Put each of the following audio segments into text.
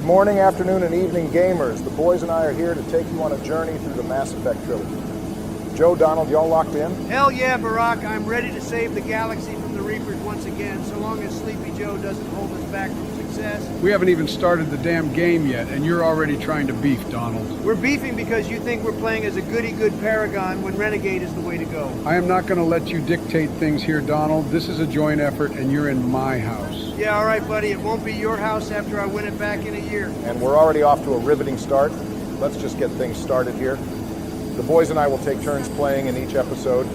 Good morning, afternoon, and evening, gamers. The boys and I are here to take you on a journey through the Mass Effect trilogy. Joe, Donald, y'all locked in? Hell yeah, Barack. I'm ready to save the galaxy from the Reapers once again, so long as Sleepy Joe doesn't hold us back from success. We haven't even started the damn game yet, and you're already trying to beef, Donald. We're beefing because you think we're playing as a goody-good Paragon when Renegade is the way to go. I am not going to let you dictate things here, Donald. This is a joint effort, and you're in my house. Yeah, all right, buddy. It won't be your house after I win it back in a year. And we're already off to a riveting start. Let's just get things started here. The boys and I will take turns playing in each episode.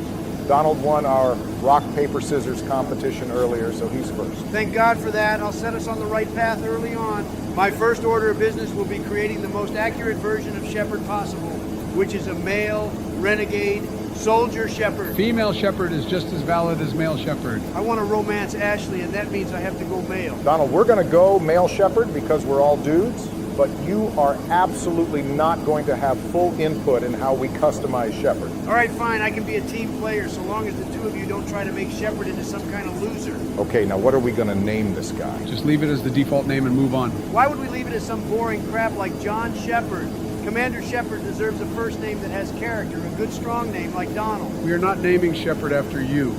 Donald won our rock, paper, scissors competition earlier, so he's first. Thank God for that. I'll set us on the right path early on. My first order of business will be creating the most accurate version of Shepard possible, which is a male, renegade, soldier Shepard. Female Shepard is just as valid as male Shepard. I want to romance Ashley, and that means I have to go male. Donald, we're going to go male Shepard because we're all dudes, but you are absolutely not going to have full input in how we customize Shepard. All right, fine. I can be a team player so long as the two of you don't try to make Shepard into some kind of loser. Okay, now what are we going to name this guy? Just leave it as the default name and move on. Why would we leave it as some boring crap like John Shepard? Commander Shepard deserves a first name that has character, a good strong name like Donald. We are not naming Shepard after you,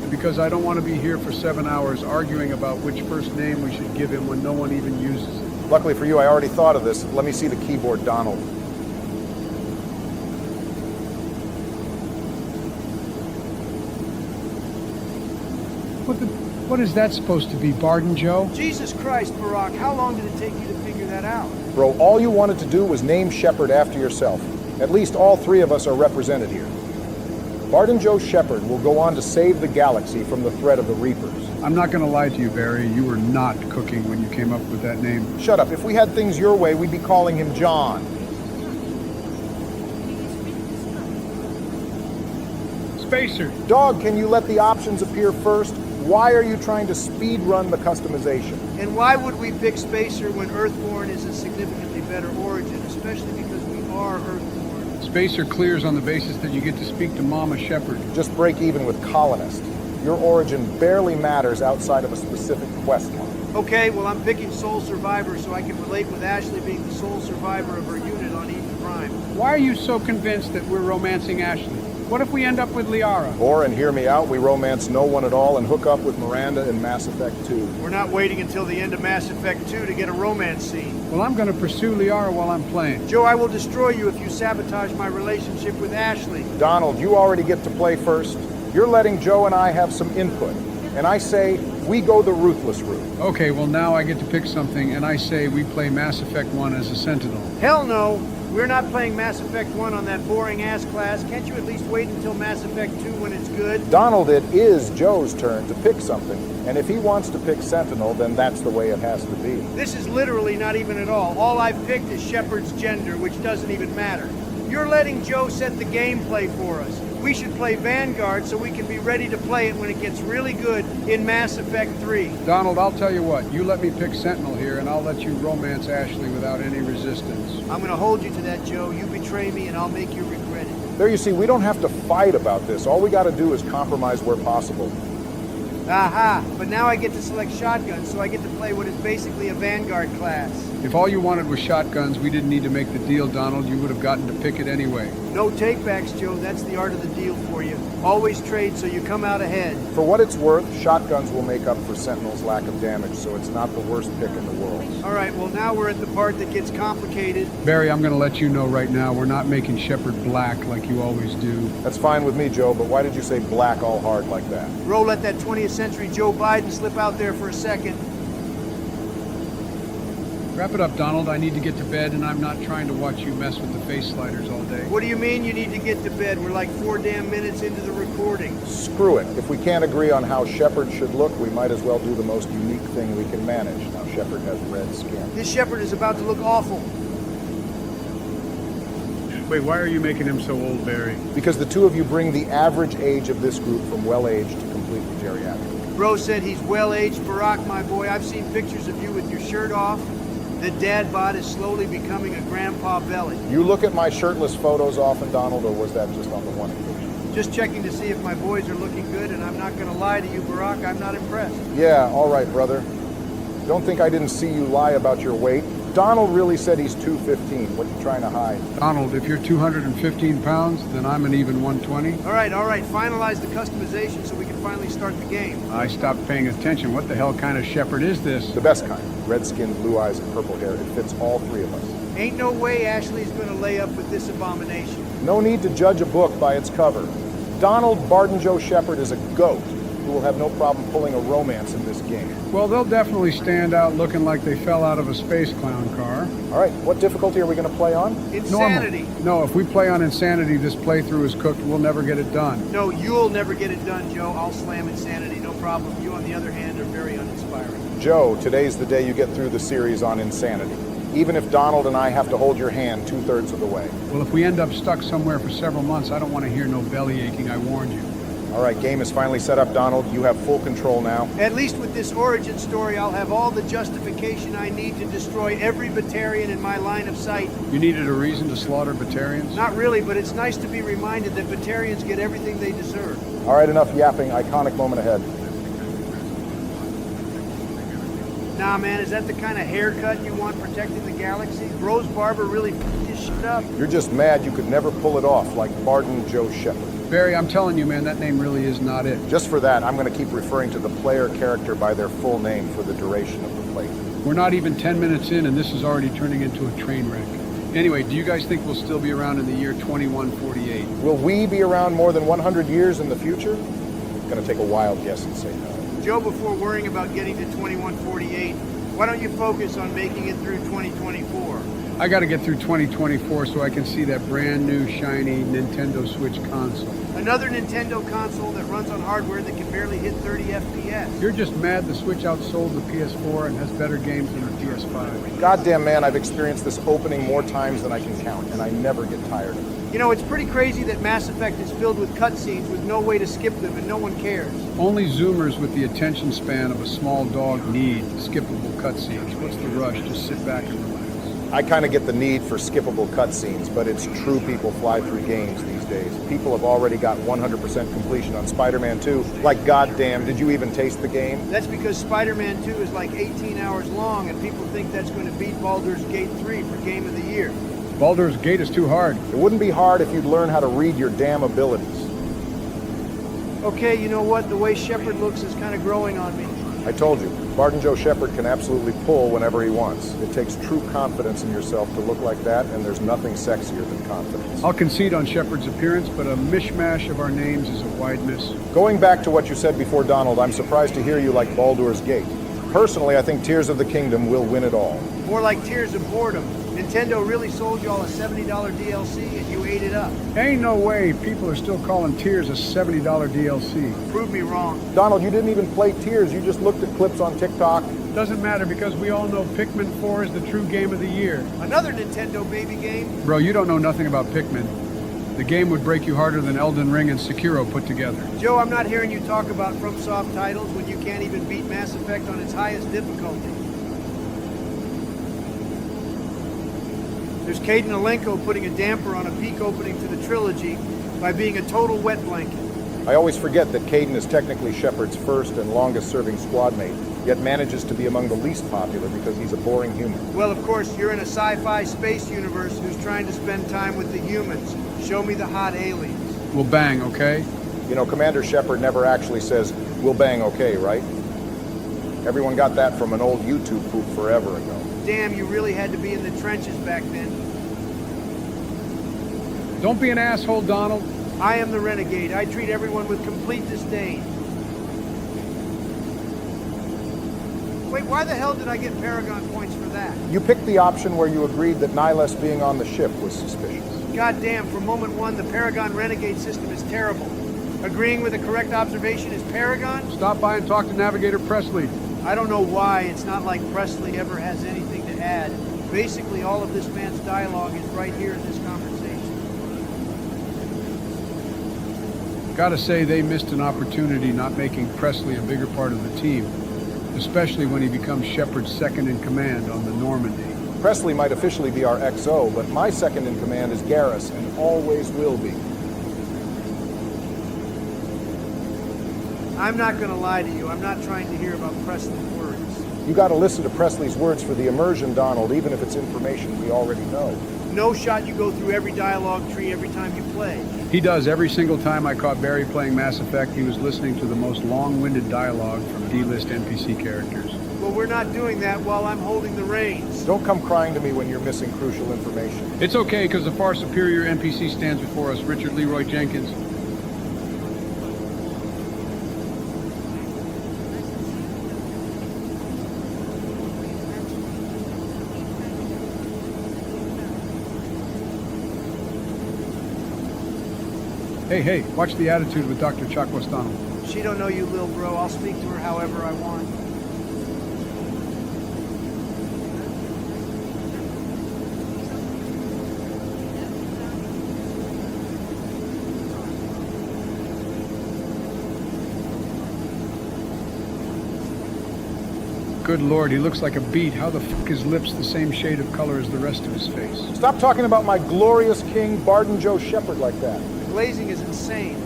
because I don't want to be here for 7 hours arguing about which first name we should give him when no one even uses it. Luckily for you, I already thought of this. Let me see the keyboard, Donald. What is that supposed to be, Barden Joe? Jesus Christ, Barack, how long did it take you to figure that out? Bro, all you wanted to do was name Shepard after yourself. At least all three of us are represented here. Barden Joe Shepard will go on to save the galaxy from the threat of the Reapers. I'm not going to lie to you, Barry. You were not cooking when you came up with that name. Shut up. If we had things your way, we'd be calling him John. Spacer! Dog, can you let the options appear first? Why are you trying to speed run the customization? And why would we pick Spacer when Earthborn is a significantly better origin, especially because we are Earthborn? Spacer clears on the basis that you get to speak to Mama Shepard. Just break even with Colonist. Your origin barely matters outside of a specific quest line. Okay, well, I'm picking Sole Survivor so I can relate with Ashley being the sole survivor of her unit on Eden Prime. Why are you so convinced that we're romancing Ashley? What if we end up with Liara? Or, and hear me out, we romance no one at all and hook up with Miranda in Mass Effect 2. We're not waiting until the end of Mass Effect 2 to get a romance scene. Well, I'm going to pursue Liara while I'm playing. Joe, I will destroy you if you sabotage my relationship with Ashley. Donald, you already get to play first. You're letting Joe and I have some input. And I say, we go the ruthless route. Okay, well now I get to pick something, and I say we play Mass Effect 1 as a Sentinel. Hell no! We're not playing Mass Effect 1 on that boring-ass class. Can't you at least wait until Mass Effect 2 when it's good? Donald, it is Joe's turn to pick something. And if he wants to pick Sentinel, then that's the way it has to be. This is literally not even at all. All I've picked is Shepard's gender, which doesn't even matter. You're letting Joe set the gameplay for us. We should play Vanguard so we can be ready to play it when it gets really good in Mass Effect 3. Donald, I'll tell you what. You let me pick Sentinel here, and I'll let you romance Ashley without any resistance. I'm going to hold you to that, Joe. You betray me, and I'll make you regret it. There you see, we don't have to fight about this. All we got to do is compromise where possible. Aha! But now I get to select shotguns, so I get to play what is basically a Vanguard class. If all you wanted was shotguns, we didn't need to make the deal, Donald. You would have gotten to pick it anyway. No takebacks, Joe. That's the art of the deal for you. Always trade so you come out ahead. For what it's worth, shotguns will make up for Sentinel's lack of damage, so it's not the worst pick in the world. All right, well, now we're at the part that gets complicated. Barry, I'm going to let you know right now, we're not making Shepard black like you always do. That's fine with me, Joe, but why did you say black all hard like that? Bro, let that 20th century Joe Biden slip out there for a second. Wrap it up, Donald. I need to get to bed, and I'm not trying to watch you mess with the face sliders all day. What do you mean you need to get to bed? We're like 4 damn minutes into the recording. Screw it. If we can't agree on how Shepard should look, we might as well do the most unique thing we can manage. Now, Shepard has red skin. This Shepard is about to look awful. Wait, why are you making him so old, Barry? Because the two of you bring the average age of this group from well-aged to completely geriatric. Bro said he's well-aged. Barack, my boy, I've seen pictures of you with your shirt off. The dad bod is slowly becoming a grandpa belly. You look at my shirtless photos often, Donald, or was that just on the one occasion? Just checking to see if my boys are looking good, and I'm not going to lie to you, Barack, I'm not impressed. Yeah, all right, brother. Don't think I didn't see you lie about your weight. Donald really said he's 215. What you trying to hide? Donald, if you're 215 pounds, then I'm an even 120. All right. Finalize the customization so we can finally start the game. I stopped paying attention. What the hell kind of shepherd is this? The best kind. Red skin, blue eyes, and purple hair. It fits all three of us. Ain't no way Ashley's gonna lay up with this abomination. No need to judge a book by its cover. Donald Barton Joe Shepherd is a goat who will have no problem pulling a romance in this game. Well, they'll definitely stand out looking like they fell out of a space clown car. All right, what difficulty are we going to play on? Insanity. Normal. No, if we play on Insanity, this playthrough is cooked. We'll never get it done. No, you'll never get it done, Joe. I'll slam Insanity, no problem. You, on the other hand, are very uninspiring. Joe, today's the day you get through the series on Insanity. Even if Donald and I have to hold your hand 2/3 of the way. Well, if we end up stuck somewhere for several months, I don't want to hear no belly aching. I warned you. All right, game is finally set up, Donald. You have full control now. At least with this origin story, I'll have all the justification I need to destroy every Batarian in my line of sight. You needed a reason to slaughter Batarians? Not really, but it's nice to be reminded that Batarians get everything they deserve. All right, enough yapping. Iconic moment ahead. Nah, man, is that the kind of haircut you want protecting the galaxy? Bro's barber really f***ed his shit up. You're just mad you could never pull it off like Barton Joe Shepherd. Barry, I'm telling you, man, that name really is not it. Just for that, I'm going to keep referring to the player character by their full name for the duration of the playthrough. We're not even 10 minutes in, and this is already turning into a train wreck. Anyway, do you guys think we'll still be around in the year 2148? Will we be around more than 100 years in the future? I'm going to take a wild guess and say no. Joe, before worrying about getting to 2148, why don't you focus on making it through 2024? I got to get through 2024 so I can see that brand new, shiny Nintendo Switch console. Another Nintendo console that runs on hardware that can barely hit 30 FPS. You're just mad the Switch outsold the PS4 and has better games than the PS5. Goddamn, man, I've experienced this opening more times than I can count, and I never get tired of it. You know, it's pretty crazy that Mass Effect is filled with cutscenes with no way to skip them and no one cares. Only Zoomers with the attention span of a small dog need skippable cutscenes. What's the rush? Just sit back and relax. I kind of get the need for skippable cutscenes, but it's true people fly through games these days. People have already got 100% completion on Spider-Man 2. Like, goddamn, did you even taste the game? That's because Spider-Man 2 is like 18 hours long, and people think that's going to beat Baldur's Gate 3 for Game of the Year. Baldur's Gate is too hard. It wouldn't be hard if you'd learn how to read your damn abilities. Okay, you know what? The way Shepard looks is kind of growing on me. I told you, Barton Joe Shepherd can absolutely pull whenever he wants. It takes true confidence in yourself to look like that, and there's nothing sexier than confidence. I'll concede on Shepard's appearance, but a mishmash of our names is a wide miss. Going back to what you said before, Donald, I'm surprised to hear you like Baldur's Gate. Personally, I think Tears of the Kingdom will win it all. More like Tears of Boredom. Nintendo really sold y'all a $70 DLC and you ate it up. Ain't no way people are still calling Tears a $70 DLC. Prove me wrong. Donald, you didn't even play Tears. You just looked at clips on TikTok. Doesn't matter because we all know Pikmin 4 is the true game of the year. Another Nintendo baby game? Bro, you don't know nothing about Pikmin. The game would break you harder than Elden Ring and Sekiro put together. Joe, I'm not hearing you talk about FromSoft titles when you can't even beat Mass Effect on its highest difficulty. There's Caden Alenko putting a damper on a peak opening to the trilogy by being a total wet blanket. I always forget that Caden is technically Shepard's first and longest-serving squad mate, yet manages to be among the least popular because he's a boring human. Well, of course, you're in a sci-fi space universe who's trying to spend time with the humans. Show me the hot aliens. We'll bang, okay? You know, Commander Shepard never actually says, "We'll bang okay," right? Everyone got that from an old YouTube poop forever ago. Damn, you really had to be in the trenches back then. Don't be an asshole, Donald. I am the renegade. I treat everyone with complete disdain. Wait, why the hell did I get Paragon points for that? You picked the option where you agreed that Nihilus being on the ship was suspicious. Goddamn, from moment one, the Paragon renegade system is terrible. Agreeing with the correct observation is Paragon? Stop by and talk to Navigator Presley. I don't know why. It's not like Presley ever has anything to add. Basically, all of this man's dialogue is right here in this conversation. Gotta say, they missed an opportunity not making Presley a bigger part of the team, especially when he becomes Shepard's second in command on the Normandy. Presley might officially be our XO, but my second in command is Garrus, and always will be. I'm not going to lie to you. I'm not trying to hear about Presley's worries. You got to listen to Presley's words for the immersion, Donald, even if it's information we already know. No shot you go through every dialogue tree every time you play. He does. Every single time I caught Barry playing Mass Effect, he was listening to the most long-winded dialogue from D-list NPC characters. Well, we're not doing that while I'm holding the reins. Don't come crying to me when you're missing crucial information. It's okay, because a far superior NPC stands before us, Richard Leroy Jenkins. Hey, watch the attitude with Dr. Chakwas Donald. She don't know you, lil bro. I'll speak to her however I want. Good Lord, he looks like a beet. How the fuck his lips the same shade of color as the rest of his face? Stop talking about my glorious king, Barden Joe Shepard, like that. The glazing is insane.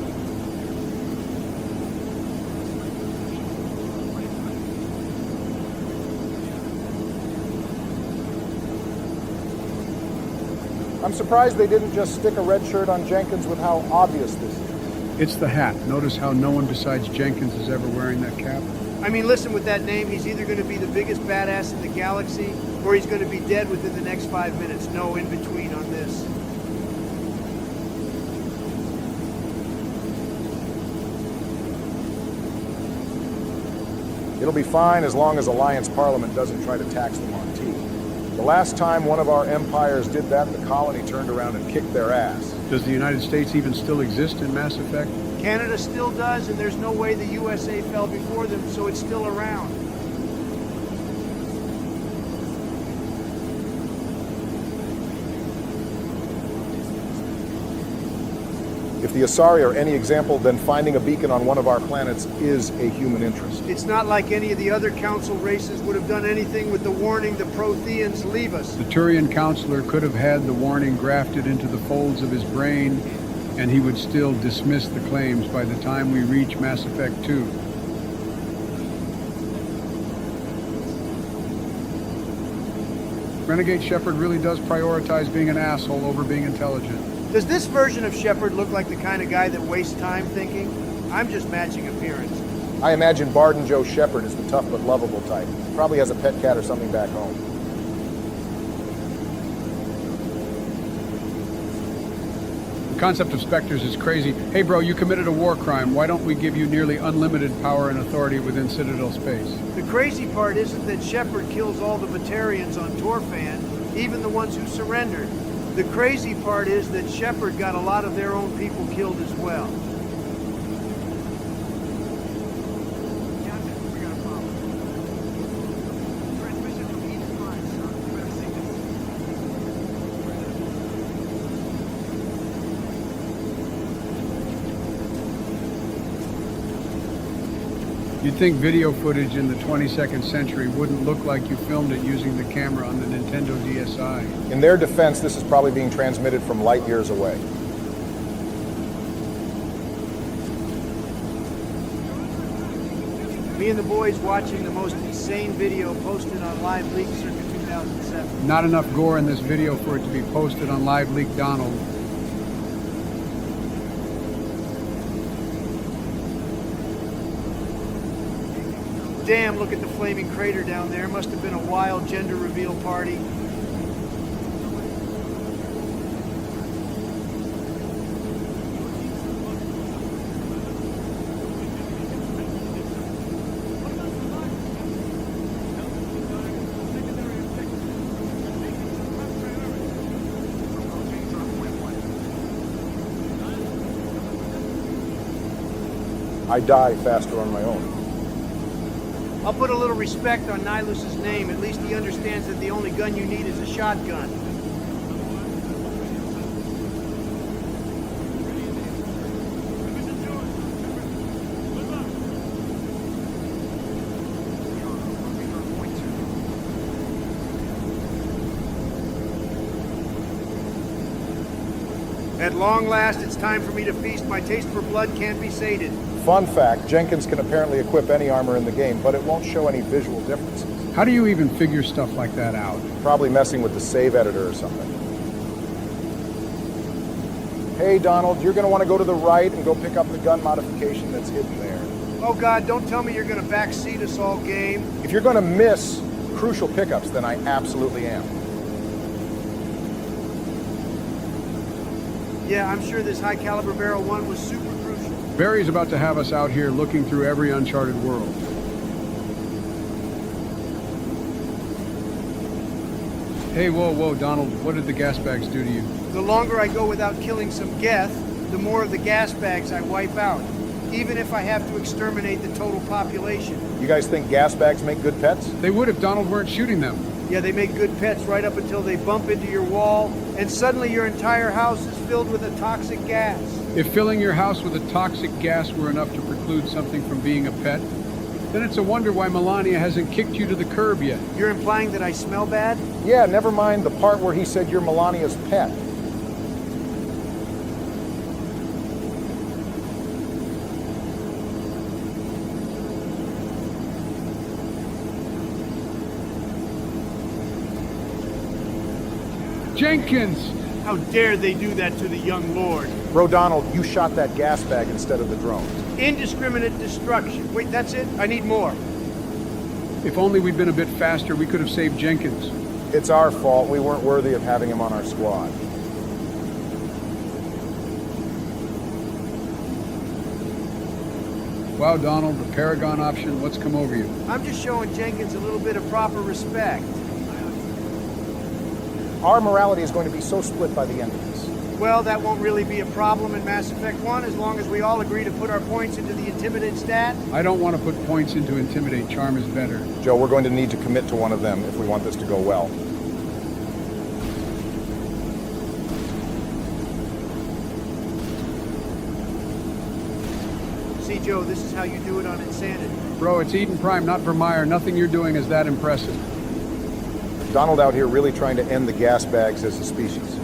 I'm surprised they didn't just stick a red shirt on Jenkins with how obvious this is. It's the hat. Notice how no one besides Jenkins is ever wearing that cap? I mean, listen, with that name, he's either going to be the biggest badass in the galaxy, or he's going to be dead within the next 5 minutes. No in between on this. It'll be fine as long as Alliance Parliament doesn't try to tax them on tea. The last time one of our empires did that, the colony turned around and kicked their ass. Does the United States even still exist in Mass Effect? Canada still does, and there's no way the USA fell before them, so it's still around. If the Asari are any example, then finding a beacon on one of our planets is a human interest. It's not like any of the other council races would have done anything with the warning the Protheans leave us. The Turian counselor could have had the warning grafted into the folds of his brain, and he would still dismiss the claims by the time we reach Mass Effect 2. Renegade Shepard really does prioritize being an asshole over being intelligent. Does this version of Shepard look like the kind of guy that wastes time thinking? I'm just matching appearance. I imagine Barden Joe Shepard is the tough but lovable type. Probably has a pet cat or something back home. The concept of specters is crazy. Hey bro, you committed a war crime. Why don't we give you nearly unlimited power and authority within Citadel space? The crazy part isn't that Shepard kills all the Batarians on Torfan, even the ones who surrendered. The crazy part is that Shepard got a lot of their own people killed as well. You'd think video footage in the 22nd century wouldn't look like you filmed it using the camera on the Nintendo DSi. In their defense, this is probably being transmitted from light years away. Me and the boys watching the most insane video posted on Live Leak circa 2007. Not enough gore in this video for it to be posted on Live Leak Donald. Damn, look at the flaming crater down there. Must have been a wild gender reveal party. I die faster on my own. I'll put a little respect on Nilus's name. At least he understands that the only gun you need is a shotgun. At long last, it's time for me to feast. My taste for blood can't be sated. Fun fact, Jenkins can apparently equip any armor in the game, but it won't show any visual differences. How do you even figure stuff like that out? Probably messing with the save editor or something. Hey, Donald, you're going to want to go to the right and go pick up the gun modification that's hidden there. Oh, God, don't tell me you're going to backseat us all game. If you're going to miss crucial pickups, then I absolutely am. Yeah, I'm sure this high-caliber barrel one was super crucial. Barry's about to have us out here looking through every uncharted world. Hey, whoa, Donald, what did the gas bags do to you? The longer I go without killing some geth, the more of the gas bags I wipe out, even if I have to exterminate the total population. You guys think gas bags make good pets? They would if Donald weren't shooting them. Yeah, they make good pets right up until they bump into your wall, and suddenly your entire house is filled with a toxic gas. If filling your house with a toxic gas were enough to preclude something from being a pet, then it's a wonder why Melania hasn't kicked you to the curb yet. You're implying that I smell bad? Yeah, never mind the part where he said you're Melania's pet. Jenkins! How dare they do that to the young lord? Bro, Donald, you shot that gas bag instead of the drone. Indiscriminate destruction. Wait, that's it? I need more. If only we'd been a bit faster, we could have saved Jenkins. It's our fault. We weren't worthy of having him on our squad. Wow, Donald, the Paragon option, what's come over you? I'm just showing Jenkins a little bit of proper respect. Our morality is going to be so split by the end of this. Well, that won't really be a problem in Mass Effect 1 as long as we all agree to put our points into the Intimidate stat. I don't want to put points into Intimidate. Charm is better. Joe, we're going to need to commit to one of them if we want this to go well. See, Joe, this is how you do it on Insanity. Bro, it's Eden Prime, not Vermeer. Nothing you're doing is that impressive. Donald out here really trying to end the gas bags as a species.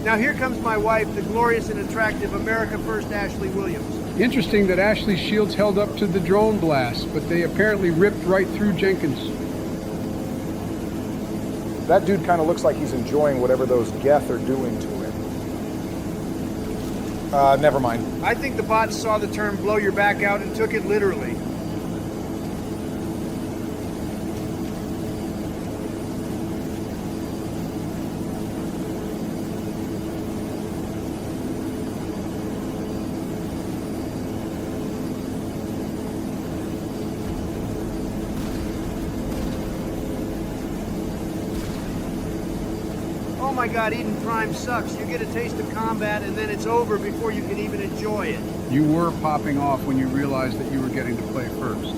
Now here comes my wife, the glorious and attractive America First Ashley Williams. Interesting that Ashley's shields held up to the drone blast, but they apparently ripped right through Jenkins. That dude kind of looks like he's enjoying whatever those Geth are doing to him. Never mind. I think the bots saw the term blow your back out and took it literally. Oh my God, Eden Prime sucks. You get a taste of combat and then it's over before you can even enjoy it. You were popping off when you realized that you were getting to play first.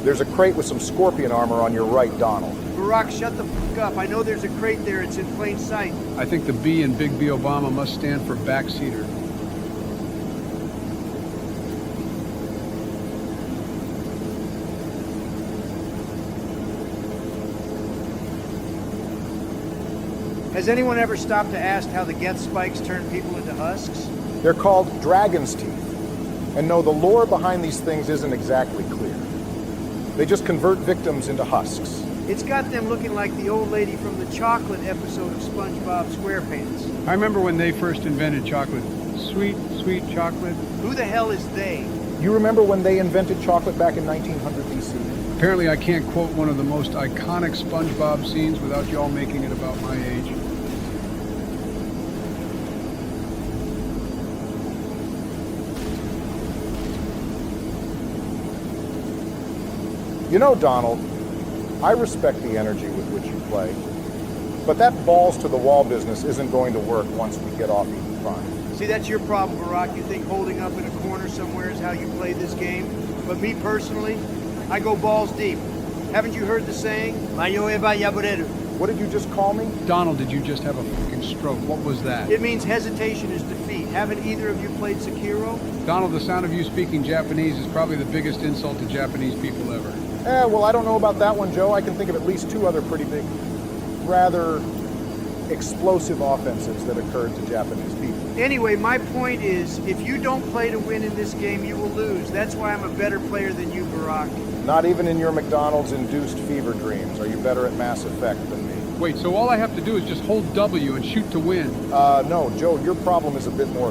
There's a crate with some Scorpion armor on your right, Donald. Barack, shut the fuck up. I know there's a crate there. It's in plain sight. I think the B in Big B Obama must stand for backseater. Has anyone ever stopped to ask how the Geth spikes turn people into husks? They're called Dragon's Teeth. And no, the lore behind these things isn't exactly clear. They just convert victims into husks. It's got them looking like the old lady from the chocolate episode of SpongeBob SquarePants. I remember when they first invented chocolate. Sweet, sweet chocolate. Who the hell is they? You remember when they invented chocolate back in 1900 BC? Apparently I can't quote one of the most iconic SpongeBob scenes without y'all making it about my age. You know, Donald, I respect the energy with which you play, but that balls-to-the-wall business isn't going to work once we get off Eden Prime. See, that's your problem, Barack. You think holding up in a corner somewhere is how you play this game. But me personally, I go balls deep. Haven't you heard the saying? What did you just call me? Donald, did you just have a fucking stroke? What was that? It means hesitation is defeat. Haven't either of you played Sekiro? Donald, the sound of you speaking Japanese is probably the biggest insult to Japanese people ever. Well, I don't know about that one, Joe. I can think of at least two other pretty big, rather explosive offensives that occurred to Japanese people. Anyway, my point is, if you don't play to win in this game, you will lose. That's why I'm a better player than you, Barack. Not even in your McDonald's-induced fever dreams are you better at Mass Effect than me. Wait, so all I have to do is just hold W and shoot to win? No, Joe, your problem is a bit more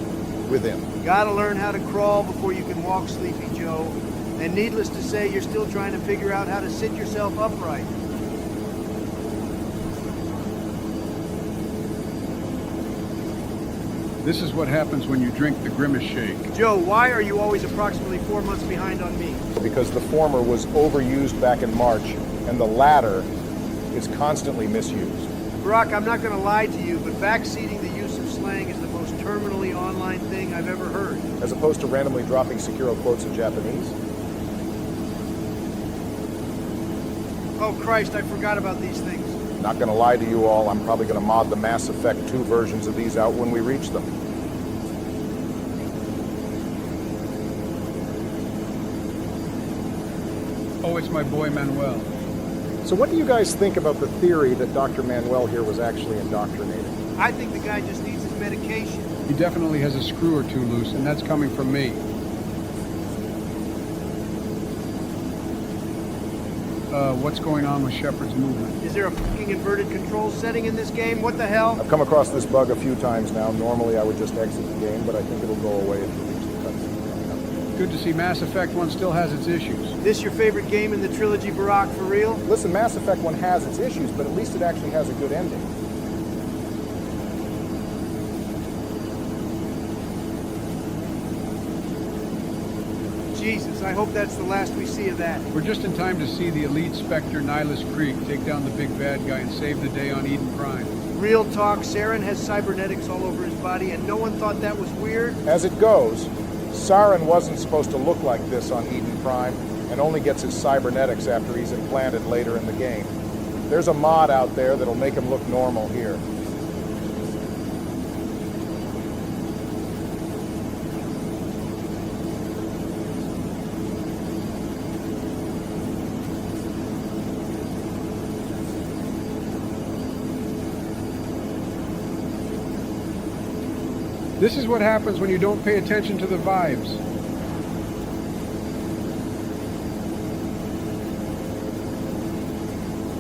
within. Gotta learn how to crawl before you can walk, Sleepy Joe. And needless to say, you're still trying to figure out how to sit yourself upright. This is what happens when you drink the Grimace Shake. Joe, why are you always approximately 4 months behind on me? Because the former was overused back in March, and the latter is constantly misused. Barack, I'm not gonna lie to you, but backseating the use of slang is the most terminally online thing I've ever heard. As opposed to randomly dropping Sekiro quotes in Japanese. Oh Christ, I forgot about these things. Not gonna lie to you all, I'm probably gonna mod the Mass Effect 2 versions of these out when we reach them. Oh, it's my boy Manuel. So what do you guys think about the theory that Dr. Manuel here was actually indoctrinated? I think the guy just needs his medication. He definitely has a screw or two loose, and that's coming from me. What's going on with Shepard's movement? Is there a fucking inverted control setting in this game? What the hell? I've come across this bug a few times now. Normally I would just exit the game, but I think it'll go away if you reach the cutscene. Good to see Mass Effect 1 still has its issues. This your favorite game in the trilogy, Barack, for real? Listen, Mass Effect 1 has its issues, but at least it actually has a good ending. Jesus, I hope that's the last we see of that. We're just in time to see the elite Spectre Nihilus Creek take down the big bad guy and save the day on Eden Prime. Real talk, Saren has cybernetics all over his body, and no one thought that was weird? As it goes, Saren wasn't supposed to look like this on Eden Prime, and only gets his cybernetics after he's implanted later in the game. There's a mod out there that'll make him look normal here. This is what happens when you don't pay attention to the vibes.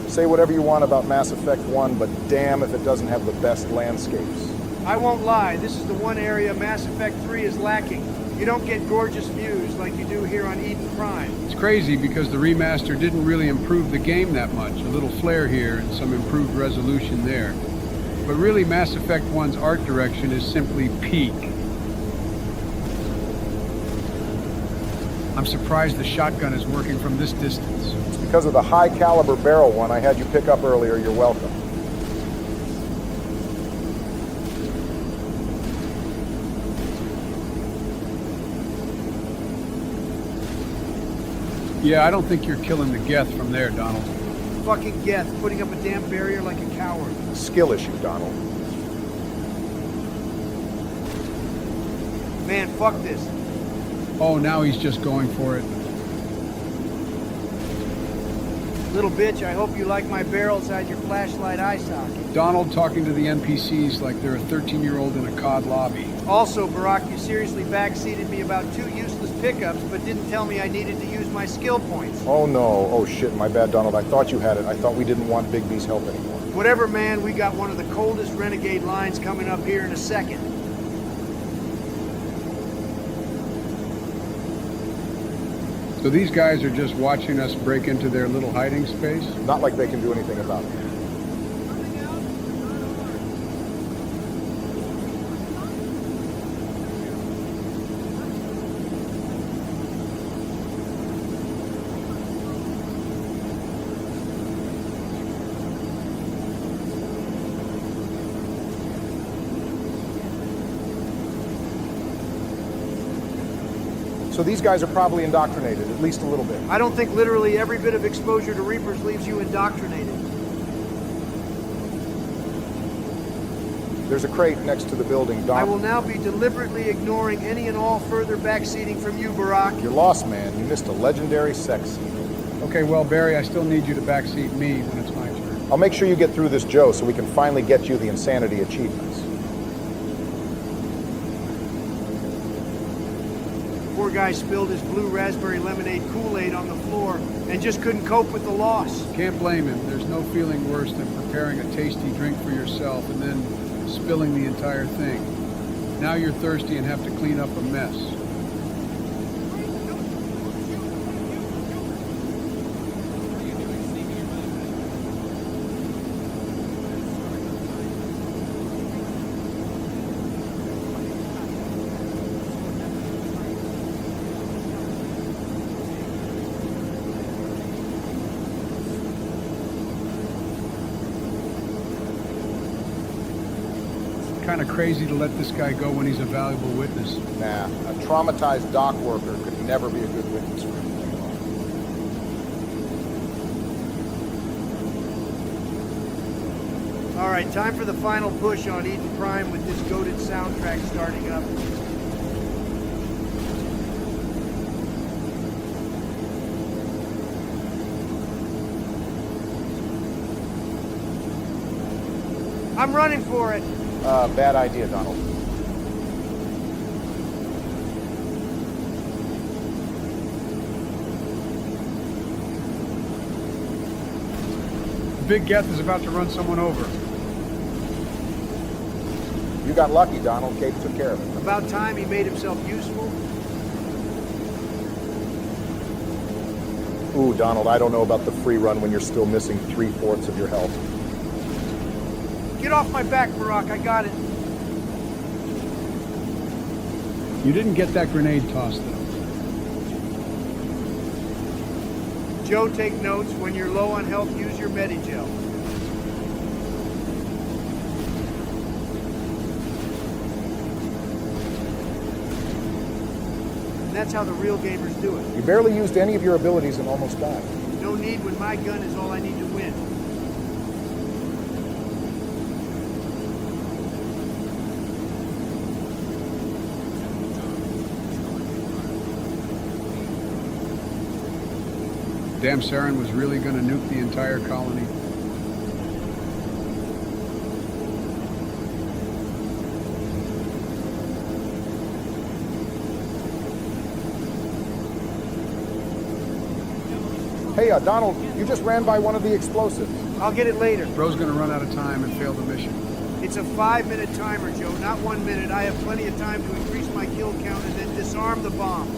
Say whatever you want about Mass Effect 1, but damn if it doesn't have the best landscapes. I won't lie, this is the one area Mass Effect 3 is lacking. You don't get gorgeous views like you do here on Eden Prime. It's crazy because the remaster didn't really improve the game that much. A little flair here and some improved resolution there. But really, Mass Effect 1's art direction is simply peak. I'm surprised the shotgun is working from this distance. It's because of the high caliber barrel one I had you pick up earlier. You're welcome. Yeah, I don't think you're killing the Geth from there, Donald. Fucking Geth, putting up a damn barrier like a coward. Skill issue, Donald. Man, fuck this. Oh, now he's just going for it. Little bitch, I hope you like my barrel inside your flashlight eye socket. Donald talking to the NPCs like they're a 13-year-old in a COD lobby. Also, Barack, you seriously backseated me about 2 useless pickups, but didn't tell me I needed to use my skill points. Oh no, oh shit, my bad, Donald. I thought you had it. I thought we didn't want Big B's help anymore. Whatever, man, we got one of the coldest renegade lines coming up here in a second. So these guys are just watching us break into their little hiding space? Not like they can do anything about it. So these guys are probably indoctrinated, at least a little bit. I don't think literally every bit of exposure to Reapers leaves you indoctrinated. There's a crate next to the building, Doc. I will now be deliberately ignoring any and all further backseating from you, Barack. You're lost, man. You missed a legendary sex scene. Okay, well, Barry, I still need you to backseat me when it's my turn. I'll make sure you get through this, Joe, so we can finally get you the insanity achievements. Poor guy spilled his blue raspberry lemonade Kool-Aid on the floor and just couldn't cope with the loss. Can't blame him. There's no feeling worse than preparing a tasty drink for yourself and then spilling the entire thing. Now you're thirsty and have to clean up a mess. Kind of crazy to let this guy go when he's a valuable witness. Nah, a traumatized dock worker could never be a good witness for anything. All right, time for the final push on Eden Prime with this goated soundtrack starting up. I'm running for it. Bad idea, Donald. Big Geth is about to run someone over. You got lucky, Donald. Kate took care of it. About time he made himself useful. Ooh, Donald, I don't know about the free run when you're still missing 3/4 of your health. Get off my back, Barack. I got it. You didn't get that grenade tossed, though. Joe, take notes. When you're low on health, use your Medigel. And that's how the real gamers do it. You barely used any of your abilities and almost died. No need when my gun is all I need to win. Damn Saren was really going to nuke the entire colony. Hey, Donald, you just ran by one of the explosives. I'll get it later. Bro's going to run out of time and fail the mission. It's a 5-minute timer, Joe, not 1 minute. I have plenty of time to increase my kill count and then disarm the bombs.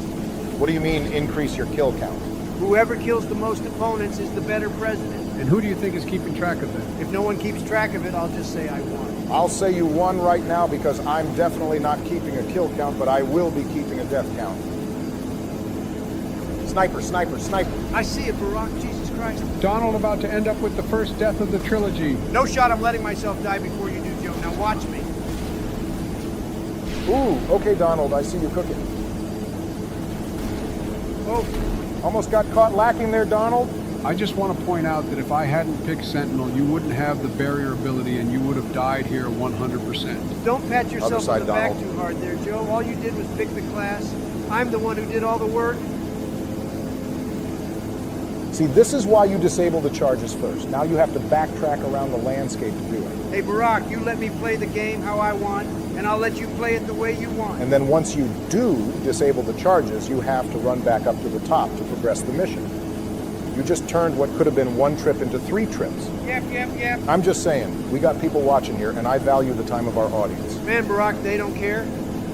What do you mean, increase your kill count? Whoever kills the most opponents is the better president. And who do you think is keeping track of that? If no one keeps track of it, I'll just say I won. I'll say you won right now because I'm definitely not keeping a kill count, but I will be keeping a death count. Sniper, sniper, sniper. I see it, Barack. Jesus Christ. Donald about to end up with the first death of the trilogy. No shot I'm letting myself die before you do, Joe. Now watch me. Ooh, okay, Donald, I see you cooking. Oh, Almost got caught lacking there, Donald. I just want to point out that if I hadn't picked Sentinel, you wouldn't have the barrier ability and you would have died here 100%. don't pat yourself Other side, on the back Donald. too hard there, Joe. All you did was pick the class. I'm the one who did all the work. See, this is why you disable the charges first. Now you have to backtrack around the landscape to do it. Hey, Barack, you let me play the game how I want, and I'll let you play it the way you want. And then once you do disable the charges, you have to run back up to the top to progress the mission. You just turned what could have been one trip into 3 trips. Yep. I'm just saying, we got people watching here, and I value the time of our audience. Man, Barack, they don't care.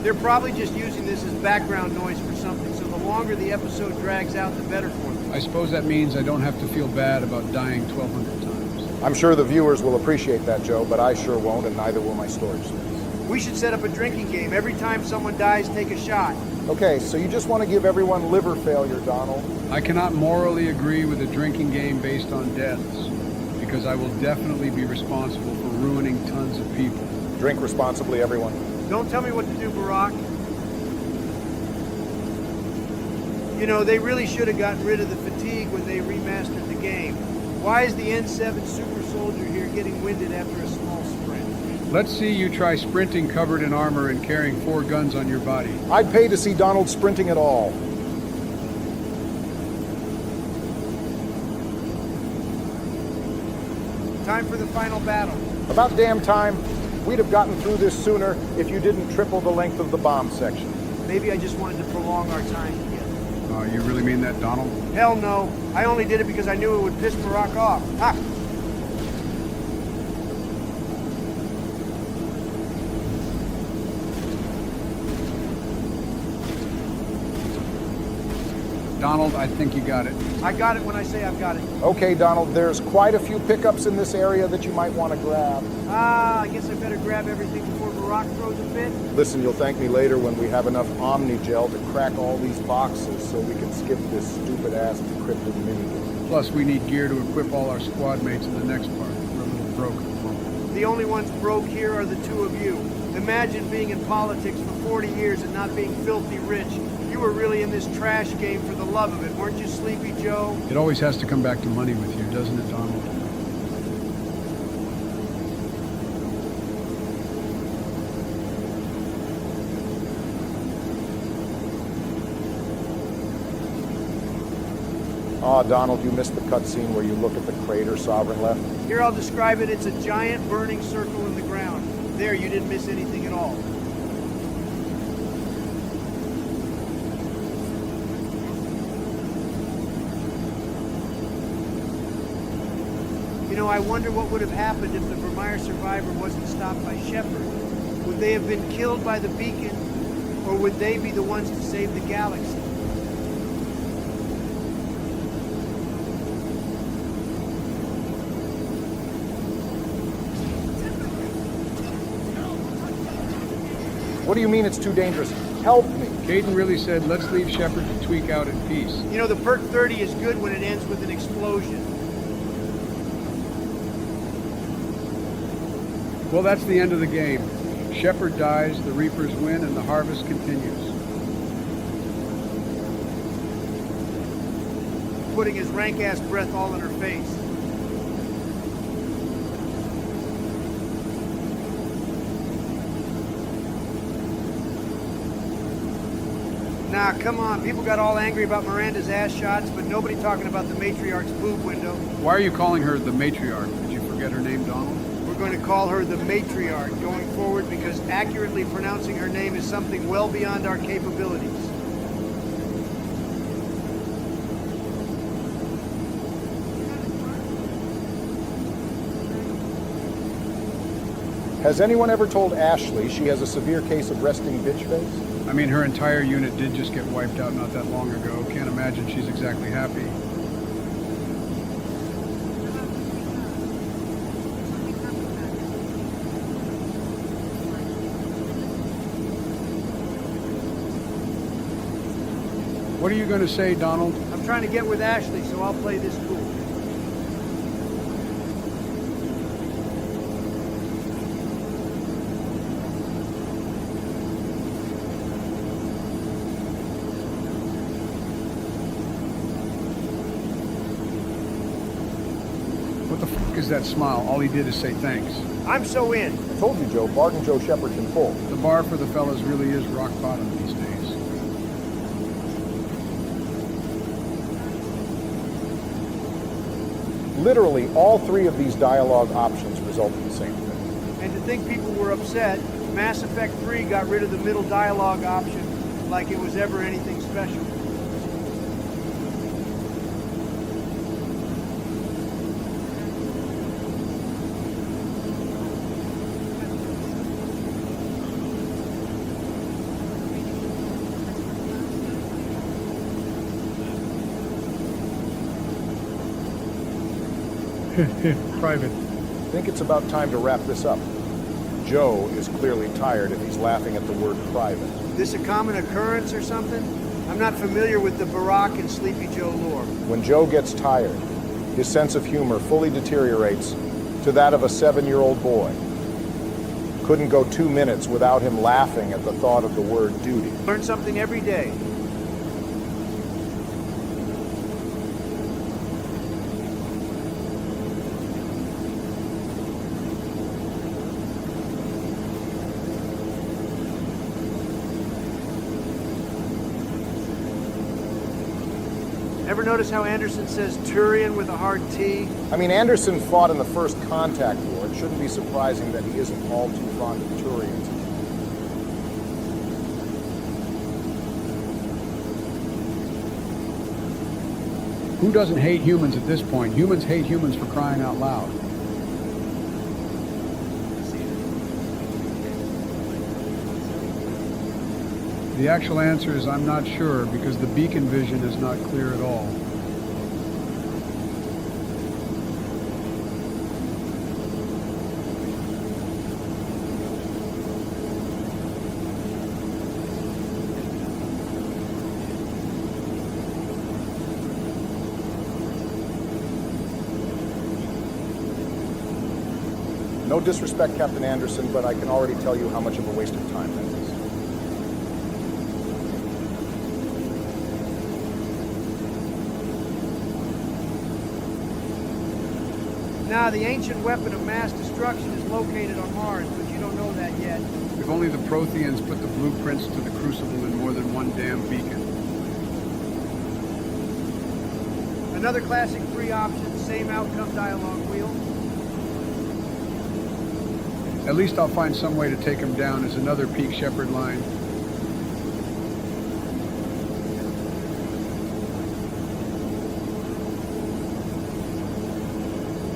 They're probably just using this as background noise for something, so the longer the episode drags out, the better for them. I suppose that means I don't have to feel bad about dying 1,200 times. I'm sure the viewers will appreciate that, Joe, but I sure won't, and neither will my storage space. We should set up a drinking game. Every time someone dies, take a shot. Okay, so you just want to give everyone liver failure, Donald. I cannot morally agree with a drinking game based on deaths, because I will definitely be responsible for ruining tons of people. Drink responsibly, everyone. Don't tell me what to do, Barack. You know, they really should have gotten rid of the fatigue when they remastered the game. Why is the N7 Super Soldier here getting winded after a small sprint? Let's see you try sprinting covered in armor and carrying 4 guns on your body. I'd pay to see Donald sprinting at all. Time for the final battle. About damn time. We'd have gotten through this sooner if you didn't triple the length of the bomb section. Maybe I just wanted to prolong our time together. You really mean that, Donald? Hell no. I only did it because I knew it would piss Barack off. Ha! Donald, I think you got it. I got it when I say I've got it. Okay, Donald, there's quite a few pickups in this area that you might want to grab. I guess I better grab everything before Barack throws a fit. Listen, you'll thank me later when we have enough Omni-Gel to crack all these boxes so we can skip this stupid-ass decrypted minigame. Plus, we need gear to equip all our squad mates in the next part. We're a little broke at the moment. The only ones broke here are the two of you. Imagine being in politics for 40 years and not being filthy rich. You were really in this trash game for the love of it, weren't you, Sleepy Joe? It always has to come back to money with you, doesn't it, Donald? Aw, Donald, you missed the cutscene where you look at the crater Sovereign left. Here, I'll describe it. It's a giant burning circle in the ground. There, you didn't miss anything at all. You know, I wonder what would have happened if the Vermeer survivor wasn't stopped by Shepard. Would they have been killed by the beacon, or would they be the ones to save the galaxy? What do you mean it's too dangerous? Help me. Caden really said, let's leave Shepard to tweak out in peace. You know, the perk 30 is good when it ends with an explosion. Well, that's the end of the game. Shepard dies, the Reapers win, and the harvest continues. Putting his rank-ass breath all in her face. Nah, come on. People got all angry about Miranda's ass shots, but nobody talking about the matriarch's boob window. Why are you calling her the matriarch? Did you forget her name, Donald? We're going to call her the matriarch going forward because accurately pronouncing her name is something well beyond our capabilities. Has anyone ever told Ashley she has a severe case of resting bitch face? I mean, her entire unit did just get wiped out not that long ago. Can't imagine she's exactly happy. What are you going to say, Donald? I'm trying to get with Ashley, so I'll play this cool. What the fuck is that smile? All he did is say thanks. I'm so in. I told you, Joe, Barton Joe Shepard can pull. The bar for the fellas really is rock bottom these days. Literally, all three of these dialogue options result in the same thing. And to think people were upset, Mass Effect 3 got rid of the middle dialogue option like it was ever anything special. Private. I think it's about time to wrap this up. Joe is clearly tired if he's laughing at the word private. This a common occurrence or something? I'm not familiar with the Barack and Sleepy Joe lore. When Joe gets tired, his sense of humor fully deteriorates to that of a 7-year-old boy. Couldn't go 2 minutes without him laughing at the thought of the word duty. Learn something every day. Ever notice how Anderson says Turian with a hard T? I mean, Anderson fought in the First Contact War. It shouldn't be surprising that he isn't all too fond of Turians. Who doesn't hate humans at this point? Humans hate humans for crying out loud. The actual answer is I'm not sure, because the beacon vision is not clear at all. No disrespect, Captain Anderson, but I can already tell you how much of a waste of time that is. Nah, the ancient weapon of mass destruction is located on Mars, but you don't know that yet. If only the Protheans put the blueprints to the Crucible in more than one damn beacon. Another classic free option, same outcome dialogue wheel. At least I'll find some way to take him down as another Peak Shepherd line.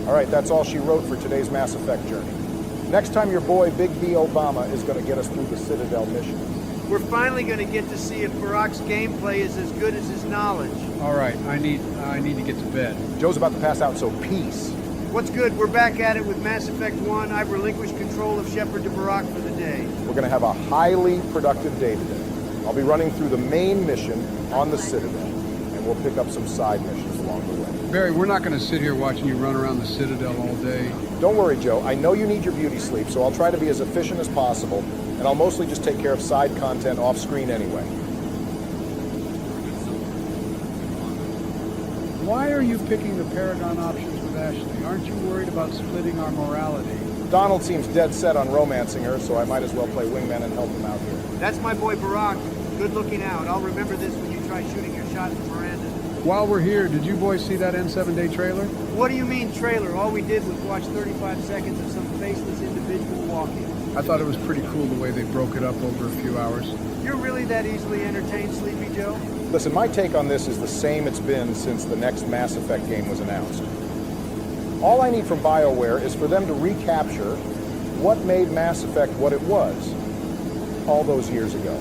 All right, that's all she wrote for today's Mass Effect journey. Next time, your boy Big B Obama is going to get us through the Citadel mission. We're finally going to get to see if Barack's gameplay is as good as his knowledge. All right, I need to get to bed. Joe's about to pass out, so peace. What's good? We're back at it with Mass Effect 1. I've relinquished control of Shepard to Barack for the day. We're going to have a highly productive day today. I'll be running through the main mission on the Citadel, and we'll pick up some side missions along the way. Barry, we're not going to sit here watching you run around the Citadel all day. Don't worry, Joe. I know you need your beauty sleep, so I'll try to be as efficient as possible, and I'll mostly just take care of side content off screen anyway. Why are you picking the Paragon options with Ashley? Aren't you worried about splitting our morality? Donald seems dead set on romancing her, so I might as well play wingman and help him out here. That's my boy Barack. Good looking out. I'll remember this when you try shooting your shot at Miranda. While we're here, did you boys see that N7 Day trailer? What do you mean trailer? All we did was watch 35 seconds of some faceless individual walking. I thought it was pretty cool the way they broke it up over a few hours. You're really that easily entertained, Sleepy Joe? Listen, my take on this is the same it's been since the next Mass Effect game was announced. All I need from BioWare is for them to recapture what made Mass Effect what it was all those years ago.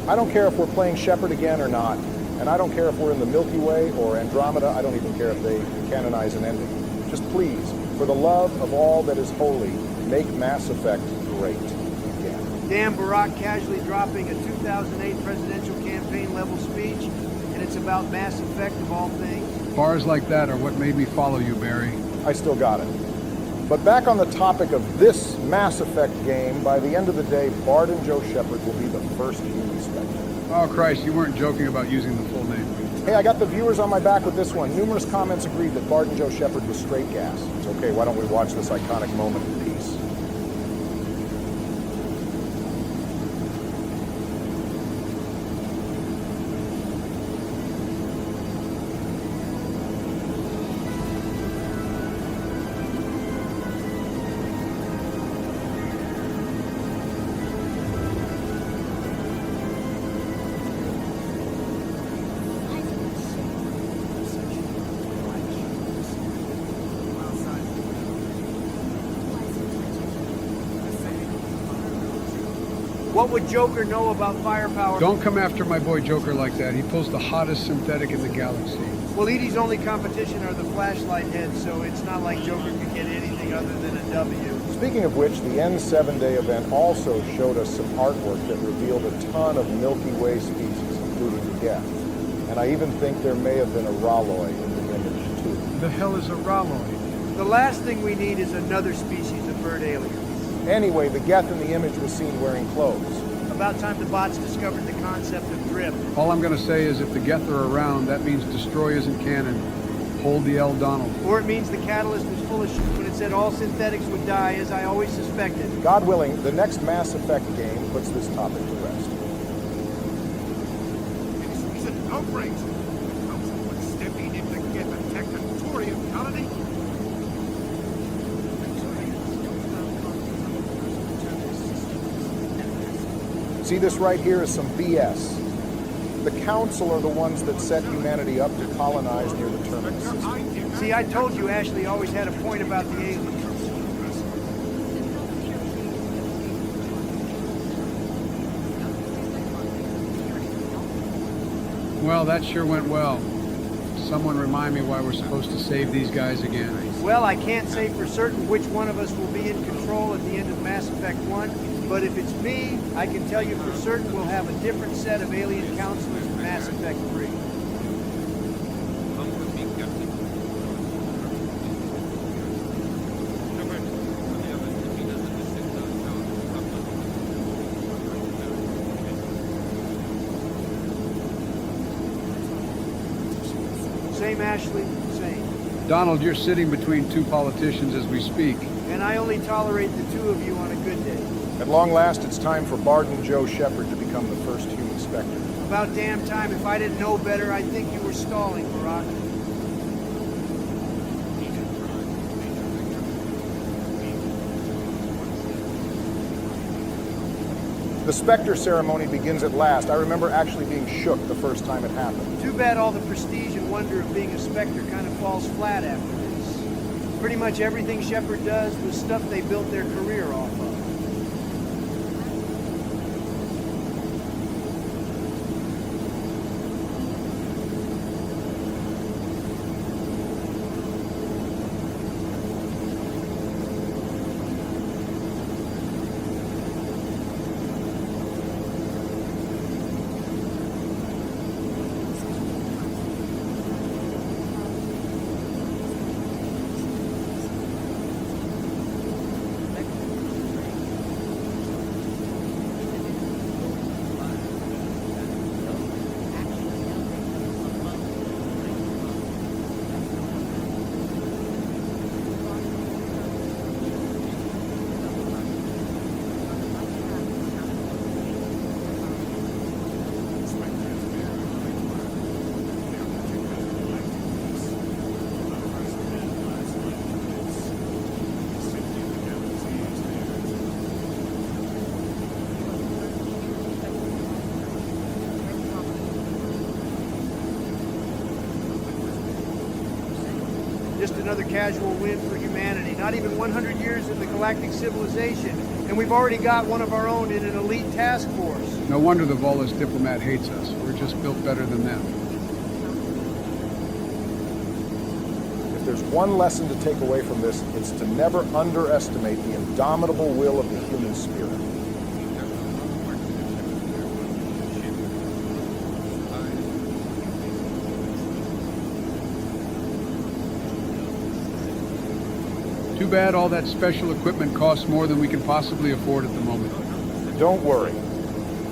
I don't care if we're playing Shepard again or not, and I don't care if we're in the Milky Way or Andromeda. I don't even care if they canonize an ending. Just please, for the love of all that is holy, make Mass Effect great again. Damn Barack casually dropping a 2008 presidential campaign level speech, and it's about Mass Effect of all things. Bars like that are what made me follow you, Barry. I still got it. But back on the topic of this Mass Effect game, by the end of the day, Bard and Joe Shepard will be the first human Spectre. Oh, Christ, you weren't joking about using the full name. Hey, I got the viewers on my back with this one. Numerous comments agreed that Bard and Joe Shepard was straight gas. It's okay, why don't we watch this iconic moment in peace? What would Joker know about firepower? Don't come after my boy Joker like that. He pulls the hottest synthetic in the galaxy. Well, Edie's only competition are the flashlight heads, so it's not like Joker could get anything other than a W. Speaking of which, the N7 Day event also showed us some artwork that revealed a ton of Milky Way species, including the Geth. And I even think there may have been a Ralloy in the image, too. The hell is a Ralloy? The last thing we need is another species of bird alien. Anyway, the Geth in the image was seen wearing clothes. About time the bots discovered the concept of drip. All I'm going to say is if the Geth are around, that means destroy isn't canon. Hold the L, Donald. Or it means the catalyst was full of shit when it said all synthetics would die, as I always suspected. God willing, the next Mass Effect game puts this topic to rest. He said no brakes. See, this right here is some BS. The Council are the ones that set humanity up to colonize near the terminus system. See, I told you Ashley always had a point about the aliens. Well, that sure went well. Someone remind me why we're supposed to save these guys again. Well, I can't say for certain which one of us will be in control at the end of Mass Effect 1, but if it's me, I can tell you for certain we'll have a different set of alien counselors in Mass Effect 3. Same, Ashley, same. Donald, you're sitting between two politicians as we speak. And I only tolerate the two of you on a good day. At long last, it's time for Barden Joe Shepard to become the first human Spectre. About damn time. If I didn't know better, I'd think you were stalling, Barack. The Spectre ceremony begins at last. I remember actually being shook the first time it happened. Too bad all the prestige and wonder of being a Spectre kind of falls flat after this. Pretty much everything Shepard does was stuff they built their career off of. Just another casual win for humanity. Not even 100 years in the galactic civilization, and we've already got one of our own in an elite task force. No wonder the Volus diplomat hates us. We're just built better than them. If there's one lesson to take away from this, it's to never underestimate the indomitable will of the human spirit. Too bad all that special equipment costs more than we can possibly afford at the moment. Don't worry.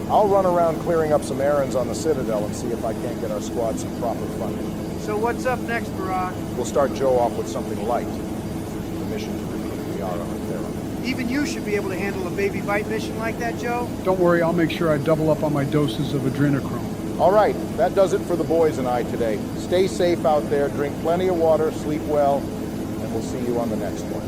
I'll run around clearing up some errands on the Citadel and see if I can't get our squad some proper funding. So what's up next, Barack? We'll start Joe off with something light. The mission to repeat the Liara on Theron. Even you should be able to handle a baby bite mission like that, Joe. Don't worry, I'll make sure I double up on my doses of adrenochrome. All right, that does it for the boys and I today. Stay safe out there, drink plenty of water, sleep well, and we'll see you on the next one.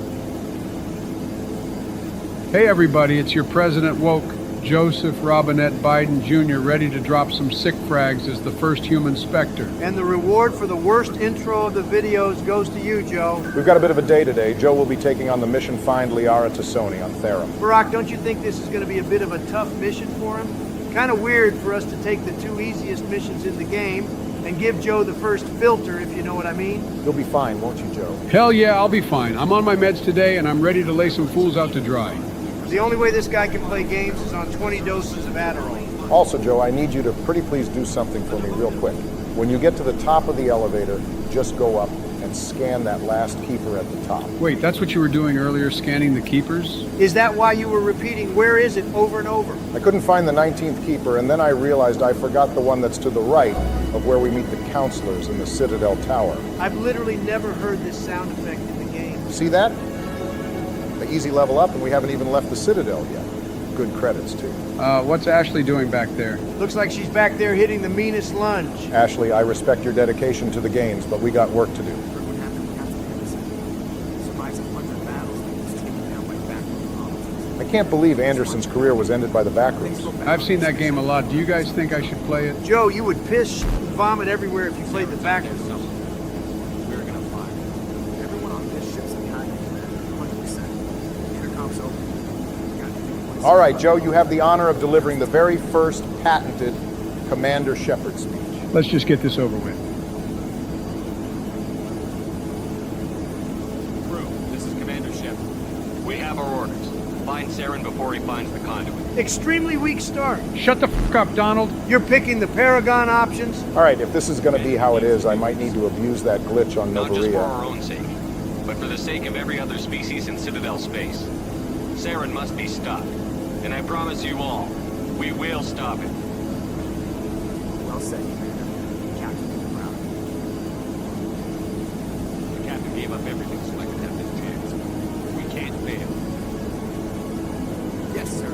Hey everybody, it's your President Woke, Joseph Robinette Biden Jr., ready to drop some sick frags as the first human Spectre. And the reward for the worst intro of the videos goes to you, Joe. We've got a bit of a day today. Joe will be taking on the mission Find Liara Tassoni on Theron. Barack, don't you think this is going to be a bit of a tough mission for him? Kind of weird for us to take the two easiest missions in the game and give Joe the first filter, if you know what I mean. You'll be fine, won't you, Joe? Hell yeah, I'll be fine. I'm on my meds today and I'm ready to lay some fools out to dry. The only way this guy can play games is on 20 doses of Adderall. Also, Joe, I need you to pretty please do something for me real quick. When you get to the top of the elevator, just go up and scan that last keeper at the top. Wait, that's what you were doing earlier, scanning the keepers? Is that why you were repeating, where is it, over and over? I couldn't find the 19th keeper, and then I realized I forgot the one that's to the right of where we meet the counselors in the Citadel Tower. I've literally never heard this sound effect in the game. See that? The easy level up, and we haven't even left the Citadel yet. Good credits, too. What's Ashley doing back there? Looks like she's back there hitting the meanest lunge. Ashley, I respect your dedication to the games, but we got work to do. I can't believe Anderson's career was ended by the backrooms. I've seen that game a lot. Do you guys think I should play it? Joe, you would piss and vomit everywhere if you played the back. We're gonna fly. Everyone on this ship's in hiding, 100%. Intercom's open. All right, Joe, you have the honor of delivering the very first patented Commander Shepard speech. Let's just get this over with. Crew, this is Commander Shepard. We have our orders. Find Saren before he finds the conduit. Extremely weak start. Shut the fuck up, Donald. You're picking the Paragon options. All right, if this is going to be how it is, I might need to abuse that glitch on Not just for Novaria. our own sake, but for the sake of every other species in Citadel space. Saren must be stopped. And I promise you all, we will stop it. Well said, Commander. Captain is proud. The captain gave up everything so I could have this chance. We can't fail. Yes, sir.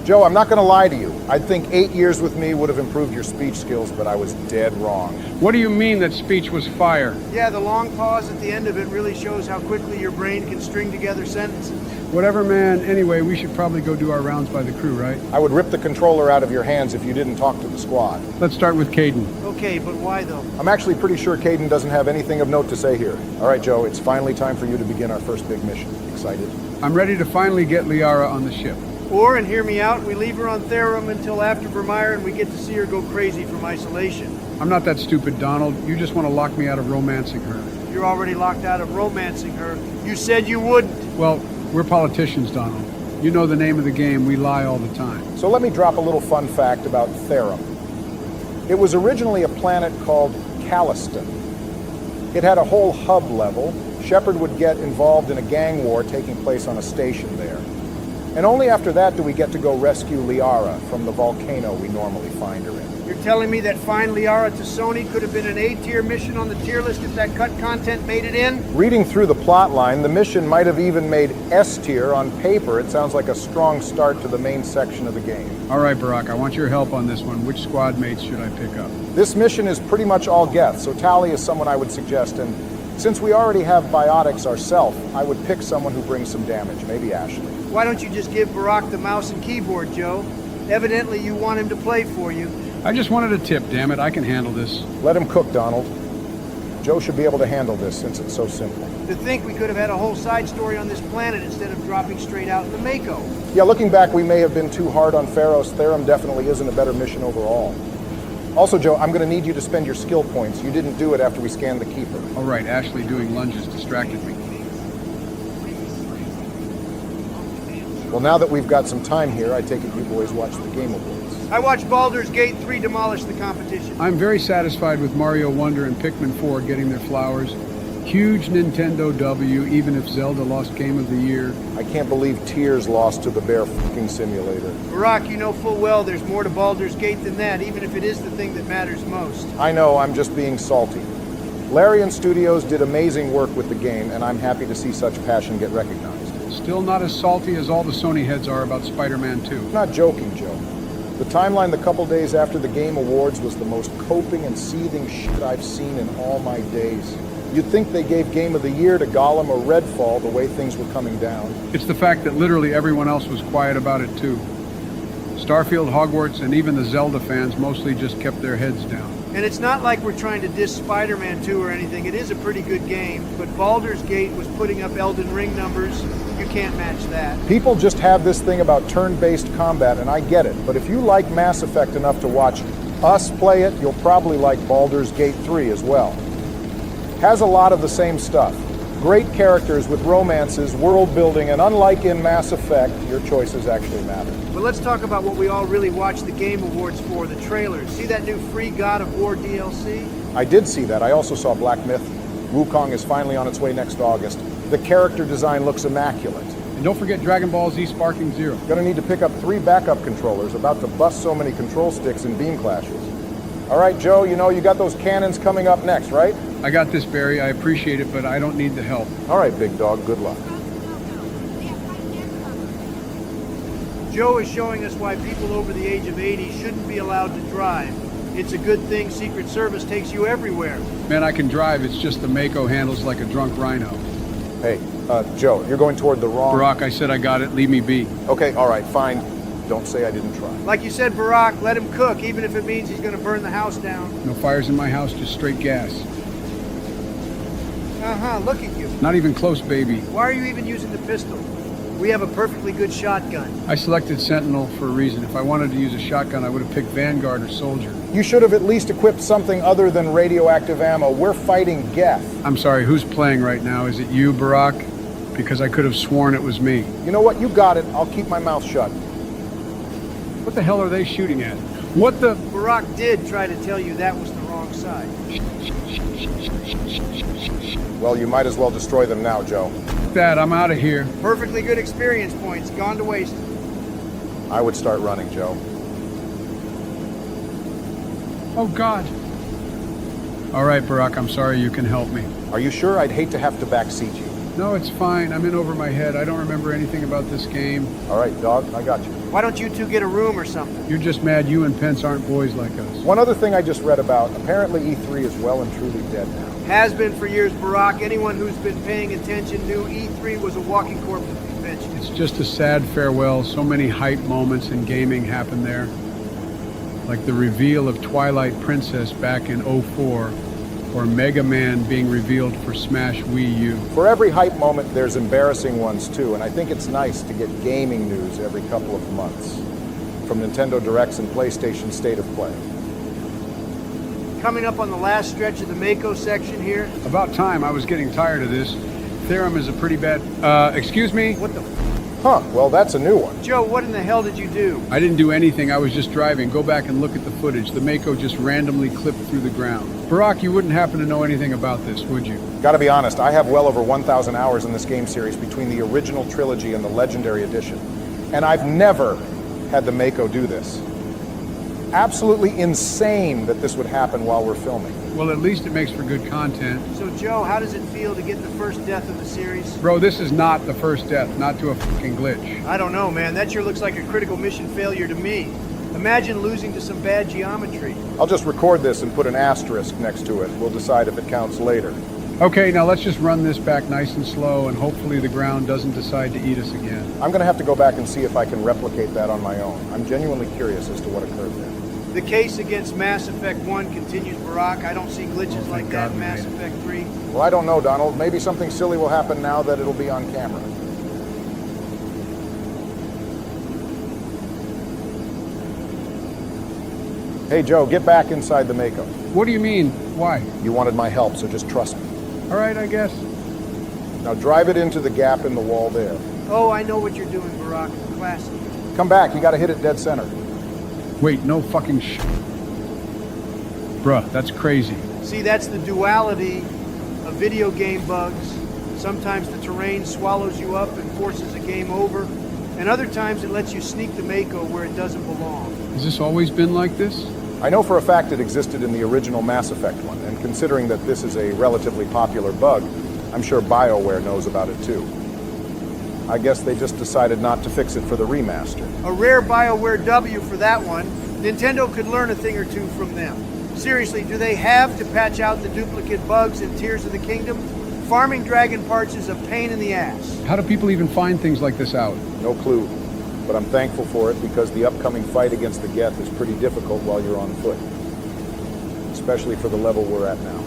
Joe, I'm not going to lie to you. I think 8 years with me would have improved your speech skills, but I was dead wrong. What do you mean that speech was fire? Yeah, the long pause at the end of it really shows how quickly your brain can string together sentences. Whatever, man. Anyway, we should probably go do our rounds by the crew, right? I would rip the controller out of your hands if you didn't talk to the squad. Let's start with Caden. Okay, but why though? I'm actually pretty sure Caden doesn't have anything of note to say here. All right, Joe, it's finally time for you to begin our first big mission. Excited? I'm ready to finally get Liara on the ship. Or, and hear me out, we leave her on Therum until after Vermeer and we get to see her go crazy from isolation. I'm not that stupid, Donald. You just want to lock me out of romancing her. You're already locked out of romancing her. You said you wouldn't. Well, we're politicians, Donald. You know the name of the game. We lie all the time. So let me drop a little fun fact about Therum. It was originally a planet called Calliston. It had a whole hub level. Shepard would get involved in a gang war taking place on a station there. And only after that do we get to go rescue Liara from the volcano we normally find her in. You're telling me that Find Liara to Sony could have been an A-tier mission on the tier list if that cut content made it in? Reading through the plot line, the mission might have even made S tier on paper. It sounds like a strong start to the main section of the game. All right, Barack, I want your help on this one. Which squad mates should I pick up? This mission is pretty much all Geth, so Tali is someone I would suggest, and since we already have biotics ourselves, I would pick someone who brings some damage, maybe Ashley. Why don't you just give Barack the mouse and keyboard, Joe? Evidently you want him to play for you. I just wanted a tip, damn it. I can handle this. Let him cook, Donald. Joe should be able to handle this since it's so simple. To think we could have had a whole side story on this planet instead of dropping straight out into Mako. Yeah, looking back, we may have been too hard on Pharos. Therum definitely isn't a better mission overall. Also, Joe, I'm going to need you to spend your skill points. You didn't do it after we scanned the Keeper. All right, Ashley doing lunges distracted me. Well, now that we've got some time here, I take it you boys watched the Game Awards. I watched Baldur's Gate 3 demolish the competition. I'm very satisfied with Mario Wonder and Pikmin 4 getting their flowers. Huge Nintendo W, even if Zelda lost Game of the Year. I can't believe Tears lost to the Bear fucking Simulator. Barack, you know full well there's more to Baldur's Gate than that, even if it is the thing that matters most. I know, I'm just being salty. Larian Studios did amazing work with the game, and I'm happy to see such passion get recognized. Still not as salty as all the Sony heads are about Spider-Man 2. I'm not joking, Joe. The timeline the couple days after the Game Awards was the most coping and seething shit I've seen in all my days. You'd think they gave Game of the Year to Gollum or Redfall the way things were coming down. It's the fact that literally everyone else was quiet about it too. Starfield, Hogwarts, and even the Zelda fans mostly just kept their heads down. And it's not like we're trying to diss Spider-Man 2 or anything. It is a pretty good game, but Baldur's Gate was putting up Elden Ring numbers. You can't match that. People just have this thing about turn-based combat, and I get it. But if you like Mass Effect enough to watch us play it, you'll probably like Baldur's Gate 3 as well. Has a lot of the same stuff. Great characters with romances, world building, and unlike in Mass Effect, your choices actually matter. But let's talk about what we all really watched the Game Awards for, the trailers. See that new free God of War DLC? I did see that. I also saw Black Myth. Wukong is finally on its way next August. The character design looks immaculate. And don't forget Dragon Ball Z Sparking Zero. Gonna need to pick up 3 backup controllers, about to bust so many control sticks in beam clashes. All right, Joe, you know you got those cannons coming up next, right? I got this, Barry. I appreciate it, but I don't need the help. All right, big dog, good luck. Joe is showing us why people over the age of 80 shouldn't be allowed to drive. It's a good thing Secret Service takes you everywhere. Man, I can drive. It's just the Mako handles like a drunk rhino. Hey, Joe, you're going toward the wrong... Barack, I said I got it. Leave me be. Okay, all right, fine. Don't say I didn't try. Like you said, Barack, let him cook, even if it means he's gonna burn the house down. No fires in my house, just straight gas. Uh-huh, look at you. Not even close, baby. Why are you even using the pistol? We have a perfectly good shotgun. I selected Sentinel for a reason. If I wanted to use a shotgun, I would have picked Vanguard or Soldier. You should have at least equipped something other than radioactive ammo. We're fighting Geth. I'm sorry, who's playing right now? Is it you, Barack? Because I could have sworn it was me. You know what? You got it. I'll keep my mouth shut. What the hell are they shooting at? What the... Barack did try to tell you that was the wrong side. Well, you might as well destroy them now, Joe. That, I'm out of here. Perfectly good experience points, gone to waste. I would start running, Joe. Oh, God. All right, Barack, I'm sorry, you can help me. Are you sure? I'd hate to have to backseat you. No, it's fine. I'm in over my head. I don't remember anything about this game. All right, dog, I got you. Why don't you two get a room or something? You're just mad you and Pence aren't boys like us. One other thing I just read about, apparently E3 is well and truly dead now. Has been for years, Barack. Anyone who's been paying attention knew E3 was a walking corpse convention. It's just a sad farewell. So many hype moments in gaming happened there. Like the reveal of Twilight Princess back in '04, or Mega Man being revealed for Smash Wii U. For every hype moment, there's embarrassing ones too, and I think it's nice to get gaming news every couple of months. From Nintendo Directs and PlayStation State of Play. Coming up on the last stretch of the Mako section here. About time. I was getting tired of this. Theorem is a pretty bad... excuse me? What the Huh, well that's a new one. Joe, what in the hell did you do? I didn't do anything. I was just driving. Go back and look at the footage. The Mako just randomly clipped through the ground. Barack, you wouldn't happen to know anything about this, would you? Gotta be honest, I have well over 1,000 hours in this game series between the original trilogy and the Legendary Edition. And I've never had the Mako do this. Absolutely insane that this would happen while we're filming. Well, at least it makes for good content. So, Joe, how does it feel to get the first death of the series? Bro, this is not the first death, not to a fucking glitch. I don't know, man. That sure looks like a critical mission failure to me. Imagine losing to some bad geometry. I'll just record this and put an asterisk next to it. We'll decide if it counts later. Okay, now let's just run this back nice and slow, and hopefully the ground doesn't decide to eat us again. I'm gonna have to go back and see if I can replicate that on my own. I'm genuinely curious as to what occurred there. The case against Mass Effect 1 continues, Barack. I don't see glitches like that in Mass Effect 3. Well, I don't know, Donald. Maybe something silly will happen now that it'll be on camera. Hey, Joe, get back inside the Mako. What do you mean? Why? You wanted my help, so just trust me. All right, I guess. Now drive it into the gap in the wall there. Oh, I know what you're doing, Barack. Classic. Come back, you gotta hit it dead center. Wait, no fucking sh... Bruh, that's crazy. See, that's the duality of video game bugs. Sometimes the terrain swallows you up and forces a game over, and other times it lets you sneak the Mako where it doesn't belong. Has this always been like this? I know for a fact it existed in the original Mass Effect one, and considering that this is a relatively popular bug, I'm sure BioWare knows about it too. I guess they just decided not to fix it for the remaster. A rare BioWare W for that one. Nintendo could learn a thing or two from them. Seriously, do they have to patch out the duplicate bugs in Tears of the Kingdom? Farming dragon parts is a pain in the ass. How do people even find things like this out? No clue, but I'm thankful for it because the upcoming fight against the Geth is pretty difficult while you're on foot. Especially for the level we're at now.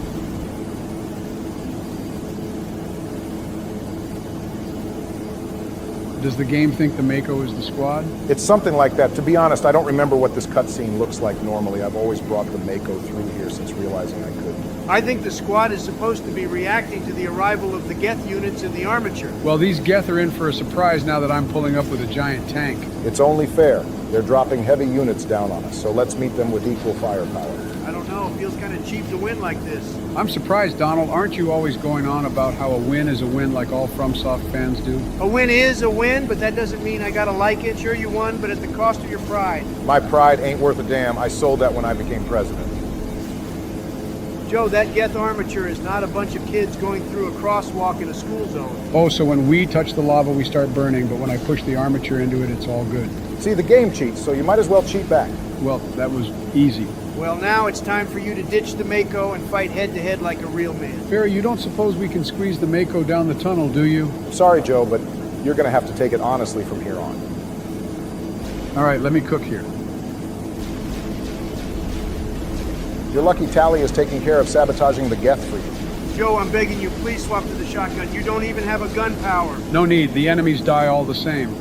Does the game think the Mako is the squad? It's something like that. To be honest, I don't remember what this cutscene looks like normally. I've always brought the Mako through here since realizing I couldn't. I think the squad is supposed to be reacting to the arrival of the Geth units in the armature. Well, these Geth are in for a surprise now that I'm pulling up with a giant tank. It's only fair. They're dropping heavy units down on us, so let's meet them with equal firepower. I don't know, it feels kind of cheap to win like this. I'm surprised, Donald. Aren't you always going on about how a win is a win like all FromSoft fans do? A win is a win, but that doesn't mean I gotta like it. Sure you won, but at the cost of your pride. My pride ain't worth a damn. I sold that when I became president. Joe, that Geth armature is not a bunch of kids going through a crosswalk in a school zone. Oh, so when we touch the lava, we start burning, but when I push the armature into it, it's all good. See, the game cheats, so you might as well cheat back. Well, that was easy. Well, now it's time for you to ditch the Mako and fight head-to-head like a real man. Barry, you don't suppose we can squeeze the Mako down the tunnel, do you? Sorry, Joe, but you're going to have to take it honestly from here on. All right, let me cook here. You're lucky Tally is taking care of sabotaging the Geth for you. Joe, I'm begging you, please swap to the shotgun. You don't even have a gun power. No need. The enemies die all the same.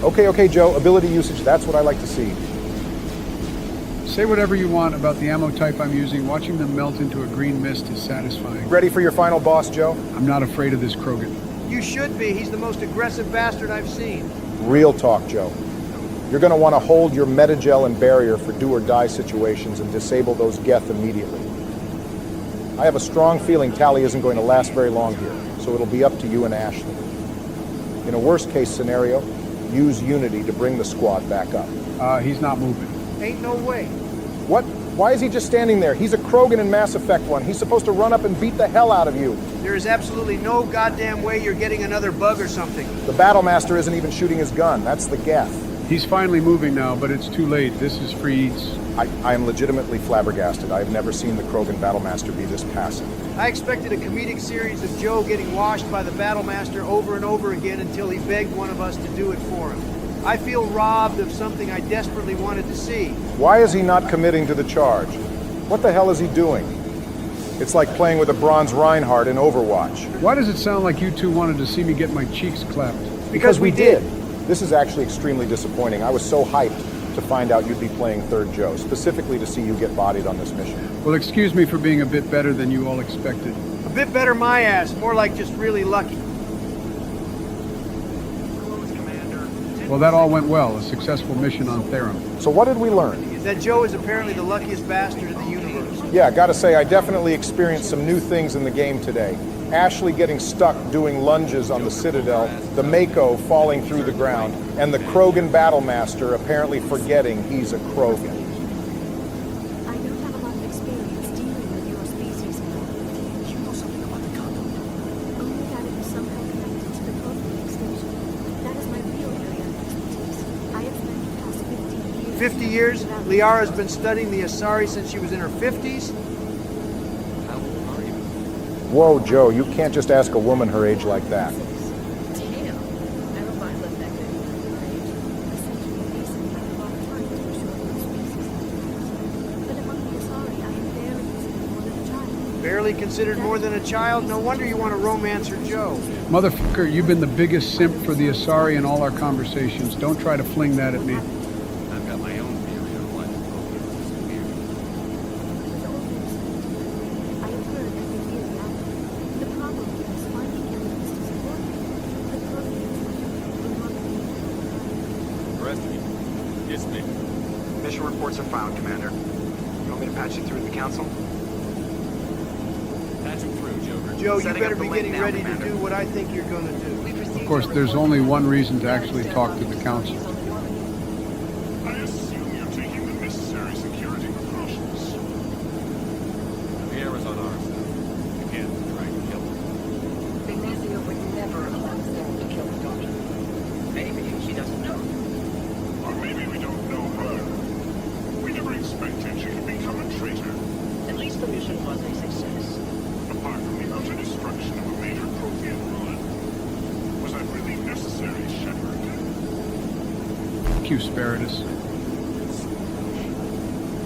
Okay, Joe, ability usage, that's what I like to see. Say whatever you want about the ammo type I'm using. Watching them melt into a green mist is satisfying. Ready for your final boss, Joe? I'm not afraid of this Krogan. You should be. He's the most aggressive bastard I've seen. Real talk, Joe. You're going to want to hold your metagel and barrier for do-or-die situations and disable those Geth immediately. I have a strong feeling Tally isn't going to last very long here, so it'll be up to you and Ashley. In a worst-case scenario, use Unity to bring the squad back up. He's not moving. Ain't no way. What? Why is he just standing there? He's a Krogan in Mass Effect 1. He's supposed to run up and beat the hell out of you. There is absolutely no goddamn way you're getting another bug or something. The Battlemaster isn't even shooting his gun. That's the Geth. He's finally moving now, but it's too late. This is free eats. I am legitimately flabbergasted. I've never seen the Krogan Battlemaster be this passive. I expected a comedic series of Joe getting washed by the Battlemaster over and over again until he begged one of us to do it for him. I feel robbed of something I desperately wanted to see. Why is he not committing to the charge? What the hell is he doing? It's like playing with a bronze Reinhardt in Overwatch. Why does it sound like you two wanted to see me get my cheeks clapped? Because we did. This is actually extremely disappointing. I was so hyped to find out you'd be playing Third Joe, specifically to see you get bodied on this mission. Well, excuse me for being a bit better than you all expected. A bit better my ass, more like just really lucky. Well, that all went well. A successful mission on Therum. So what did we learn? That Joe is apparently the luckiest bastard in the universe. Yeah, gotta say, I definitely experienced some new things in the game today. Ashley getting stuck doing lunges on the Citadel, the Mako falling through the ground, and the Krogan Battlemaster apparently forgetting he's a Krogan. I don't have a lot of experience dealing with your species now. You know something about the Congo? Only that it was somehow connected to the Covert extinction. That is my real area of expertise. I have spent the past 50 years... 50 years? Liara's been studying the Asari since she was in her 50s? How old are you? Whoa, Joe, you can't just ask a woman her age like that. Damn. I hope I lived that good at your age. A century recent, I have lost time to assure your species. But among the Asari, I am barely considered more than a child. Barely considered more than a child? No wonder you want to romance her Joe. Motherfucker, you've been the biggest simp for the Asari in all our conversations. Don't try to fling that at me. I've got my own theory on why the program is so weird. With all this, I have heard that they fear the outcome. The problem is finding evidence to support it. The Protheans will not be The rest of you, it's me. Mission reports are filed, Commander. You want me to patch you through to the Council? Patch him through, Joker. Joe, you Setting better up the be link getting now, ready to Commander. do what I think you're going to do. Of course, there's only one reason to actually talk to the Council. I assume you're taking the necessary security precautions. The air is on our side. You can't try to kill us. Ignacio would never allow Sarah to kill her daughter. Maybe she doesn't know. Or maybe we don't know her. We never expected she could become a traitor. At least the mission was a success. Apart from the utter destruction of a major Prothean ruler. Was that really necessary, Shepard? Thank you, Spiritus.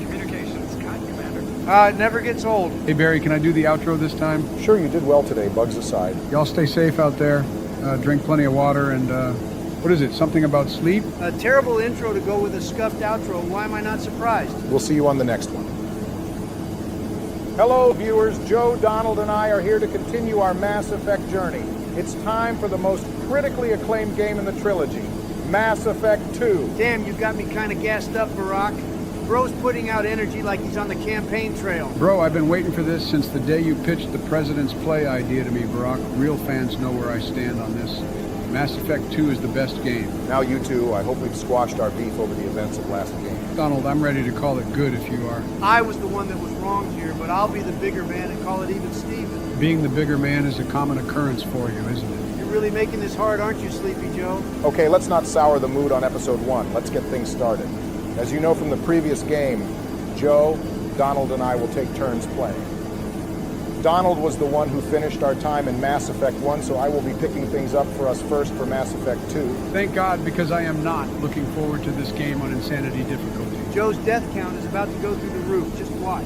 Communications, Commander. It never gets old. Hey, Barry, can I do the outro this time? Sure, you did well today, bugs aside. Y'all stay safe out there. Drink plenty of water and, what is it? Something about sleep? A terrible intro to go with a scuffed outro. Why am I not surprised? We'll see you on the next one. Hello, viewers. Joe, Donald, and I are here to continue our Mass Effect journey. It's time for the most critically acclaimed game in the trilogy, Mass Effect 2. Damn, you got me kind of gassed up, Barack. Bro's putting out energy like he's on the campaign trail. Bro, I've been waiting for this since the day you pitched the President's Play idea to me, Barack. Real fans know where I stand on this. Mass Effect 2 is the best game. Now you two, I hope we've squashed our beef over the events of last game. Donald, I'm ready to call it good if you are. I was the one that was wrong here, but I'll be the bigger man and call it even Steven. Being the bigger man is a common occurrence for you, isn't it? You're really making this hard, aren't you, Sleepy Joe? Okay, let's not sour the mood on episode 1. Let's get things started. As you know from the previous game, Joe, Donald, and I will take turns playing. Donald was the one who finished our time in Mass Effect 1, so I will be picking things up for us first for Mass Effect 2. Thank God, because I am not looking forward to this game on Insanity difficulty. Joe's death count is about to go through the roof. Just watch.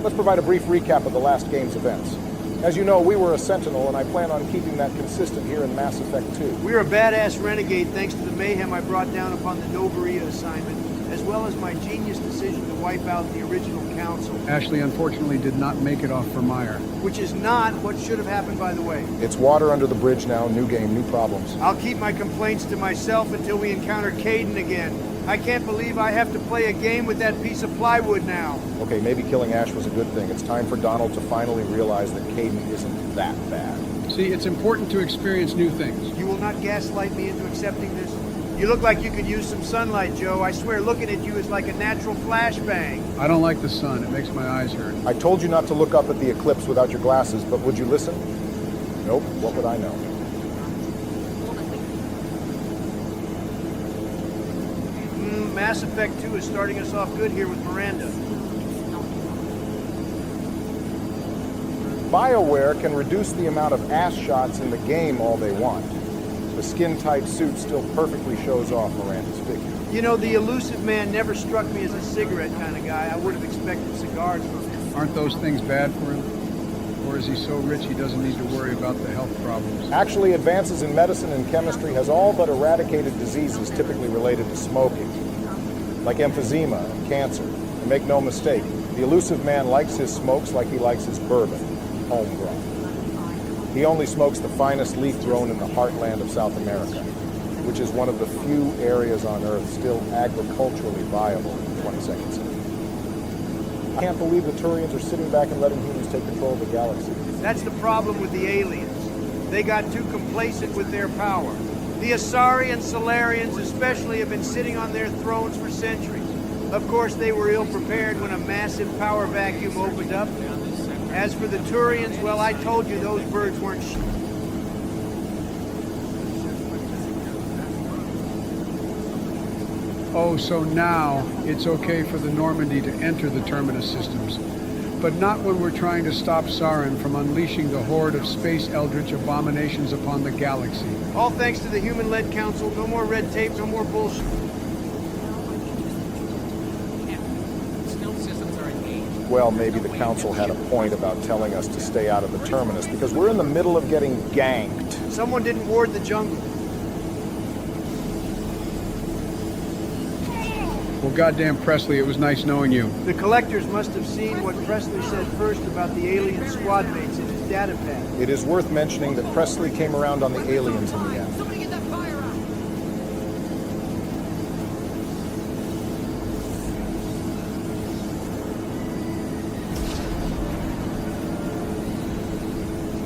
Let's provide a brief recap of the last game's events. As you know, we were a Sentinel, and I plan on keeping that consistent here in Mass Effect 2. We're a badass renegade thanks to the mayhem I brought down upon the Novaria assignment, as well as my genius decision to wipe out the original council. Ashley unfortunately did not make it off for Meyer. Which is not what should have happened, by the way. It's water under the bridge now, new game, new problems. I'll keep my complaints to myself until we encounter Caden again. I can't believe I have to play a game with that piece of plywood now. Okay, maybe killing Ash was a good thing. It's time for Donald to finally realize that Caden isn't that bad. See, it's important to experience new things. You will not gaslight me into accepting this? You look like you could use some sunlight, Joe. I swear looking at you is like a natural flashbang. I don't like the sun. It makes my eyes hurt. I told you not to look up at the eclipse without your glasses, but would you listen? Nope, what would I know? Mass Effect 2 is starting us off good here with Miranda. BioWare can reduce the amount of ass shots in the game all they want. The skin-tight suit still perfectly shows off Miranda's figure. You know, the elusive man never struck me as a cigarette kind of guy. I would have expected cigars from him. Aren't those things bad for him? Or is he so rich he doesn't need to worry about the health problems? Actually, advances in medicine and chemistry has all but eradicated diseases typically related to smoking, like emphysema and cancer. And make no mistake, the elusive man likes his smokes like he likes his bourbon, homegrown. He only smokes the finest leaf grown in the heartland of South America, which is one of the few areas on Earth still agriculturally viable in the 22nd century. I can't believe the Turians are sitting back and letting humans take control of the galaxy. That's the problem with the aliens. They got too complacent with their power. The Asari and Solarians especially have been sitting on their thrones for centuries. Of course, they were ill-prepared when a massive power vacuum opened up. As for the Turians, well, I told you those birds weren't Oh, so now it's okay for the Normandy to enter the Terminus systems, but not when we're trying to stop Saren from unleashing the horde of space eldritch abominations upon the galaxy. All thanks to the human-led council. No more red tape, no more bullshit. Stealth systems are engaged. Well, maybe the Council had a point about telling us to stay out of the Terminus, because we're in the middle of getting ganked. Someone didn't ward the jungle. Well, goddamn Presley, it was nice knowing you. The collectors must have seen what Presley said first about the alien squad mates in his data pad. It is worth mentioning that Presley came around on the aliens in the end. Somebody get that fire out!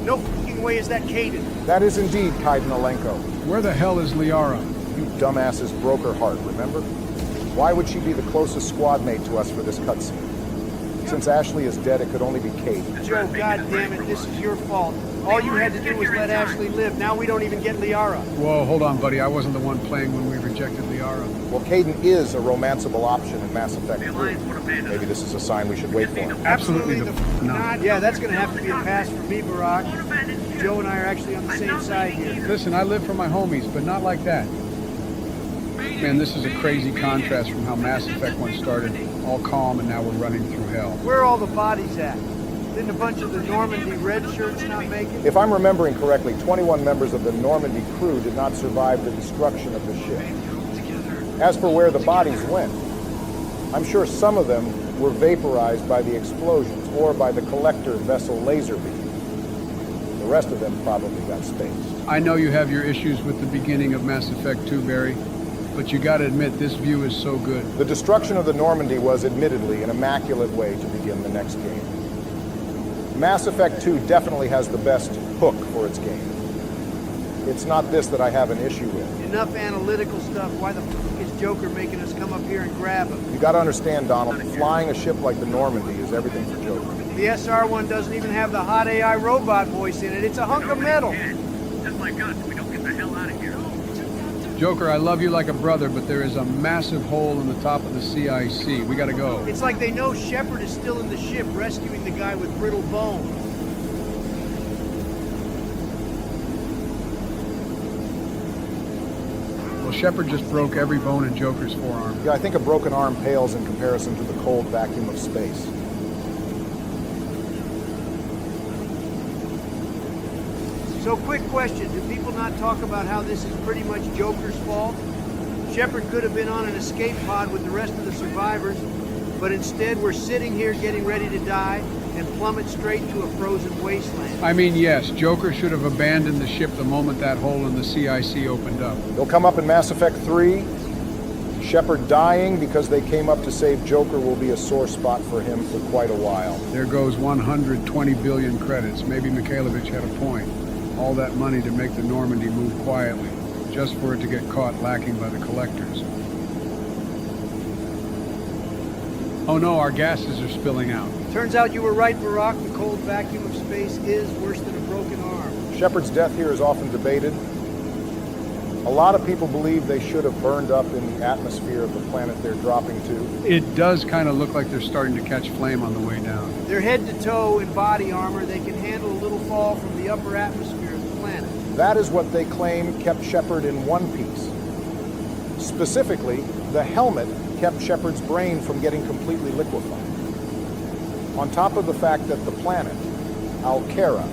No fucking way is that Caden. That is indeed Kaiden Alenko. Where the hell is Liara? You dumbasses broke her heart, remember? Why would she be the closest squad mate to us for this cutscene? Since Ashley is dead, it could only be Kate. Joe, goddammit, this is your fault. All you had to do was let Ashley live. Now we don't even get Liara. Whoa, hold on, buddy. I wasn't the one playing when we rejected Liara. Well, Caden is a romanceable option in Mass Effect 3. Maybe this is a sign we should wait for him. Absolutely not. Yeah, that's going to have to be a pass for me, Barack. Joe and I are actually on the same side here. Listen, I live for my homies, but not like that. Man, this is a crazy contrast from how Mass Effect 1 started. All calm, and now we're running through hell. Where are all the bodies at? Didn't a bunch of the Normandy red shirts not make it? If I'm remembering correctly, 21 members of the Normandy crew did not survive the destruction of the ship. As for where the bodies went, I'm sure some of them were vaporized by the explosions or by the collector vessel laser beam. The rest of them probably got spaced. I know you have your issues with the beginning of Mass Effect 2, Barry, but you gotta admit this view is so good. The destruction of the Normandy was admittedly an immaculate way to begin the next game. Mass Effect 2 definitely has the best hook for its game. It's not this that I have an issue with. Enough analytical stuff. Why the fuck is Joker making us come up here and grab him? You gotta understand, Donald, flying a ship like the Normandy is everything for Joker. The SR-1 doesn't even have the hot AI robot voice in it. It's a hunk of metal. my guts if we don't get the hell out of here. Joker, I love you like a brother, but there is a massive hole in the top of the CIC. We gotta go. It's like they know Shepard is still in the ship rescuing the guy with brittle bones. Well, Shepard just broke every bone in Joker's forearm. Yeah, I think a broken arm pales in comparison to the cold vacuum of space. So quick question, do people not talk about how this is pretty much Joker's fault? Shepard could have been on an escape pod with the rest of the survivors, but instead we're sitting here getting ready to die and plummet straight to a frozen wasteland. I mean, yes, Joker should have abandoned the ship the moment that hole in the CIC opened up. They'll come up in Mass Effect 3. Shepard dying because they came up to save Joker will be a sore spot for him for quite a while. There goes 120 billion credits. Maybe Mikhailovich had a point. All that money to make the Normandy move quietly, just for it to get caught lacking by the collectors. Oh no, our gases are spilling out. Turns out you were right, Barack. The cold vacuum of space is worse than a broken arm. Shepard's death here is often debated. A lot of people believe they should have burned up in the atmosphere of the planet they're dropping to. It does kind of look like they're starting to catch flame on the way down. They're head to toe in body armor. They can handle a little fall from the upper atmosphere of the planet. That is what they claim kept Shepard in one piece. Specifically, the helmet kept Shepard's brain from getting completely liquefied. On top of the fact that the planet, Alkera,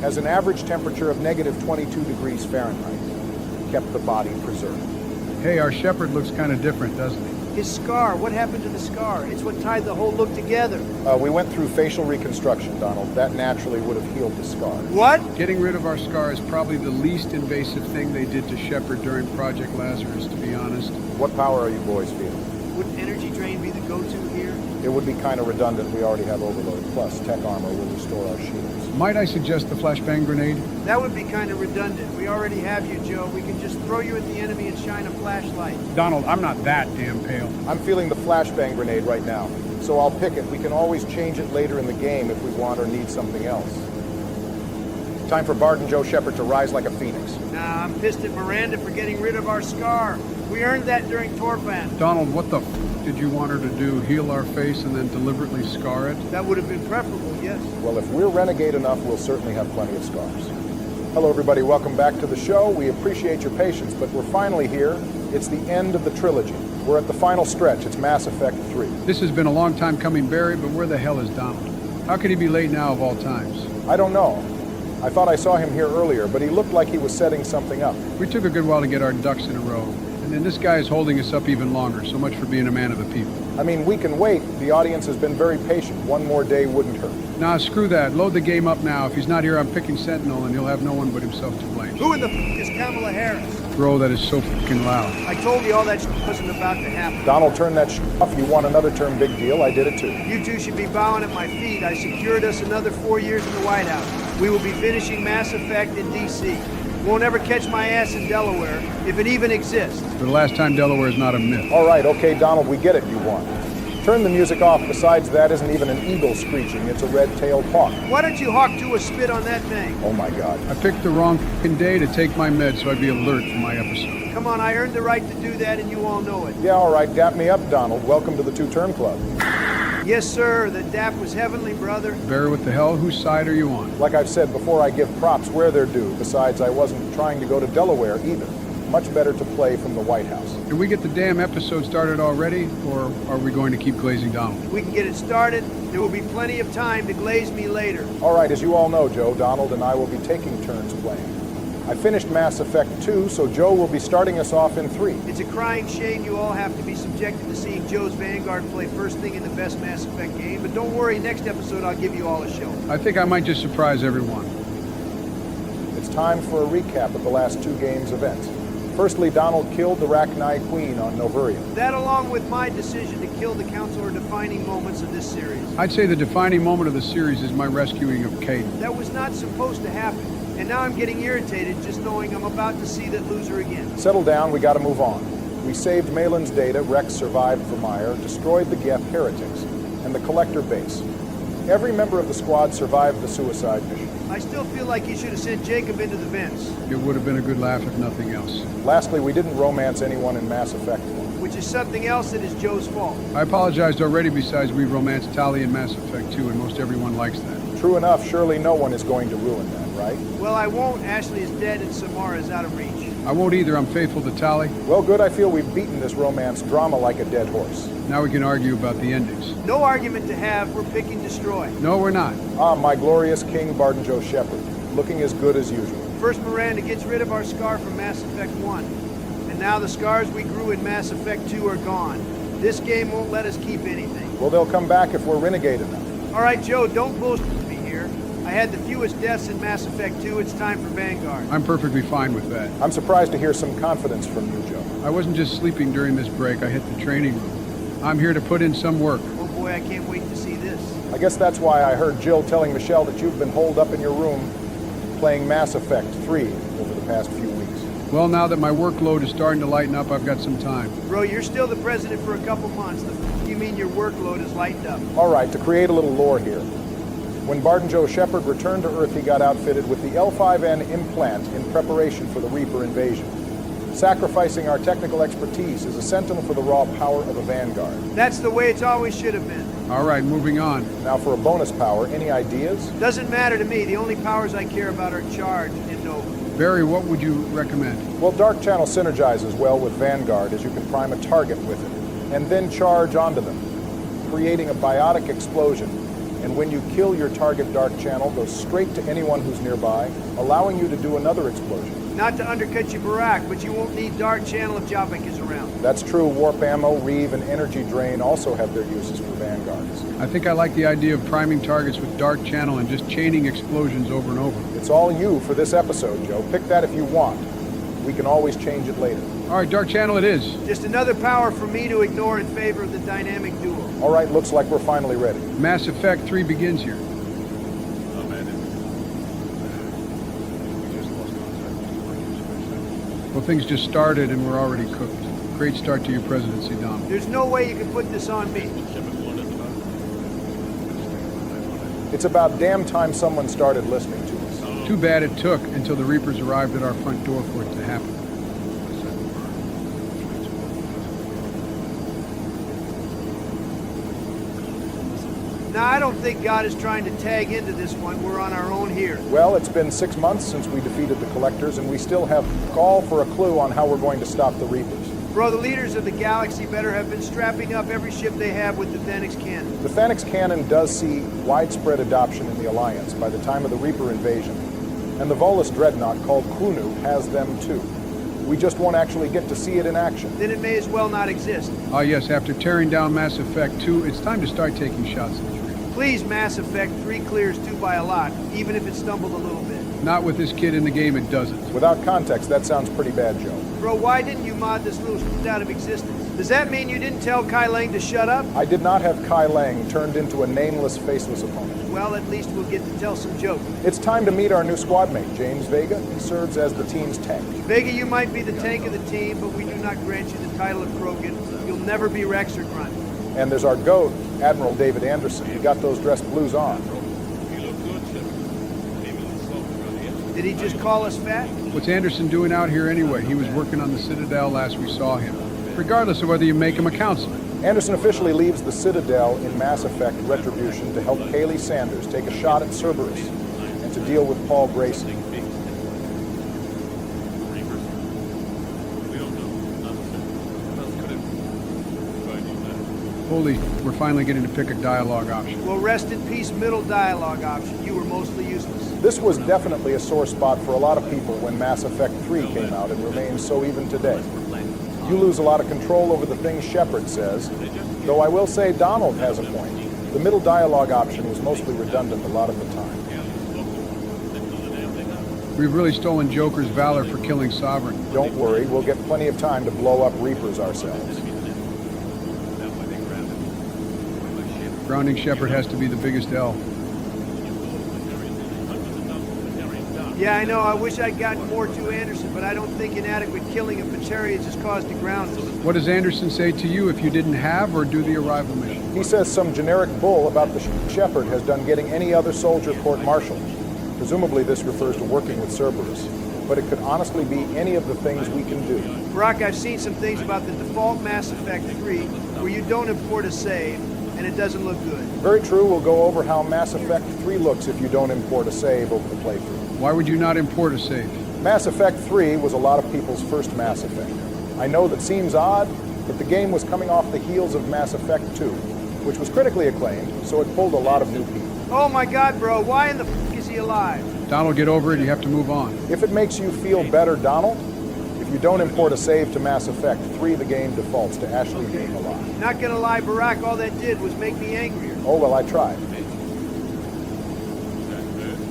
has an average temperature of negative 22 degrees Fahrenheit, kept the body preserved. Hey, our Shepard looks kind of different, doesn't he? His scar, what happened to the scar? It's what tied the whole look together. We went through facial reconstruction, Donald. That naturally would have healed the scar. What? Getting rid of our scar is probably the least invasive thing they did to Shepard during Project Lazarus, to be honest. What power are you boys feeling? Wouldn't energy drain be the go-to here? It would be kind of redundant. We already have overload. Plus, tech armor will restore our shields. Might I suggest the flashbang grenade? That would be kind of redundant. We already have you, Joe. We can just throw you at the enemy and shine a flashlight. Donald, I'm not that damn pale. I'm feeling the flashbang grenade right now, so I'll pick it. We can always change it later in the game if we want or need something else. Time for Bard and Joe Shepard to rise like a phoenix. Nah, I'm pissed at Miranda for getting rid of our scar. We earned that during Torfan. Donald, what the f did you want her to do? Heal our face and then deliberately scar it? That would have been preferable, yes. Well, if we're renegade enough, we'll certainly have plenty of scars. Hello, everybody. Welcome back to the show. We appreciate your patience, but we're finally here. It's the end of the trilogy. We're at the final stretch. It's Mass Effect 3. This has been a long time coming, Barry, but where the hell is Donald? How could he be late now of all times? I don't know. I thought I saw him here earlier, but he looked like he was setting something up. We took a good while to get our ducks in a row. And then this guy is holding us up even longer. So much for being a man of the people. I mean, we can wait. The audience has been very patient. One more day wouldn't hurt. Nah, screw that. Load the game up now. If he's not here, I'm picking Sentinel, and he'll have no one but himself to blame. Who in the f*** is Kamala Harris? Bro, that is so fucking loud. I told you all that shit wasn't about to happen. Donald, turn that off. You want another term big deal? I did it too. You two should be bowing at my feet. I secured us another 4 years in the White House. We will be finishing Mass Effect in D.C. Won't ever catch my ass in Delaware, if it even exists. For the last time, Delaware is not a myth. All right, okay, Donald, we get it. You won. Turn the music off. Besides, that isn't even an eagle screeching. It's a red-tailed hawk. Why don't you hawk to a spit on that thing? Oh, my God. I picked the wrong fucking day to take my meds, so I'd be alert for my episode. Come on, I earned the right to do that, and you all know it. Yeah, all right. Dap me up, Donald. Welcome to the two-term club. Yes, sir. The dap was heavenly, brother. Barry, what the hell? Whose side are you on? Like I've said before, I give props where they're due. Besides, I wasn't trying to go to Delaware either. Much better to play from the White House. Can we get the damn episode started already, or are we going to keep glazing Donald? We can get it started. There will be plenty of time to glaze me later. All right, as you all know, Joe, Donald and I will be taking turns playing. I finished Mass Effect 2, so Joe will be starting us off in 3. It's a crying shame you all have to be subjected to seeing Joe's Vanguard play first thing in the best Mass Effect game, but don't worry, next episode I'll give you all a show. I think I might just surprise everyone. It's time for a recap of the last 2 games' events. Firstly, Donald killed the Rachni Queen on Novurium. That, along with my decision to kill the Council, are defining moments of this series. I'd say the defining moment of the series is my rescuing of Kate. That was not supposed to happen, and now I'm getting irritated just knowing I'm about to see that loser again. Settle down, we gotta move on. We saved Malin's data, Rex survived Vermeer, destroyed the Geth heretics, and the Collector base. Every member of the squad survived the suicide mission. I still feel like you should have sent Jacob into the vents. It would have been a good laugh if nothing else. Lastly, we didn't romance anyone in Mass Effect 1. Which is something else that is Joe's fault. I apologized already. Besides, we romanced Tali in Mass Effect 2, and most everyone likes that. True enough, surely no one is going to ruin that, right? Well, I won't. Ashley is dead and Samara is out of reach. I won't either. I'm faithful to Tali. Well, good. I feel we've beaten this romance drama like a dead horse. Now we can argue about the endings. No argument to have. We're picking destroy. No, we're not. Ah, my glorious King Barton Joe Shepard, looking as good as usual. First, Miranda gets rid of our scar from Mass Effect 1. And now the scars we grew in Mass Effect 2 are gone. This game won't let us keep anything. Well, they'll come back if we're renegade enough. All right, Joe, don't bullshit me here. I had the fewest deaths in Mass Effect 2. It's time for Vanguard. I'm perfectly fine with that. I'm surprised to hear some confidence from you, Joe. I wasn't just sleeping during this break. I hit the training room. I'm here to put in some work. Oh boy, I can't wait to see this. I guess that's why I heard Jill telling Michelle that you've been holed up in your room playing Mass Effect 3 over the past few weeks. Well, now that my workload is starting to lighten up, I've got some time. Bro, you're still the president for a couple months. The f you mean your workload is lightened up? All right, to create a little lore here. When Barton Joe Shepard returned to Earth, he got outfitted with the L5N implant in preparation for the Reaper invasion. Sacrificing our technical expertise is a sentinel for the raw power of a Vanguard. That's the way it's always should have been. All right, moving on. Now for a bonus power, any ideas? Doesn't matter to me. The only powers I care about are charge and nova. Barry, what would you recommend? Well, Dark Channel synergizes well with Vanguard as you can prime a target with it, and then charge onto them, creating a biotic explosion. And when you kill your target Dark Channel, goes straight to anyone who's nearby, allowing you to do another explosion. Not to undercut you, Barack, but you won't need Dark Channel if Javik is around. That's true. Warp ammo, Reeve, and energy drain also have their uses for Vanguards. I think I like the idea of priming targets with Dark Channel and just chaining explosions over and over. It's all you for this episode, Joe. Pick that if you want. We can always change it later. All right, Dark Channel it is. Just another power for me to ignore in favor of the dynamic duel. All right, looks like we're finally ready. Mass Effect 3 begins here. Well, things just started and we're already cooked. Great start to your presidency, Dom. There's no way you can put this on me. It's about damn time someone started listening to us. Too bad it took until the Reapers arrived at our front door for it to happen. Now, I don't think God is trying to tag into this one. We're on our own here. Well, it's been 6 months since we defeated the Collectors, and we still have call for a clue on how we're going to stop the Reapers. Bro, the leaders of the galaxy better have been strapping up every ship they have with the Phoenix cannon. The Phoenix cannon does see widespread adoption in the Alliance by the time of the Reaper invasion, and the Volus dreadnought called Kunu has them too. We just won't actually get to see it in action. Then it may as well not exist. Ah, yes, after tearing down Mass Effect 2, it's time to start taking shots at 3. Please, Mass Effect 3 clears 2 by a lot, even if it stumbled a little bit. Not with this kid in the game, it doesn't. Without context, that sounds pretty bad, Joe. Bro, why didn't you mod this little shit out of existence? Does that mean you didn't tell Kai Lang to shut up? I did not have Kai Lang turned into a nameless, faceless opponent. Well, at least we'll get to tell some jokes. It's time to meet our new squad mate, James Vega. He serves as the team's tank. Vega, you might be the tank of the team, but we do not grant you the title of Krogan. You'll never be Rex or Grunt. And there's our GOAT, Admiral David Anderson. He got those dress blues on. Did he just call us fat? What's Anderson doing out here anyway? He was working on the Citadel last we saw him. Regardless of whether you make him a counselor. Anderson officially leaves the Citadel in Mass Effect Retribution to help Kaylee Sanders take a shot at Cerberus and to deal with Paul Grayson. Holy, we're finally getting to pick a dialogue option. Well, rest in peace, middle dialogue option. You were mostly useless. This was definitely a sore spot for a lot of people when Mass Effect 3 came out and remains so even today. You lose a lot of control over the things Shepard says, though I will say Donald has a point. The middle dialogue option was mostly redundant a lot of the time. We've really stolen Joker's valor for killing Sovereign. Don't worry, we'll get plenty of time to blow up Reapers ourselves. Grounding Shepard has to be the biggest L. Yeah, I know. I wish I'd gotten more to Anderson, but I don't think inadequate killing of Batarians has caused a ground. What does Anderson say to you if you didn't have or do the arrival mission? He says some generic bull about the Shepard has done getting any other soldier court-martialed. Presumably this refers to working with Cerberus, but it could honestly be any of the things we can do. Brock, I've seen some things about the default Mass Effect 3 where you don't import a save, and it doesn't look good. Very true, we'll go over how Mass Effect 3 looks if you don't import a save over the playthrough. Why would you not import a save? Mass Effect 3 was a lot of people's first Mass Effect. I know that seems odd, but the game was coming off the heels of Mass Effect 2, which was critically acclaimed, so it pulled a lot of new people. Oh my god, bro, why in the f*** is he alive? Donald, get over it. You have to move on. If it makes you feel better, Donald, if you don't import a save to Mass Effect 3, the game defaults to Ashley being alive. Not gonna lie, Barack, all that did was make me angrier. Oh, well, I tried.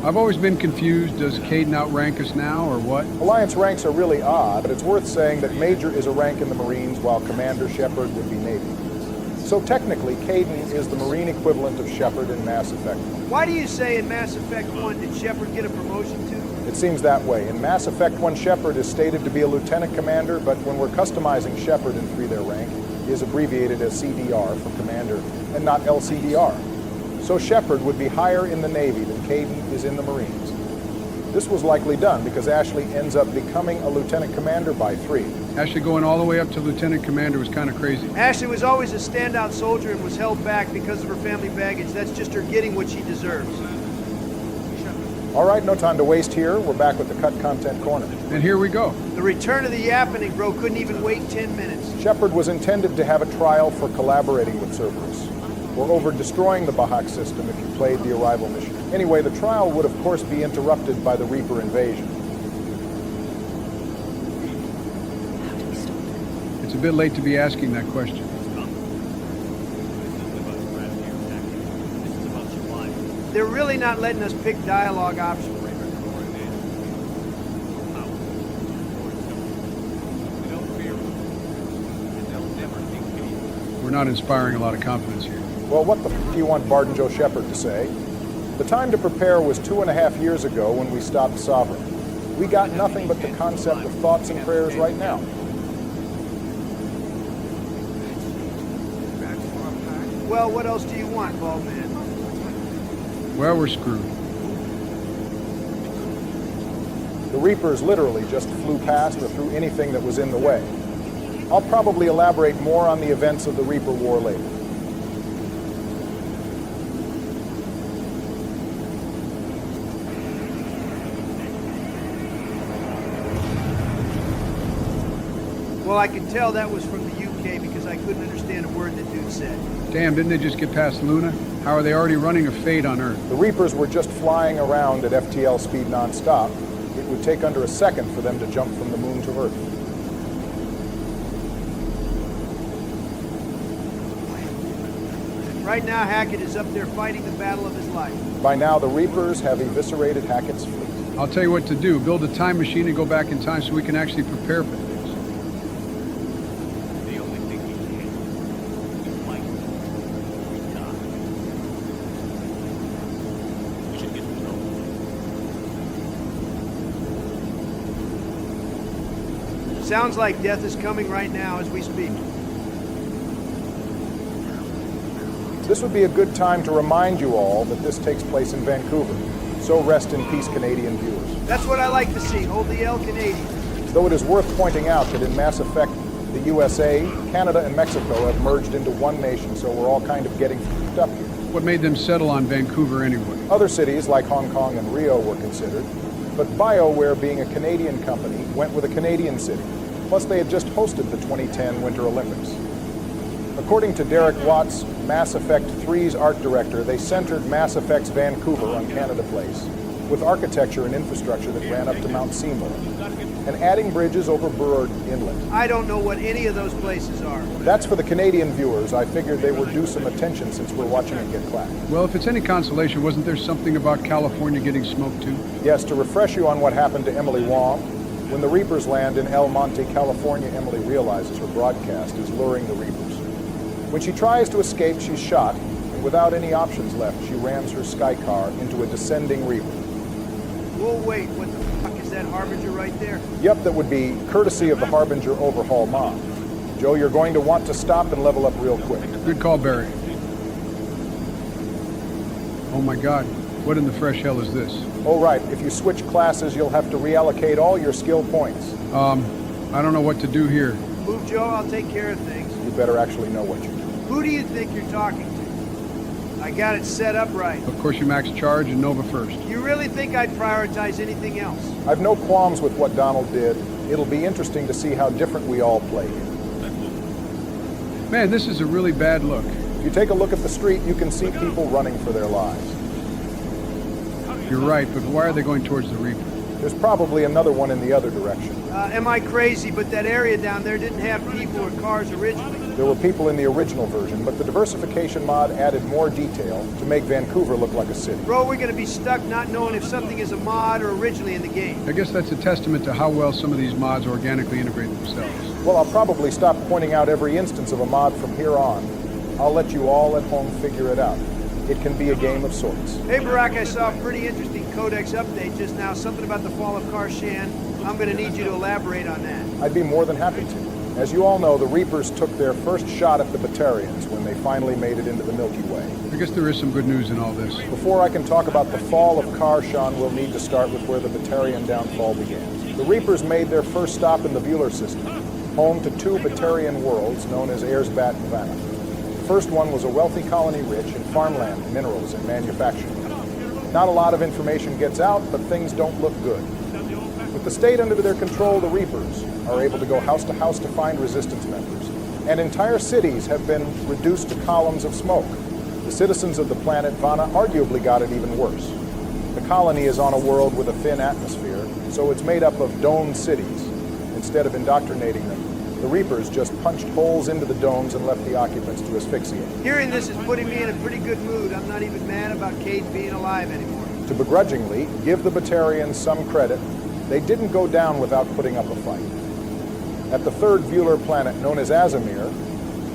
I've always been confused. Does Caden outrank us now, or what? Alliance ranks are really odd, but it's worth saying that Major is a rank in the Marines while Commander Shepard would be Navy. So technically, Caden is the Marine equivalent of Shepard in Mass Effect 1. Why do you say in Mass Effect 1 did Shepard get a promotion to? It seems that way. In Mass Effect 1, Shepard is stated to be a lieutenant commander, but when we're customizing Shepard in 3, their rank is abbreviated as CDR for commander and not LCDR. So Shepard would be higher in the Navy than Caden is in the Marines. This was likely done because Ashley ends up becoming a lieutenant commander by 3. Ashley going all the way up to lieutenant commander was kind of crazy. Ashley was always a standout soldier and was held back because of her family baggage. That's just her getting what she deserves. All right, no time to waste here. We're back with the Cut Content Corner. And here we go. The return of the Yappening, bro, couldn't even wait 10 minutes. Shepard was intended to have a trial for collaborating with Cerberus, or over destroying the Bahak system if you played the Arrival mission. Anyway, the trial would of course be interrupted by the Reaper invasion. How do we stop them? It's a bit late to be asking that question. They're really not letting us pick dialogue options. We're not inspiring a lot of confidence here. Well, what the f*** do you want Bard Joe Shepard to say? The time to prepare was 2.5 years ago when we stopped Sovereign. We got nothing but the concept of thoughts and prayers right now. Well, what else do you want, bald man? Well, we're screwed. The Reapers literally just flew past or through anything that was in the way. I'll probably elaborate more on the events of the Reaper War later. Well, I could tell that was from the UK because I couldn't understand a word that dude said. Damn, didn't they just get past Luna? How are they already running a fade on Earth? The Reapers were just flying around at FTL speed non-stop. It would take under a second for them to jump from the moon to Earth. Right now, Hackett is up there fighting the battle of his life. By now, the Reapers have eviscerated Hackett's fleet. I'll tell you what to do. Build a time machine and go back in time so we can actually prepare for things. The only thing he can is fight. We die. We should get to know. Sounds like death is coming right now as we speak. This would be a good time to remind you all that this takes place in Vancouver. So rest in peace, Canadian viewers. That's what I like to see. Hold the L, Canadian. Though it is worth pointing out that in Mass Effect, the USA, Canada, and Mexico have merged into one nation, so we're all kind of getting f***ed up here. What made them settle on Vancouver anyway? Other cities like Hong Kong and Rio were considered, but BioWare, being a Canadian company, went with a Canadian city. Plus, they had just hosted the 2010 Winter Olympics. According to Derek Watts, Mass Effect 3's art director, they centered Mass Effect's Vancouver on Canada Place, with architecture and infrastructure that ran up to Mount Seymour, and adding bridges over Burrard Inlet. I don't know what any of those places are. That's for the Canadian viewers. I figured they were due some attention since we're watching it get clapped. Well, if it's any consolation, wasn't there something about California getting smoked too? Yes, to refresh you on what happened to Emily Wong, when the Reapers land in El Monte, California, Emily realizes her broadcast is luring the Reapers. When she tries to escape, she's shot, and without any options left, she rams her sky car into a descending Reaper. Whoa, wait, what the fuck is that Harbinger right there? Yep, that would be courtesy of the Harbinger overhaul mod. Joe, you're going to want to stop and level up real quick. Good call, Barry. Oh my God. What in the fresh hell is this? Oh, right. If you switch classes, you'll have to reallocate all your skill points. I don't know what to do here. Move, Joe. I'll take care of things. You better actually know what you're doing. Who do you think you're talking to? I got it set up right. Of course, you max charge and Nova first. You really think I'd prioritize anything else? I've no qualms with what Donald did. It'll be interesting to see how different we all play here. Man, this is a really bad look. If you take a look at the street, you can see people running for their lives. You're right, but why are they going towards the Reaper? There's probably another one in the other direction. Am I crazy, but that area down there didn't have people or cars originally. There were people in the original version, but the diversification mod added more detail to make Vancouver look like a city. Bro, we're gonna be stuck not knowing if something is a mod or originally in the game. I guess that's a testament to how well some of these mods organically integrate themselves. Well, I'll probably stop pointing out every instance of a mod from here on. I'll let you all at home figure it out. It can be a game of sorts. Hey, Barack, I saw a pretty interesting Codex update just now. Something about the fall of Karshan. I'm gonna need you to elaborate on that. I'd be more than happy to. As you all know, the Reapers took their first shot at the Batarians when they finally made it into the Milky Way. I guess there is some good news in all this. Before I can talk about the fall of Karshan, we'll need to start with where the Batarian downfall began. The Reapers made their first stop in the Bueller system, home to two Batarian worlds known as Airsbat and Vanna. The first one was a wealthy colony rich in farmland, minerals, and manufacturing. Not a lot of information gets out, but things don't look good. With the state under their control, the Reapers are able to go house to find resistance members, and entire cities have been reduced to columns of smoke. The citizens of the planet Vanna arguably got it even worse. The colony is on a world with a thin atmosphere, so it's made up of domed cities. Instead of indoctrinating them, the Reapers just punched holes into the domes and left the occupants to asphyxiate. Hearing this is putting me in a pretty good mood. I'm not even mad about Cade being alive anymore. To begrudgingly give the Batarians some credit, they didn't go down without putting up a fight. At the third Bueller planet known as Azamir,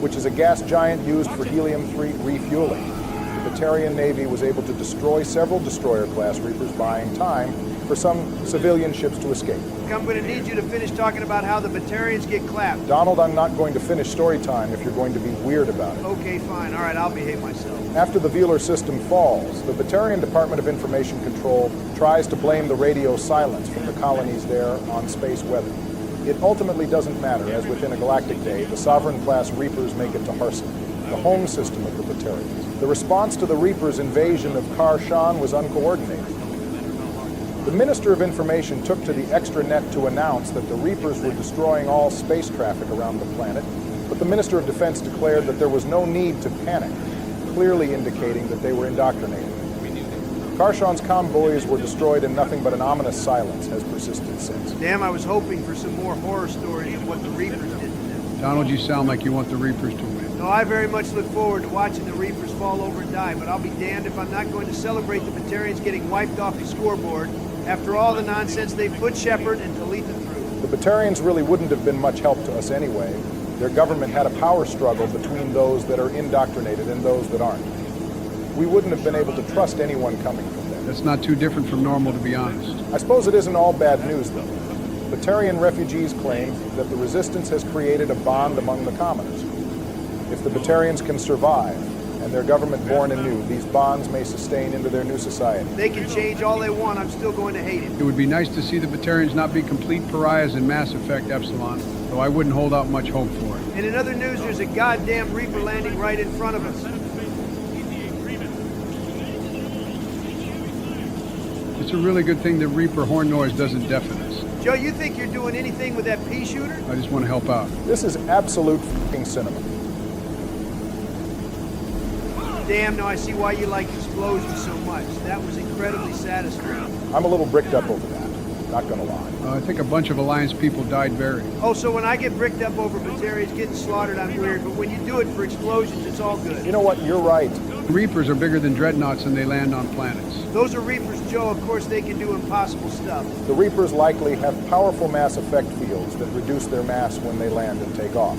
which is a gas giant used for helium-3 refueling, the Batarian Navy was able to destroy several destroyer-class Reapers, buying time for some civilian ships to escape. I'm going to need you to finish talking about how the Batarians get clapped. Donald, I'm not going to finish story time if you're going to be weird about it. Okay, fine. All right, I'll behave myself. After the Bueller system falls, the Batarian Department of Information Control tries to blame the radio silence from the colonies there on space weather. It ultimately doesn't matter, as within a galactic day, the Sovereign-class Reapers make it to Harson, the home system of the Batarians. The response to the Reapers' invasion of Karshan was uncoordinated. The Minister of Information took to the extranet to announce that the Reapers were destroying all space traffic around the planet, but the Minister of Defense declared that there was no need to panic, clearly indicating that they were indoctrinated. Karshan's convoys were destroyed and nothing but an ominous silence has persisted since. Damn, I was hoping for some more horror stories of what the Reapers did to them. Donald, you sound like you want the Reapers to win. No, I very much look forward to watching the Reapers fall over and die, but I'll be damned if I'm not going to celebrate the Batarians getting wiped off the scoreboard after all the nonsense they put Shepard and Talitha through. The Batarians really wouldn't have been much help to us anyway. Their government had a power struggle between those that are indoctrinated and those that aren't. We wouldn't have been able to trust anyone coming from them. That's not too different from normal, to be honest. I suppose it isn't all bad news, though. Batarian refugees claim that the resistance has created a bond among the commoners. If the Batarians can survive, and their government born anew, these bonds may sustain into their new society. They can change all they want, I'm still going to hate it. It would be nice to see the Batarians not be complete pariahs in Mass Effect Epsilon, though I wouldn't hold out much hope for it. And in other news, there's a goddamn Reaper landing right in front of us. It's a really good thing that Reaper horn noise doesn't deafen us. Joe, you think you're doing anything with that pea shooter? I just want to help out. This is absolute f***ing cinema. Damn, now I see why you like explosions so much. That was incredibly satisfying. I'm a little bricked up over that, not gonna lie. I think a bunch of Alliance people died buried. Oh, so when I get bricked up over Batarians getting slaughtered, I'm weird, but when you do it for explosions, it's all good. You know what, you're right. Reapers are bigger than dreadnoughts and they land on planets. Those are Reapers, Joe. Of course, they can do impossible stuff. The Reapers likely have powerful mass effect fields that reduce their mass when they land and take off,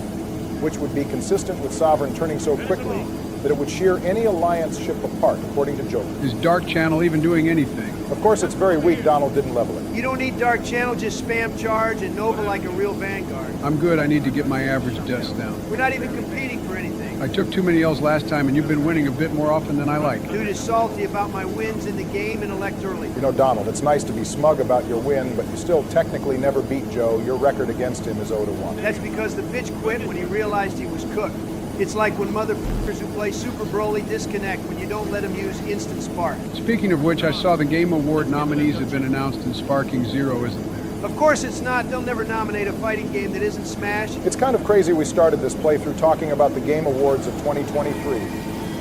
which would be consistent with Sovereign turning so quickly that it would shear any Alliance ship apart, according to Joe. Is Dark Channel even doing anything? Of course, it's very weak Donald didn't level it. You don't need Dark Channel, just spam charge and Nova like a real Vanguard. I'm good. I need to get my average deaths down. We're not even competing for anything. I took too many L's last time, and you've been winning a bit more often than I like. Dude is salty about my wins in the game and electorally. You know, Donald, it's nice to be smug about your win, but you still technically never beat Joe. Your record against him is 0-1. That's because the bitch quit when he realized he was cooked. It's like when motherfuckers who play Super Broly disconnect when you don't let them use Instant Spark. Speaking of which, I saw the Game Award nominees have been announced, and Sparking Zero isn't there. Of course it's not. They'll never nominate a fighting game that isn't Smash. It's kind of crazy we started this playthrough talking about the Game Awards of 2023.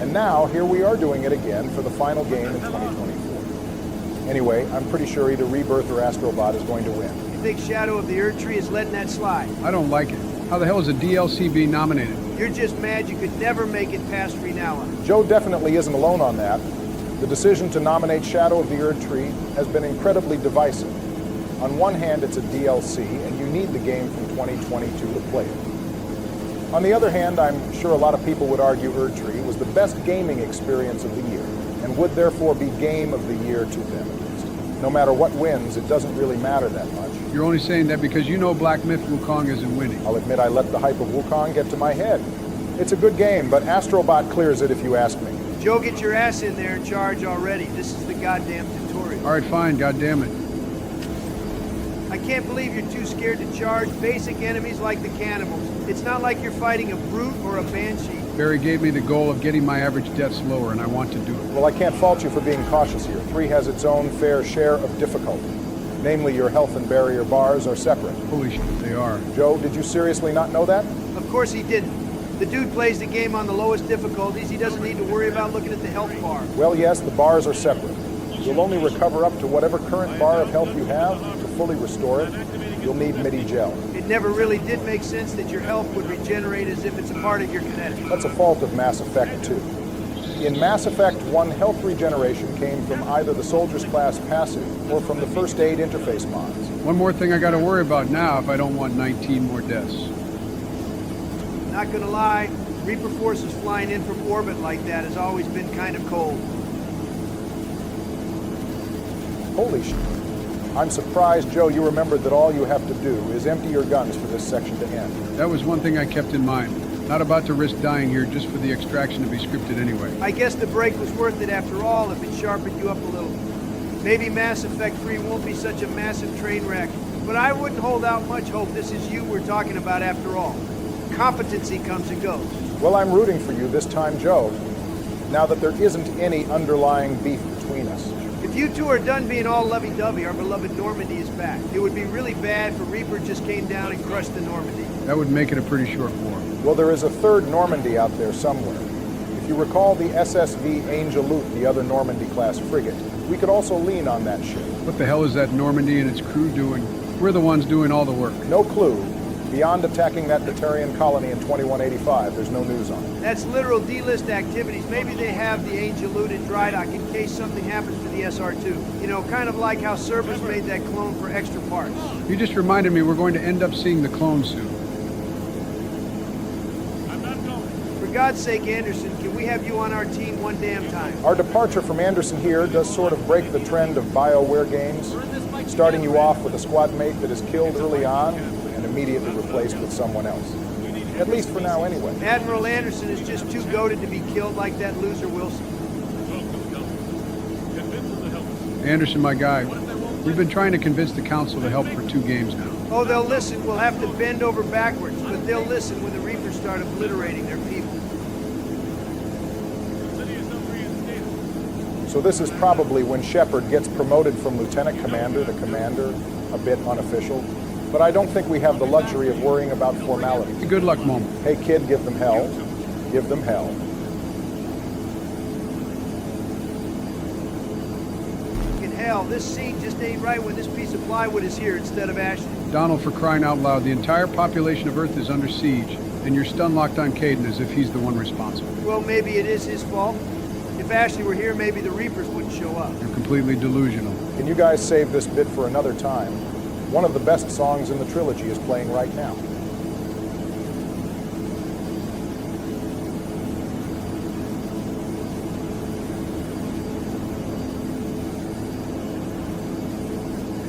And now, here we are doing it again for the final game in 2024. Anyway, I'm pretty sure either Rebirth or Astrobot is going to win. You think Shadow of the Erd Tree is letting that slide? I don't like it. How the hell is a DLC being nominated? You're just mad you could never make it past Renown. Joe definitely isn't alone on that. The decision to nominate Shadow of the Erd Tree has been incredibly divisive. On one hand, it's a DLC, and you need the game from 2022 to play it. On the other hand, I'm sure a lot of people would argue Erd Tree was the best gaming experience of the year, and would therefore be Game of the Year to them at least. No matter what wins, it doesn't really matter that much. You're only saying that because you know Black Myth Wukong isn't winning. I'll admit I let the hype of Wukong get to my head. It's a good game, but Astrobot clears it if you ask me. Joe, get your ass in there and charge already. This is the goddamn tutorial. All right, fine, goddammit. I can't believe you're too scared to charge basic enemies like the cannibals. It's not like you're fighting a brute or a banshee. Barry gave me the goal of getting my average deaths lower, and I want to do it. Well, I can't fault you for being cautious here. 3 has its own fair share of difficulty. Namely, your health and barrier bars are separate. Holy shit, they are. Joe, did you seriously not know that? Of course he didn't. The dude plays the game on the lowest difficulties. He doesn't need to worry about looking at the health bar. Well, yes, the bars are separate. You'll only recover up to whatever current bar of health you have. To fully restore it, you'll need MIDI gel. It never really did make sense that your health would regenerate as if it's a part of your kinetic. That's a fault of Mass Effect 2. In Mass Effect 1, health regeneration came from either the Soldier's Class passive or from the First Aid interface mods. One more thing I gotta worry about now if I don't want 19 more deaths. Not gonna lie, Reaper forces flying in from orbit like that has always been kind of cold. Holy shit. I'm surprised, Joe, you remembered that all you have to do is empty your guns for this section to end. That was one thing I kept in mind. Not about to risk dying here just for the extraction to be scripted anyway. I guess the break was worth it after all if it sharpened you up a little. Maybe Mass Effect 3 won't be such a massive train wreck, but I wouldn't hold out much hope this is you we're talking about after all. Competency comes and goes. Well, I'm rooting for you this time, Joe, now that there isn't any underlying beef between us. If you two are done being all lovey-dovey, our beloved Normandy is back. It would be really bad if a Reaper just came down and crushed the Normandy. That would make it a pretty short war. Well, there is a third Normandy out there somewhere. If you recall the SSV Angel Loot, the other Normandy-class frigate, we could also lean on that ship. What the hell is that Normandy and its crew doing? We're the ones doing all the work. No clue. Beyond attacking that Batarian colony in 2185, there's no news on it. That's literal D-list activities. Maybe they have the Angel Loot in dry dock in case something happens to the SR2. You know, kind of like how Cerberus made that clone for extra parts. You just reminded me we're going to end up seeing the clone soon. For God's sake, Anderson, can we have you on our team one damn time? Our departure from Anderson here does sort of break the trend of BioWare games, starting you off with a squad mate that is killed early on and immediately replaced with someone else. At least for now, anyway. Admiral Anderson is just too goated to be killed like that loser Wilson. Anderson, my guy, we've been trying to convince the Council to help for 2 games now. Oh, they'll listen. We'll have to bend over backwards, but they'll listen when the Reapers start obliterating their people. So this is probably when Shepard gets promoted from lieutenant commander to commander, a bit unofficial. But I don't think we have the luxury of worrying about formalities. It's a good luck moment. Hey kid, give them hell. Give them hell. In hell, this scene just ain't right when this piece of plywood is here instead of Ashley. Donald, for crying out loud, the entire population of Earth is under siege, and you're stun locked on Caden as if he's the one responsible. Well, maybe it is his fault. If Ashley were here, maybe the Reapers wouldn't show up. You're completely delusional. Can you guys save this bit for another time? One of the best songs in the trilogy is playing right now.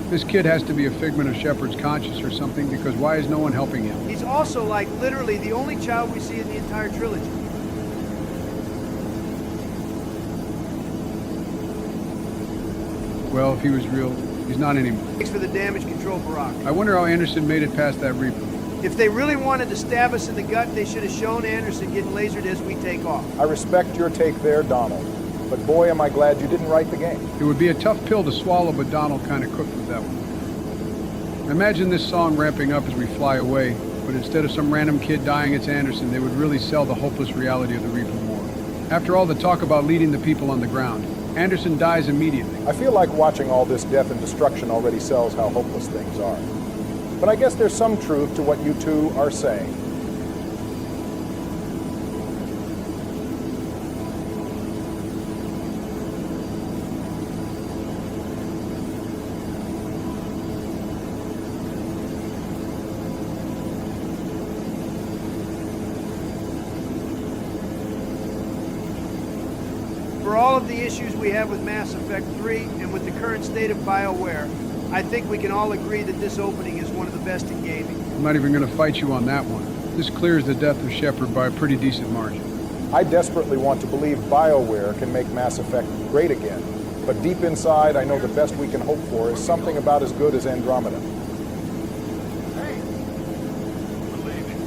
This kid has to be a figment of Shepard's conscience or something, because why is no one helping him? He's also, like, literally the only child we see in the entire trilogy. Well, if he was real, he's not anymore. Thanks for the damage control, Barack. I wonder how Anderson made it past that Reaper. If they really wanted to stab us in the gut, they should have shown Anderson getting lasered as we take off. I respect your take there, Donald. But boy, am I glad you didn't write the game. It would be a tough pill to swallow, but Donald kind of cooked with that one. Imagine this song ramping up as we fly away, but instead of some random kid dying, it's Anderson. They would really sell the hopeless reality of the Reaper War. After all the talk about leading the people on the ground, Anderson dies immediately. I feel like watching all this death and destruction already sells how hopeless things are. But I guess there's some truth to what you two are saying. For all of the issues we have with Mass Effect 3 and with the current state of BioWare, I think we can all agree that this opening is one of the best in gaming. I'm not even going to fight you on that one. This clears the death of Shepard by a pretty decent margin. I desperately want to believe BioWare can make Mass Effect great again, but deep inside, I know the best we can hope for is something about as good as Andromeda. Hey, we're leaving.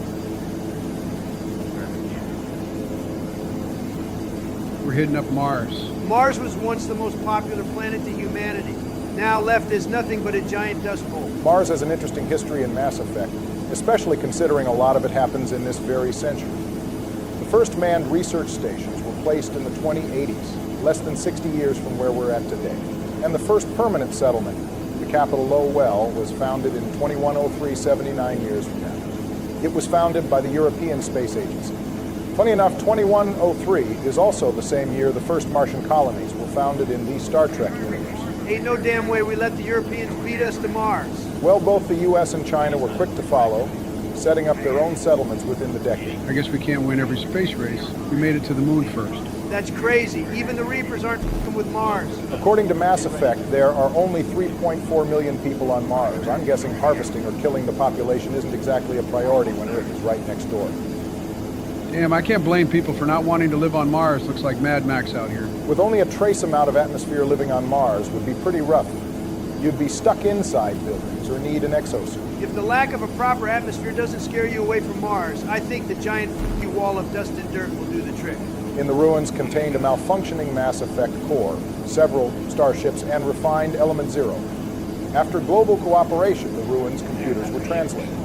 We're hitting up Mars. Mars was once the most popular planet to humanity. Now left as nothing but a giant dust bowl. Mars has an interesting history in Mass Effect, especially considering a lot of it happens in this very century. The first manned research stations were placed in the 2080s, less than 60 years from where we're at today. And the first permanent settlement, the capital Lowell, was founded in 2103, 79 years from now. It was founded by the European Space Agency. Funny enough, 2103 is also the same year the first Martian colonies were founded in the Star Trek universe. Ain't no damn way we let the Europeans beat us to Mars. Well, both the U.S. and China were quick to follow, setting up their own settlements within the decade. I guess we can't win every space race. We made it to the moon first. That's crazy. Even the Reapers aren't f***ing with Mars. According to Mass Effect, there are only 3.4 million people on Mars. I'm guessing harvesting or killing the population isn't exactly a priority when Earth is right next door. Damn, I can't blame people for not wanting to live on Mars. Looks like Mad Max out here. With only a trace amount of atmosphere living on Mars would be pretty rough. You'd be stuck inside buildings or need an exosuit. If the lack of a proper atmosphere doesn't scare you away from Mars, I think the giant f***y wall of dust and dirt will do the trick. In the ruins contained a malfunctioning Mass Effect core, several starships, and refined Element Zero. After global cooperation, the ruins' computers were translated.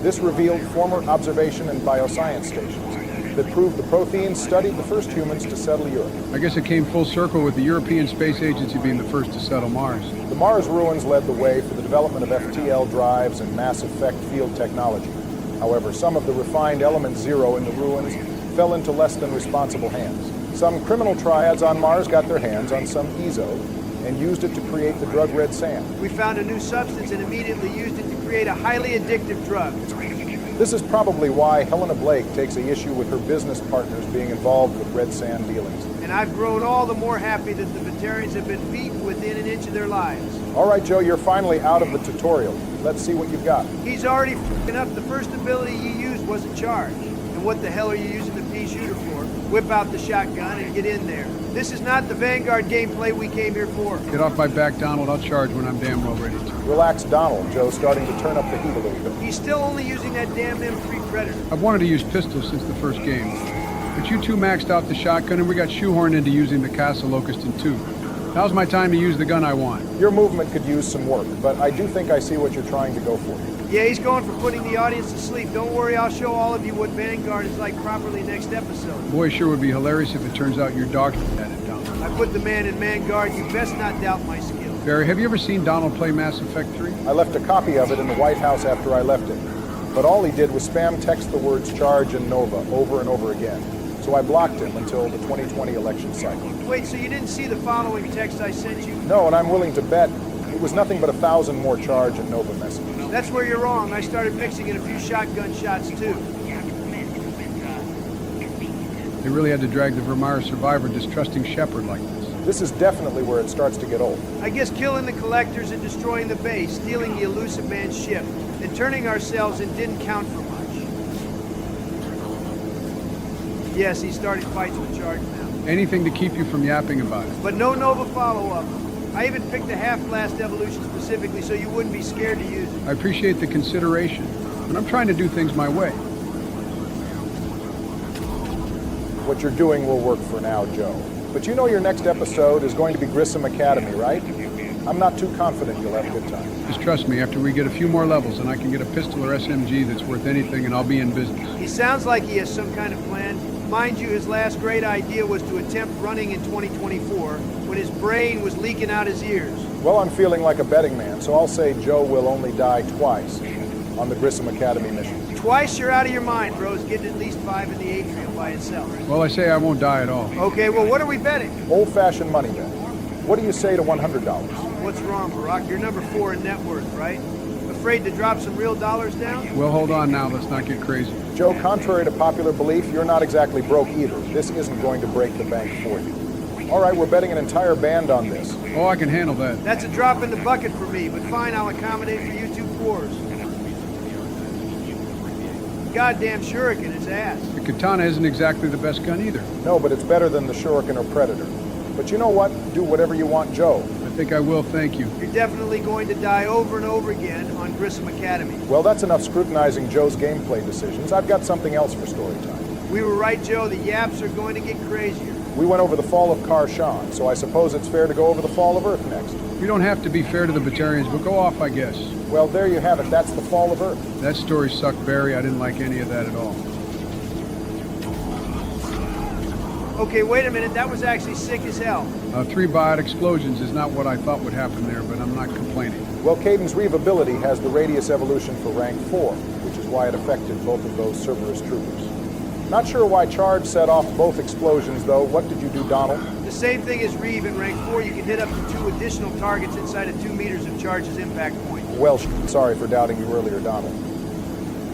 This revealed former observation and bioscience stations that proved the Protheans studied the first humans to settle Europe. I guess it came full circle with the European Space Agency being the first to settle Mars. The Mars ruins led the way for the development of FTL drives and Mass Effect field technology. However, some of the refined Element Zero in the ruins fell into less than responsible hands. Some criminal triads on Mars got their hands on some EZO and used it to create the drug red sand. We found a new substance and immediately used it to create a highly addictive drug. This is probably why Helena Blake takes an issue with her business partners being involved with red sand dealings. And I've grown all the more happy that the Batarians have been beaten within an inch of their lives. All right, Joe, you're finally out of the tutorial. Let's see what you've got. He's already f***ing up. The first ability you used wasn't charged. And what the hell are you using the pea shooter for? Whip out the shotgun and get in there. This is not the Vanguard gameplay we came here for. Get off my back, Donald. I'll charge when I'm damn well ready to. Relax, Donald. Joe's starting to turn up the heat a little bit. He's still only using that damn M3 Predator. I've wanted to use pistols since the first game. But you two maxed out the shotgun and we got shoehorned into using the Castle Locust in 2. Now's my time to use the gun I want. Your movement could use some work, but I do think I see what you're trying to go for. Yeah, he's going for putting the audience to sleep. Don't worry, I'll show all of you what Vanguard is like properly next episode. Boy, sure would be hilarious if it turns out you're dog at it, Donald. I put the man in Vanguard. You best not doubt my skill. Barry, have you ever seen Donald play Mass Effect 3? I left a copy of it in the White House after I left it, but all he did was spam text the words charge and Nova over and over again. So I blocked him until the 2020 election cycle. Wait, so you didn't see the following text I sent you? No, and I'm willing to bet it was nothing but 1,000 more charge and Nova messages. That's where you're wrong. I started mixing in a few shotgun shots, too. They really had to drag the Vermeer survivor distrusting Shepard like this. This is definitely where it starts to get old. I guess killing the collectors and destroying the base, stealing the elusive man's ship, and turning ourselves in didn't count for much. Yes, he's starting fights with Charge now. Anything to keep you from yapping about it. But no Nova follow-up. I even picked a half-blast evolution specifically so you wouldn't be scared to use it. I appreciate the consideration, but I'm trying to do things my way. What you're doing will work for now, Joe. But you know your next episode is going to be Grissom Academy, right? I'm not too confident you'll have a good time. Just trust me, after we get a few more levels and I can get a pistol or SMG that's worth anything, and I'll be in business. He sounds like he has some kind of plan. Mind you, his last great idea was to attempt running in 2024 when his brain was leaking out his ears. Well, I'm feeling like a betting man, so I'll say Joe will only die twice on the Grissom Academy mission. Twice you're out of your mind, bro. It's getting at least 5 in the atrium by itself. Well, I say I won't die at all. Okay, well, what are we betting? Old-fashioned money bet. What do you say to $100? What's wrong, Barack? You're number 4 in net worth, right? Afraid to drop some real dollars down? Well, hold on now. Let's not get crazy. Joe, contrary to popular belief, you're not exactly broke either. This isn't going to break the bank for you. All right, we're betting an entire band on this. Oh, I can handle that. That's a drop in the bucket for me, but fine, I'll accommodate for you 2 fours. Goddamn Shuriken is ass. The katana isn't exactly the best gun either. No, but it's better than the Shuriken or Predator. But you know what? Do whatever you want, Joe. I think I will, thank you. You're definitely going to die over and over again on Grissom Academy. Well, that's enough scrutinizing Joe's gameplay decisions. I've got something else for story time. We were right, Joe. The yaps are going to get crazier. We went over the fall of Karshan, so I suppose it's fair to go over the fall of Earth next. You don't have to be fair to the Batarians, but go off, I guess. Well, there you have it. That's the fall of Earth. That story sucked, Barry. I didn't like any of that at all. Okay, wait a minute. That was actually sick as hell. 3 biot explosions is not what I thought would happen there, but I'm not complaining. Well, Caden's Reeve ability has the radius evolution for rank 4, which is why it affected both of those Cerberus troopers. Not sure why Charge set off both explosions, though. What did you do, Donald? The same thing as Reeve in rank 4. You can hit up to 2 additional targets inside of 2 meters of Charge's impact point. Well, sorry for doubting you earlier, Donald.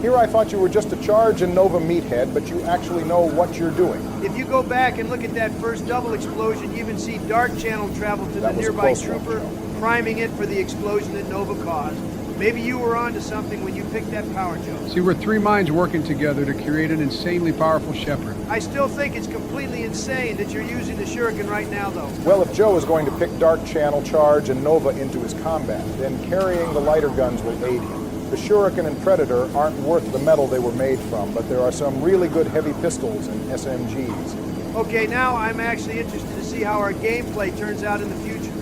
Here I thought you were just a Charge and Nova meathead, but you actually know what you're doing. If you go back and look at that first double explosion, you even see Dark Channel travel to the nearby trooper, priming it for the explosion that Nova caused. Maybe you were onto something when you picked that power, Joe. See, we're 3 minds working together to create an insanely powerful Shepherd. I still think it's completely insane that you're using the Shuriken right now, though. Well, if Joe is going to pick Dark Channel, Charge, and Nova into his combat, then carrying the lighter guns will aid him. The Shuriken and Predator aren't worth the metal they were made from, but there are some really good heavy pistols and SMGs. Okay, now I'm actually interested to see how our gameplay turns out in the future.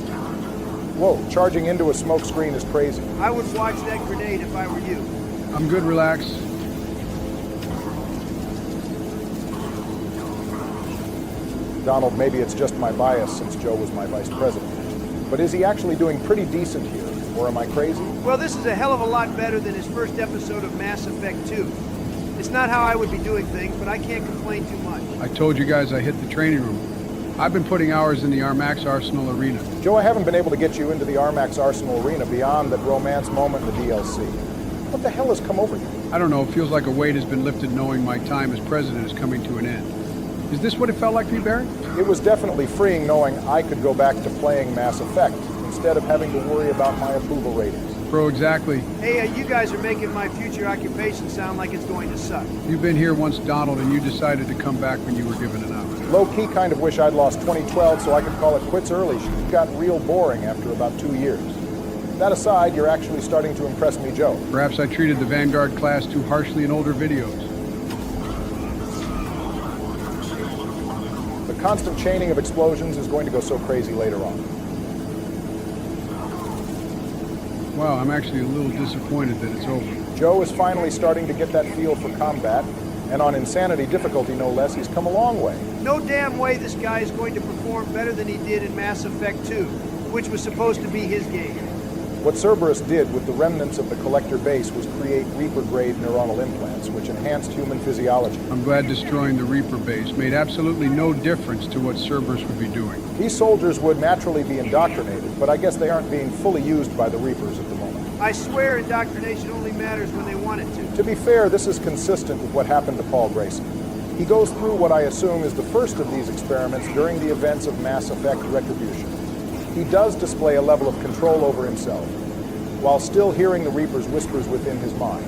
Whoa, charging into a smoke screen is crazy. I would watch that grenade if I were you. I'm good, relax. Donald, maybe it's just my bias since Joe was my vice president. But is he actually doing pretty decent here, or am I crazy? Well, this is a hell of a lot better than his first episode of Mass Effect 2. It's not how I would be doing things, but I can't complain too much. I told you guys I hit the training room. I've been putting hours in the Armax Arsenal Arena. Joe, I haven't been able to get you into the Armax Arsenal Arena beyond that romance moment in the DLC. What the hell has come over you? I don't know, it feels like a weight has been lifted knowing my time as president is coming to an end. Is this what it felt like to be, Barry? It was definitely freeing knowing I could go back to playing Mass Effect instead of having to worry about my approval ratings. Bro, exactly. Hey, you guys are making my future occupation sound like it's going to suck. You've been here once, Donald, and you decided to come back when you were given an hour. Low-key kind of wish I'd lost 2012 so I could call it quits early. She got real boring after about 2 years. That aside, you're actually starting to impress me, Joe. Perhaps I treated the Vanguard class too harshly in older videos. The constant chaining of explosions is going to go so crazy later on. Wow, I'm actually a little disappointed that it's over. Joe is finally starting to get that feel for combat, and on insanity difficulty no less, he's come a long way. No damn way this guy is going to perform better than he did in Mass Effect 2, which was supposed to be his game. What Cerberus did with the remnants of the Collector base was create Reaper-grade neuronal implants, which enhanced human physiology. I'm glad destroying the Reaper base made absolutely no difference to what Cerberus would be doing. These soldiers would naturally be indoctrinated, but I guess they aren't being fully used by the Reapers at the moment. I swear indoctrination only matters when they want it to. To be fair, this is consistent with what happened to Paul Grayson. He goes through what I assume is the first of these experiments during the events of Mass Effect Retribution. He does display a level of control over himself, while still hearing the Reaper's whispers within his mind.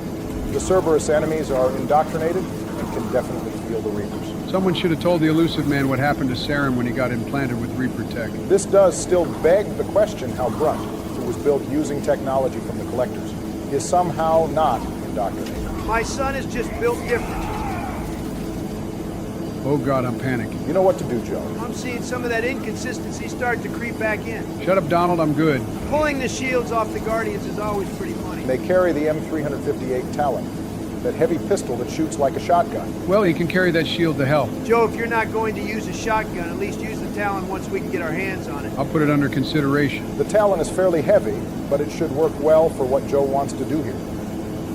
The Cerberus enemies are indoctrinated and can definitely feel the Reapers. Someone should have told the Elusive Man what happened to Saren when he got implanted with Reaper tech. This does still beg the question how Brunt, who was built using technology from the Collectors, is somehow not indoctrinated. My son is just built different. Oh God, I'm panicking. You know what to do, Joe. I'm seeing some of that inconsistency start to creep back in. Shut up, Donald, I'm good. Pulling the shields off the Guardians is always pretty funny. They carry the M358 Talon, that heavy pistol that shoots like a shotgun. Well, he can carry that shield to hell. Joe, if you're not going to use a shotgun, at least use the Talon once we can get our hands on it. I'll put it under consideration. The Talon is fairly heavy, but it should work well for what Joe wants to do here.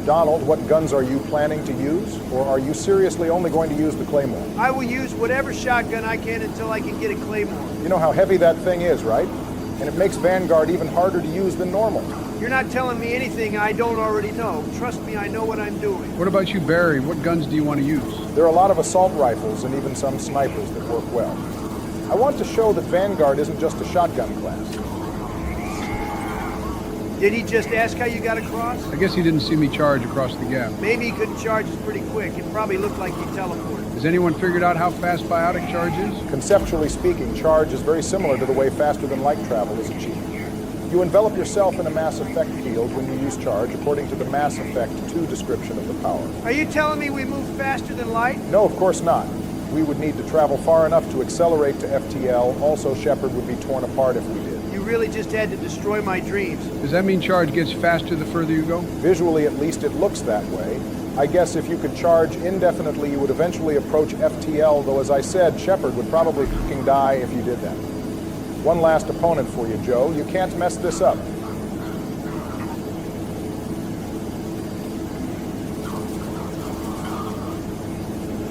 Donald, what guns are you planning to use? Or are you seriously only going to use the Claymore? I will use whatever shotgun I can until I can get a Claymore. You know how heavy that thing is, right? And it makes Vanguard even harder to use than normal. You're not telling me anything I don't already know. Trust me, I know what I'm doing. What about you, Barry? What guns do you want to use? There are a lot of assault rifles and even some snipers that work well. I want to show that Vanguard isn't just a shotgun class. Did he just ask how you got across? I guess he didn't see me charge across the gap. Maybe he couldn't charge us pretty quick. It probably looked like he teleported. Has anyone figured out how fast biotic charge is? Conceptually speaking, charge is very similar to the way faster-than-light travel is achieved. You envelop yourself in a mass effect field when you use charge, according to the Mass Effect 2 description of the power. Are you telling me we move faster than light? No, of course not. We would need to travel far enough to accelerate to FTL. Also, Shepard would be torn apart if we did. You really just had to destroy my dreams. Does that mean charge gets faster the further you go? Visually, at least, it looks that way. I guess if you could charge indefinitely, you would eventually approach FTL, though as I said, Shepard would probably fucking die if you did that. One last opponent for you, Joe. You can't mess this up.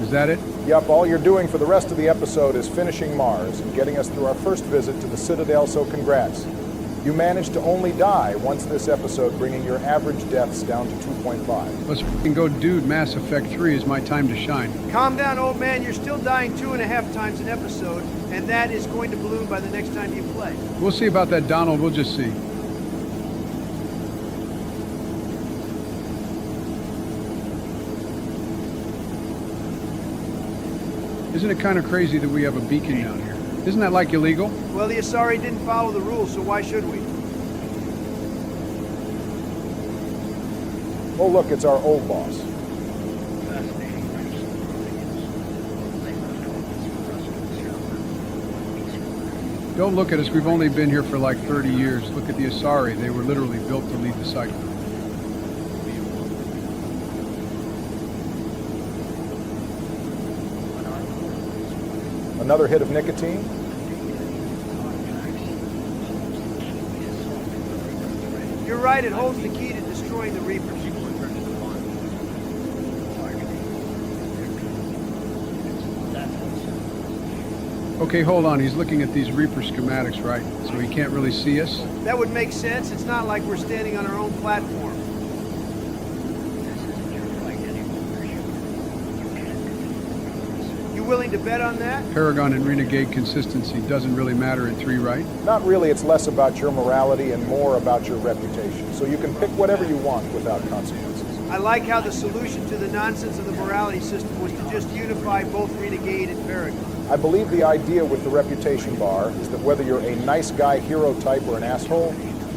Is that it? Yup, all you're doing for the rest of the episode is finishing Mars and getting us through our first visit to the Citadel, so congrats. You managed to only die once this episode, bringing your average deaths down to 2.5. Let's f***ing go, dude. Mass Effect 3 is my time to shine. Calm down, old man. You're still dying 2.5 times an episode, and that is going to balloon by the next time you play. We'll see about that, Donald. We'll just see. Isn't it kind of crazy that we have a beacon down here? Isn't that like illegal? Well, the Asari didn't follow the rules, so why should we? Oh look, it's our old boss. Don't look at us. We've only been here for like 30 years. Look at the Asari. They were literally built to lead the cycle. Another hit of nicotine? You're right, it holds the key to destroying the Reapers. Okay, hold on. He's looking at these Reaper schematics, right? So he can't really see us? That would make sense. It's not like we're standing on our own platform. You willing to bet on that? Paragon and Renegade consistency doesn't really matter in 3, right? Not really, it's less about your morality and more about your reputation. So you can pick whatever you want without consequences. I like how the solution to the nonsense of the morality system was to just unify both Renegade and Paragon. I believe the idea with the reputation bar is that whether you're a nice guy hero type or an asshole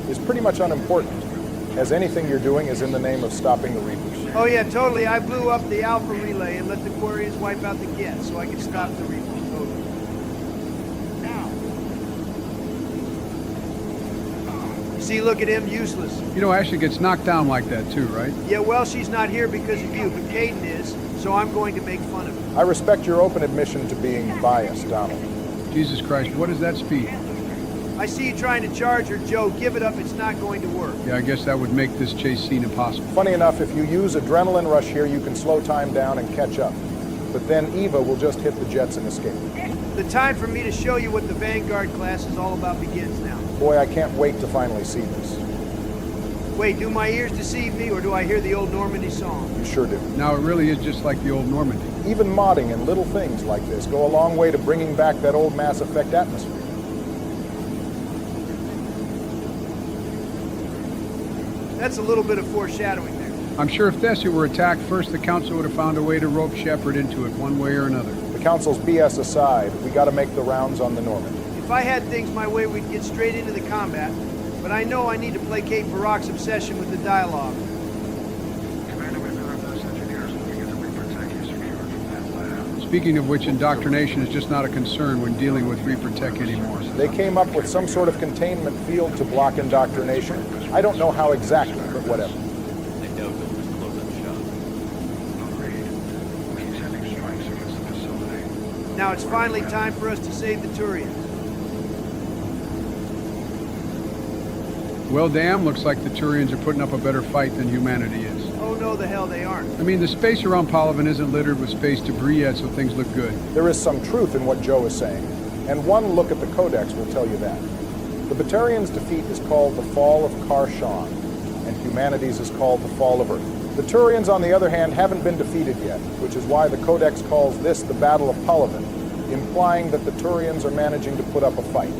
is pretty much unimportant, as anything you're doing is in the name of stopping the Reapers. Oh yeah, totally. I blew up the Alpha relay and let the Quarians wipe out the Geth so I could stop the Reapers. Totally. See, look at him, useless. You know, Ashley gets knocked down like that too, right? Yeah, well, she's not here because of you, but Caden is, so I'm going to make fun of him. I respect your open admission to being biased, Donald. Jesus Christ, what is that speed? I see you trying to charge her, Joe. Give it up, it's not going to work. Yeah, I guess that would make this chase scene impossible. Funny enough, if you use adrenaline rush here, you can slow time down and catch up. But then Eva will just hit the jets and escape. The time for me to show you what the Vanguard class is all about begins now. Boy, I can't wait to finally see this. Wait, do my ears deceive me, or do I hear the old Normandy song? You sure do. Now it really is just like the old Normandy. Even modding and little things like this go a long way to bringing back that old Mass Effect atmosphere. That's a little bit of foreshadowing there. I'm sure if Thessia were attacked first, the Council would have found a way to rope Shepard into it one way or another. The Council's BS aside, we gotta make the rounds on the Normandy. If I had things my way, we'd get straight into the combat. But I know I need to placate Barack's obsession with the dialogue. Commander, we've got those engineers looking at the Reaper tech you secured from that lab. Speaking of which, indoctrination is just not a concern when dealing with Reaper tech anymore. They came up with some sort of containment field to block indoctrination. I don't know how exactly, but whatever. I doubt they'll just close up shop. Agreed. Keep sending strikes against the facility. Now it's finally time for us to save the Turians. Well, damn, looks like the Turians are putting up a better fight than humanity is. Oh no, the hell they aren't. I mean, the space around Palaven isn't littered with space debris yet, so things look good. There is some truth in what Joe is saying, and one look at the Codex will tell you that. The Batarians' defeat is called the Fall of Karshan, and humanity's is called the Fall of Earth. The Turians, on the other hand, haven't been defeated yet, which is why the Codex calls this the Battle of Palaven, implying that the Turians are managing to put up a fight.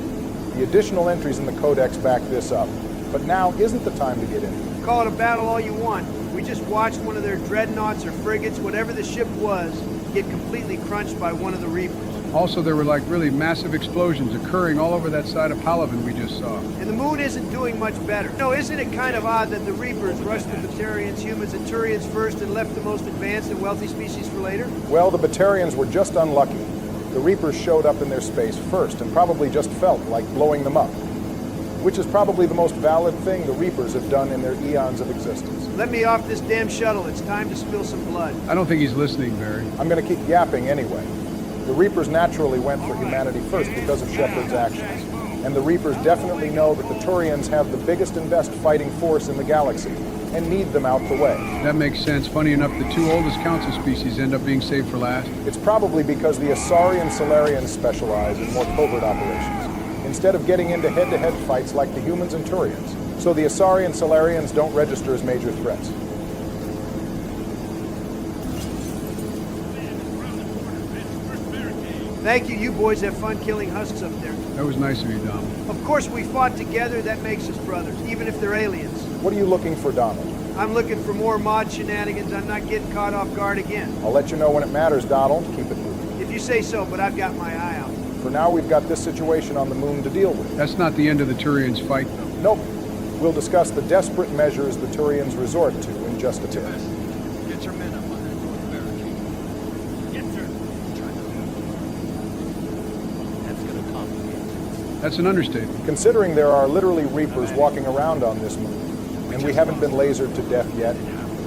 The additional entries in the Codex back this up, but now isn't the time to get into it. Call it a battle all you want. We just watched one of their dreadnoughts or frigates, whatever the ship was, get completely crunched by one of the Reapers. Also, there were like really massive explosions occurring all over that side of Palaven we just saw. And the moon isn't doing much better. No, isn't it kind of odd that the Reapers rushed the Batarians, humans, and Turians first and left the most advanced and wealthy species for later? Well, the Batarians were just unlucky. The Reapers showed up in their space first and probably just felt like blowing them up, which is probably the most valid thing the Reapers have done in their eons of existence. Let me off this damn shuttle. It's time to spill some blood. I don't think he's listening, Barry. I'm going to keep yapping anyway. The Reapers naturally went for humanity first because of Shepard's actions. And the Reapers definitely know that the Turians have the biggest and best fighting force in the galaxy and need them out the way. That makes sense. Funny enough, the two oldest Council species end up being saved for last. It's probably because the Asari and Salarians specialize in more covert operations, instead of getting into head-to-head fights like the humans and Turians. So the Asari and Salarians don't register as major threats. Thank you. You boys have fun killing husks up there. That was nice of you, Dom. Of course, we fought together. That makes us brothers, even if they're aliens. What are you looking for, Donald? I'm looking for more mod shenanigans. I'm not getting caught off guard again. I'll let you know when it matters, Donald. Keep it moving. If you say so, but I've got my eye out. For now, we've got this situation on the moon to deal with. That's not the end of the Turians' fight, though. Nope. We'll discuss the desperate measures the Turians resort to in just a bit. Get your men up on that north barricade. Yes, sir. That's gonna complicate things. That's an understatement. Considering there are literally Reapers walking around on this moon, and we haven't been lasered to death yet,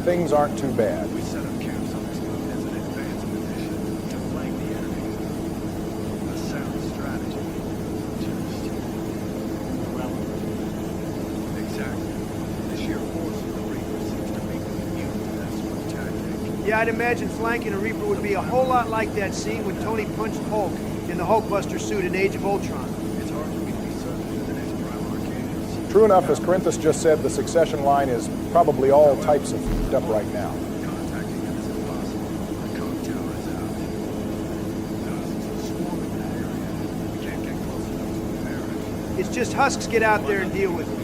things aren't too bad. We set up camps on this moon as an advanced position to flank the enemy. A sound strategy. Just irrelevant. Exactly. The sheer force of the Reaper seems to make them immune to that sort of tactic. Yeah, I'd imagine flanking a Reaper would be a whole lot like that scene when Tony punched Hulk in the Hulkbuster suit in Age of Ultron. It's hard for me to be certain who the next Prime Arcade is. True enough, as Corinthus just said, the succession line is probably all types of heaped up right now. Contacting them is impossible. The code tower is out. Thousands are swarming that area. We can't get close enough to the barracks. It's just husks get out there and deal with it.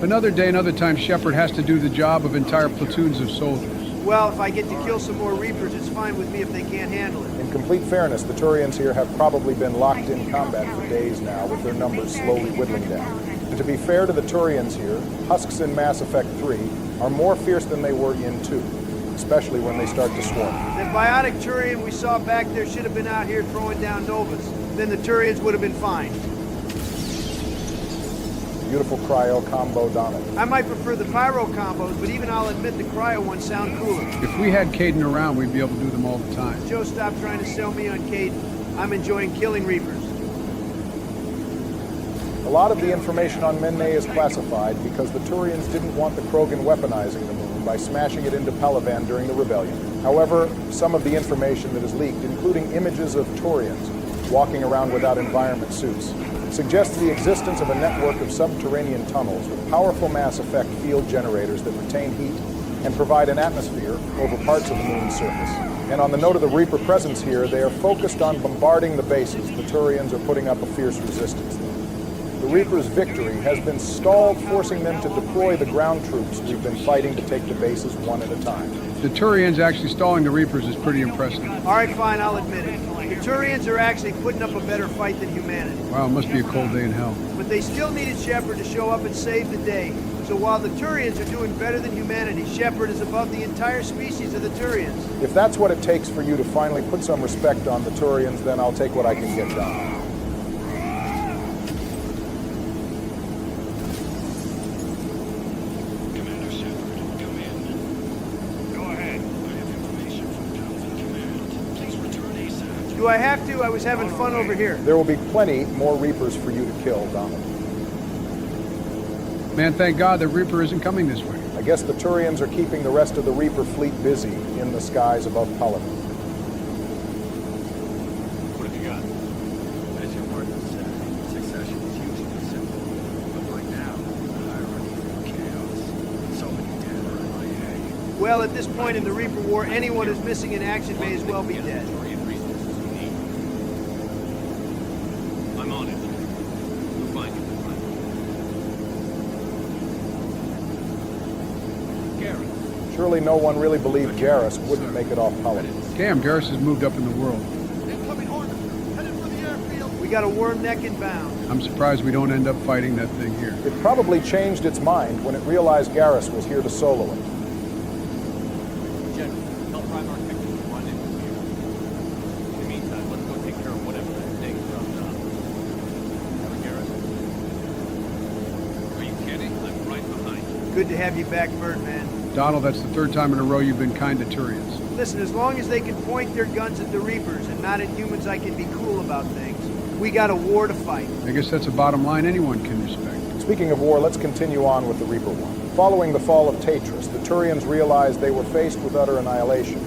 Another day, another time, Shepard has to do the job of entire platoons of soldiers. Well, if I get to kill some more Reapers, it's fine with me if they can't handle it. In complete fairness, the Turians here have probably been locked in combat for days now, with their numbers slowly whittling down. And to be fair to the Turians here, husks in Mass Effect 3 are more fierce than they were in 2, especially when they start to swarm. The biotic Turian we saw back there should have been out here throwing down Novas. Then the Turians would have been fine. Beautiful cryo combo, Donald. I might prefer the pyro combos, but even I'll admit the cryo ones sound cooler. If we had Caden around, we'd be able to do them all the time. Joe, stop trying to sell me on Caden. I'm enjoying killing Reapers. A lot of the information on Menne is classified because the Turians didn't want the Krogan weaponizing the moon by smashing it into Palaven during the rebellion. However, some of the information that is leaked, including images of Turians walking around without environment suits, suggests the existence of a network of subterranean tunnels with powerful mass effect field generators that retain heat and provide an atmosphere over parts of the moon's surface. And on the note of the Reaper presence here, they are focused on bombarding the bases. The Turians are putting up a fierce resistance. The Reaper's victory has been stalled, forcing them to deploy the ground troops we've been fighting to take the bases one at a time. The Turians actually stalling the Reapers is pretty impressive. All right, fine, I'll admit it. The Turians are actually putting up a better fight than humanity. Wow, it must be a cold day in hell. But they still needed Shepard to show up and save the day. So while the Turians are doing better than humanity, Shepard is above the entire species of the Turians. If that's what it takes for you to finally put some respect on the Turians, then I'll take what I can get done. Commander Shepard, come in. Go ahead. I have information from Calvin Command. Please return ASAP. Do I have to? I was having fun over here. There will be plenty more Reapers for you to kill, Donald. Man, thank God the Reaper isn't coming this way. I guess the Turians are keeping the rest of the Reaper fleet busy in the skies above Palaven. What have you got? As your partner said, succession is usually simple. But right now, the hierarchy of chaos. So many dead are MIA. Well, at this point in the Reaper War, anyone who's missing in action may as well be dead. Turian resources we need. I'm on it. We'll find you. Garrett. Surely no one really believed Garrus wouldn't make it off Palaven. Damn, Garrus has moved up in the world. Incoming orders. Headed for the airfield. We got a worm neck inbound. I'm surprised we don't end up fighting that thing here. It probably changed its mind when it realized Garrus was here to solo it. General, tell Prime Architect to run in here. In the meantime, let's go take care of whatever that thing dropped off. Have a Garrett? Are you kidding? I'm right behind you. Good to have you back, Birdman. Donald, that's the third time in a row you've been kind to Turians. Listen, as long as they can point their guns at the Reapers and not at humans, I can be cool about things. We got a war to fight. I guess that's a bottom line anyone can respect. Speaking of war, let's continue on with the Reaper War. Following the fall of Tatris, the Turians realized they were faced with utter annihilation,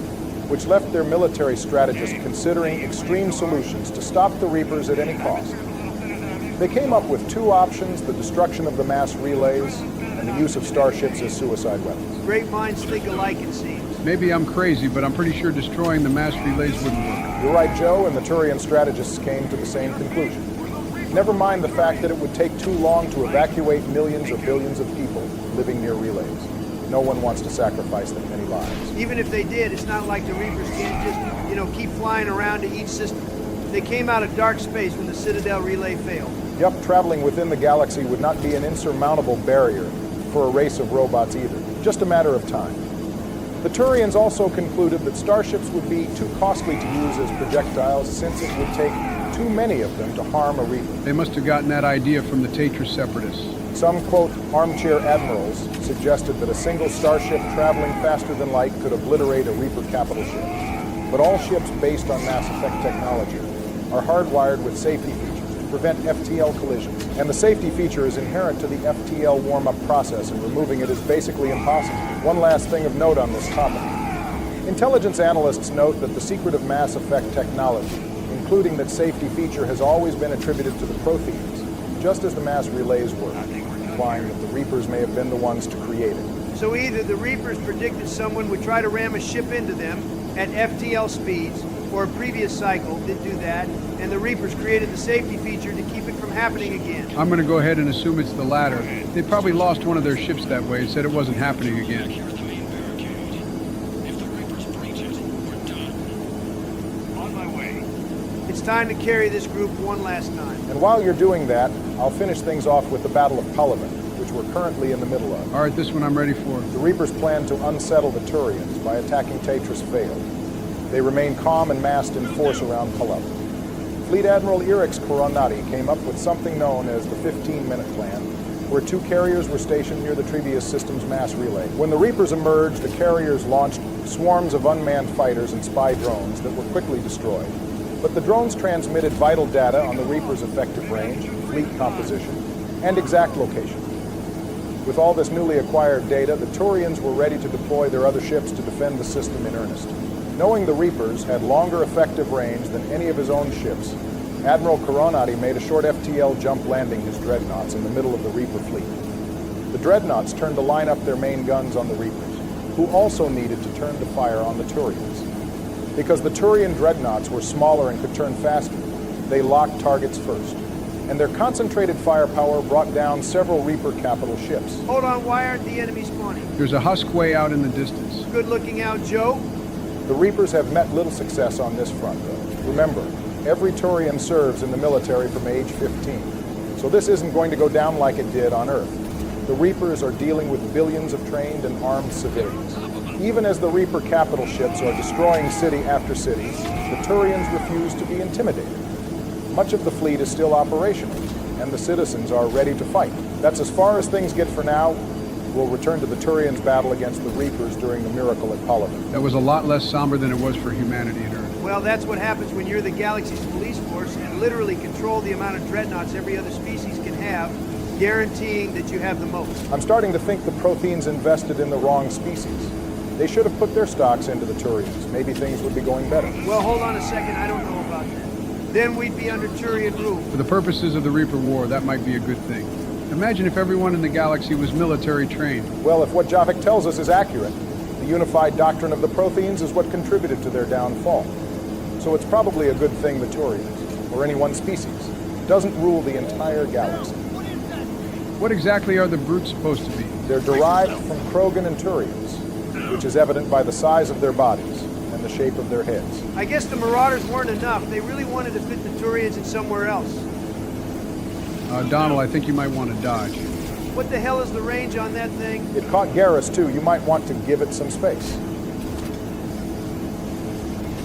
which left their military strategists considering extreme solutions to stop the Reapers at any cost. They came up with two options: the destruction of the mass relays and the use of starships as suicide weapons. Great minds think alike, it seems. Maybe I'm crazy, but I'm pretty sure destroying the mass relays wouldn't work. You're right, Joe, and the Turian strategists came to the same conclusion. Never mind the fact that it would take too long to evacuate millions or billions of people living near relays. No one wants to sacrifice that many lives. Even if they did, it's not like the Reapers can't just, keep flying around to each system. They came out of dark space when the Citadel relay failed. Yup, traveling within the galaxy would not be an insurmountable barrier for a race of robots either. Just a matter of time. The Turians also concluded that starships would be too costly to use as projectiles, since it would take too many of them to harm a Reaper. They must have gotten that idea from the Tatris separatists. Some, quote, armchair admirals suggested that a single starship traveling faster than light could obliterate a Reaper capital ship. But all ships based on Mass Effect technology are hardwired with safety features to prevent FTL collisions. And the safety feature is inherent to the FTL warm-up process, and removing it is basically impossible. One last thing of note on this topic. Intelligence analysts note that the secret of Mass Effect technology, including that safety feature, has always been attributed to the Protheans, just as the mass relays were, implying that the Reapers may have been the ones to create it. So either the Reapers predicted someone would try to ram a ship into them at FTL speeds, or a previous cycle did do that, and the Reapers created the safety feature to keep it from happening again. I'm going to go ahead and assume it's the latter. They probably lost one of their ships that way and said it wasn't happening again. Secure the main barricade. If the Reapers breach it, we're done. On my way. It's time to carry this group one last time. And while you're doing that, I'll finish things off with the Battle of Palaven, which we're currently in the middle of. All right, this one I'm ready for. The Reapers plan to unsettle the Turians by attacking Tatris failed. They remain calm and massed in force around Palaven. Fleet Admiral Irix Coronati came up with something known as the 15-minute plan, where two carriers were stationed near the Trebius system's mass relay. When the Reapers emerged, the carriers launched swarms of unmanned fighters and spy drones that were quickly destroyed. But the drones transmitted vital data on the Reapers' effective range, fleet composition, and exact location. With all this newly acquired data, the Turians were ready to deploy their other ships to defend the system in earnest. Knowing the Reapers had longer effective range than any of his own ships, Admiral Coronati made a short FTL jump landing his dreadnoughts in the middle of the Reaper fleet. The dreadnoughts turned to line up their main guns on the Reapers, who also needed to turn to fire on the Turians. Because the Turian dreadnoughts were smaller and could turn faster, they locked targets first, and their concentrated firepower brought down several Reaper capital ships. Hold on, why aren't the enemies spawning? There's a husk way out in the distance. Good looking out, Joe. The Reapers have met little success on this front, though. Remember, every Turian serves in the military from age 15, so this isn't going to go down like it did on Earth. The Reapers are dealing with billions of trained and armed civilians. Even as the Reaper capital ships are destroying city after city, the Turians refuse to be intimidated. Much of the fleet is still operational, and the citizens are ready to fight. That's as far as things get for now. We'll return to the Turians' battle against the Reapers during the miracle at Polygon. That was a lot less somber than it was for humanity and Earth. Well, that's what happens when you're the galaxy's police force and literally control the amount of dreadnoughts every other species can have, guaranteeing that you have the most. I'm starting to think the Protheans invested in the wrong species. They should have put their stocks into the Turians. Maybe things would be going better. Well, hold on a second. I don't know about that. Then we'd be under Turian rule. For the purposes of the Reaper War, that might be a good thing. Imagine if everyone in the galaxy was military trained. Well, if what Javik tells us is accurate, the unified doctrine of the Protheans is what contributed to their downfall. So it's probably a good thing the Turians, or any one species, doesn't rule the entire galaxy. What exactly are the brutes supposed to be? They're derived from Krogan and Turians, which is evident by the size of their bodies and the shape of their heads. I guess the Marauders weren't enough. They really wanted to fit the Turians in somewhere else. Donald, I think you might want to dodge. What the hell is the range on that thing? It caught Garrus, too. You might want to give it some space.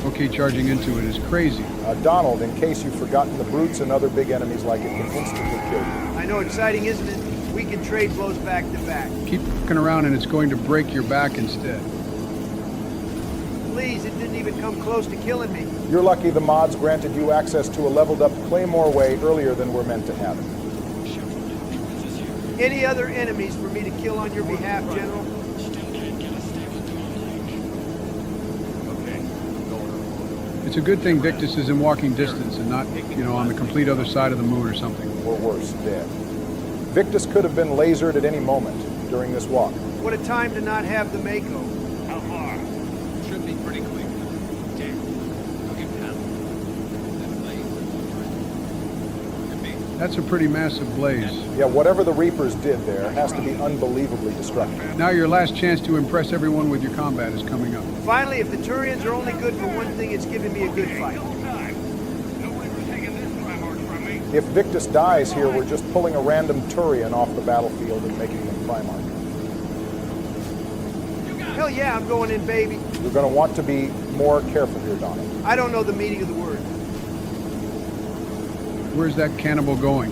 Okay, charging into it is crazy. Donald, in case you've forgotten, the brutes and other big enemies like it can instantly kill you. I know, exciting, isn't it? We can trade blows back to back. Keep looking around and it's going to break your back instead. Please, it didn't even come close to killing me. You're lucky the mods granted you access to a leveled-up Claymore way earlier than we're meant to have it. Any other enemies for me to kill on your behalf, General? It's a good thing Victus is in walking distance and not, on the complete other side of the moon or something. Or worse, dead. Victus could have been lasered at any moment during this walk. What a time to not have the Mako. How far? Should be pretty quick. Damn. I'll give it up. That's a pretty massive blaze. Yeah, whatever the Reapers did there has to be unbelievably destructive. Now your last chance to impress everyone with your combat is coming up. Finally, if the Turians are only good for one thing, it's giving me a good fight. If Victus dies here, we're just pulling a random Turian off the battlefield and making them Primarch. Hell yeah, I'm going in, baby. You're going to want to be more careful here, Donald. I don't know the meaning of the word. Where's that cannibal going?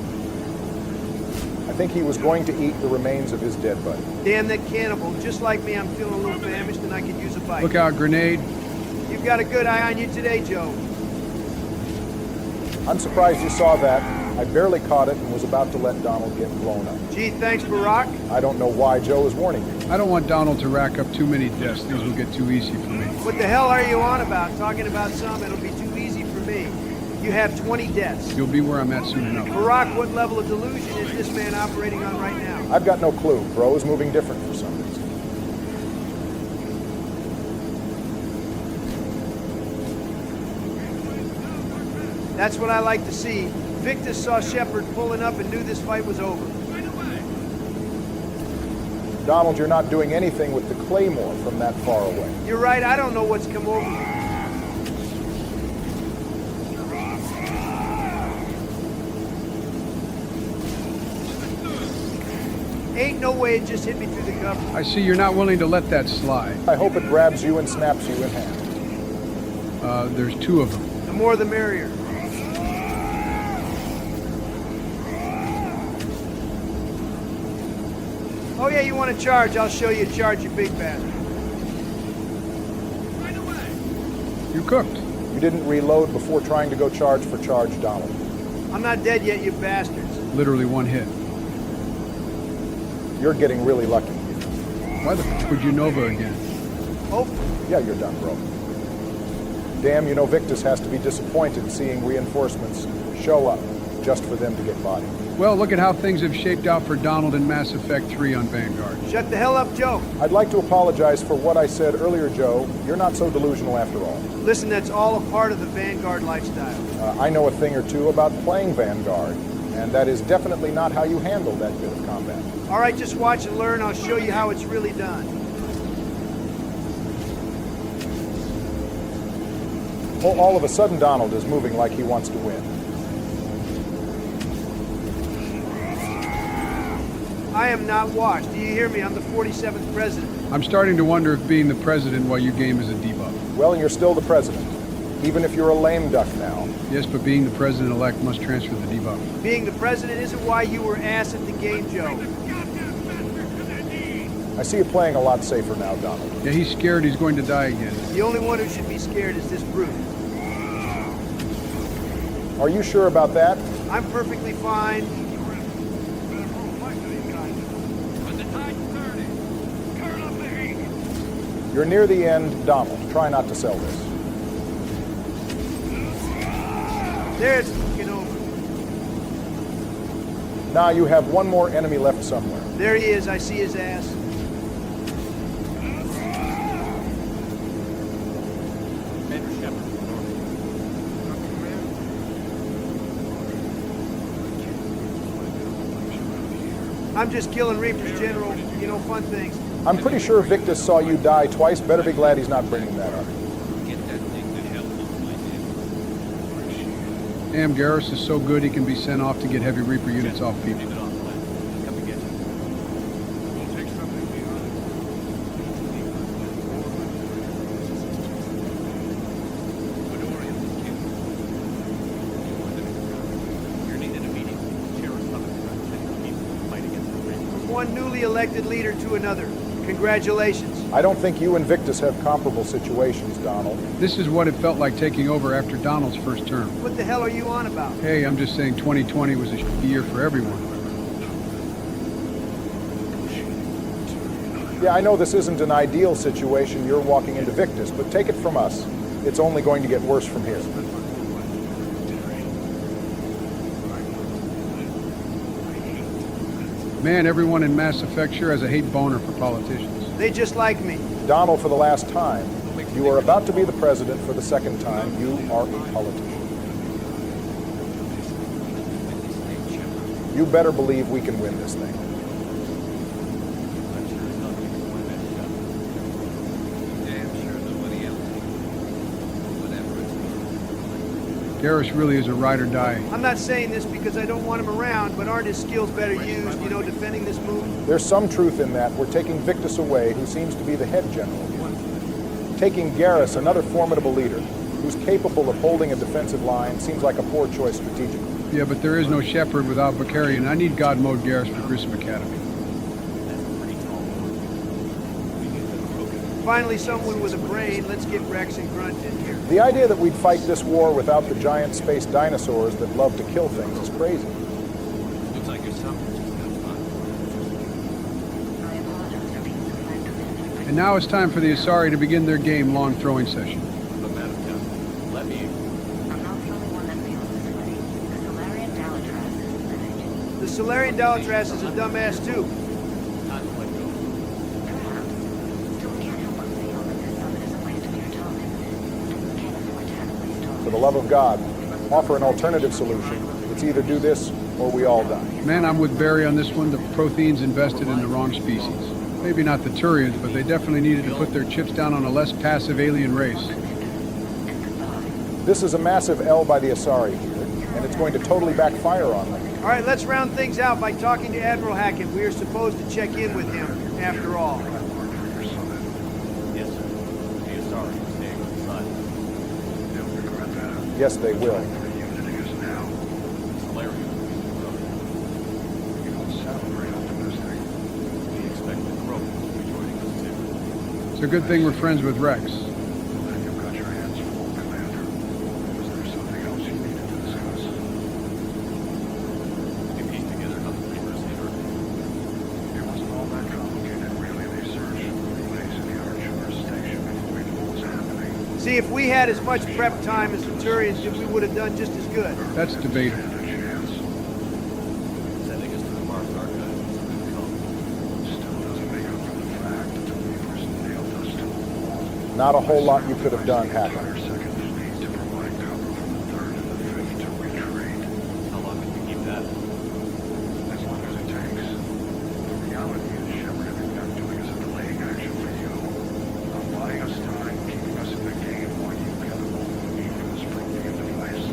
I think he was going to eat the remains of his dead buddy. Damn that cannibal. Just like me, I'm feeling a little famished and I could use a bite. Look out, grenade. You've got a good eye on you today, Joe. I'm surprised you saw that. I barely caught it and was about to let Donald get blown up. Gee, thanks, Barack. I don't know why Joe is warning you. I don't want Donald to rack up too many deaths. Things will get too easy for me. What the hell are you on about? Talking about some, it'll be too easy for me. You have 20 deaths. You'll be where I'm at soon enough. Barack, what level of delusion is this man operating on right now? I've got no clue. Bro is moving different for some reason. That's what I like to see. Victus saw Shepard pulling up and knew this fight was over. Donald, you're not doing anything with the Claymore from that far away. You're right, I don't know what's come over me. Ain't no way it just hit me through the cover. I see you're not willing to let that slide. I hope it grabs you and snaps you in half. There's two of them. The more the merrier. Oh yeah, you want to charge? I'll show you a charge, you big bastard. You're cooked. You didn't reload before trying to go charge for charge, Donald. I'm not dead yet, you bastards. Literally one hit. You're getting really lucky. Why the f*** would you Nova again? Oh, Yeah, you're done, bro. Damn, Victus has to be disappointed seeing reinforcements show up just for them to get bodied. Well, look at how things have shaped out for Donald in Mass Effect 3 on Vanguard. Shut the hell up, Joe. I'd like to apologize for what I said earlier, Joe. You're not so delusional after all. Listen, that's all a part of the Vanguard lifestyle. I know a thing or two about playing Vanguard, and that is definitely not how you handle that bit of combat. All right, just watch and learn. I'll show you how it's really done. All of a sudden, Donald is moving like he wants to win. I am not washed. Do you hear me? I'm the 47th president. I'm starting to wonder if being the president while you game is a debuff. Well, you're still the president, even if you're a lame duck now. Yes, but being the president-elect must transfer the debuff. Being the president isn't why you were ass at the game, Joe. I see you playing a lot safer now, Donald. Yeah, he's scared he's going to die again. The only one who should be scared is this brute. Are you sure about that? I'm perfectly fine. You're near the end, Donald. Try not to sell this. There it's fucking over. Now you have one more enemy left somewhere. There he is. I see his ass. I'm just killing Reapers, General. You know, fun things. I'm pretty sure Victus saw you die twice. Better be glad he's not bringing that up. Damn, Garrus is so good he can be sent off to get heavy Reaper units off people. One newly elected leader to another. Congratulations. I don't think you and Victus have comparable situations, Donald. This is what it felt like taking over after Donald's first term. What the hell are you on about? Hey, I'm just saying 2020 was a shitty year for everyone. Yeah, I know this isn't an ideal situation you're walking into, Victus, but take it from us. It's only going to get worse from here. Man, everyone in Mass Effect sure has a hate boner for politicians. They just like me. Donald, for the last time, you are about to be the president for the second time. You are a politician. You better believe we can win this thing. Garrus really is a ride or die. I'm not saying this because I don't want him around, but aren't his skills better used, you know, defending this move? There's some truth in that. We're taking Victus away, who seems to be the head general here. Taking Garrus, another formidable leader, who's capable of holding a defensive line, seems like a poor choice strategically. Yeah, but there is no Shepard without Vakarian. I need God Mode Garrus for Grissom Academy. Finally, someone with a brain. Let's get Rex and Grunt in here. The idea that we'd fight this war without the giant space dinosaurs that love to kill things is crazy. Looks like your summer's just got fun. And now it's time for the Asari to begin their game-long throwing session. But Madam Captain, let me... I'm not the only one that feels this way. The The Solarian Dalatraz is pathetic. Solarian Dalatraz is a dumbass, too. Time to let go. Perhaps. Still, we can't help but feel that this summit is a waste of your time. And we can't afford to have it waste on. For the love of God, offer an alternative solution. It's either do this or we all die. Man, I'm with Barry on this one. The Protheans invested in the wrong species. Maybe not the Turians, but they definitely needed to put their chips down on a less passive alien race. This is a massive L by the Asari here, and it's going to totally backfire on them. All right, let's round things out by talking to Admiral Hackett. We are supposed to check in with him, after all. Yes, sir. The Asari is staying on side. Yes, they will. Solarian. We expect the Crow to be joining us too. It's a good thing we're friends with Rex. We piece together how the Reapers hit Earth. It wasn't all that complicated, really. They searched for the place in the Archer station before we knew what was happening. See, if we had as much prep time as the Turians did, we would have done just as good. That's debatable. Sending us to the Mars archive was a good call. Not a whole lot you could have done happened. How long can we keep that? As long as it takes. The reality is Shepard and his guys doing us a delaying action for you. Not buying us time, keeping us in the game while you get the whole need for the spring device.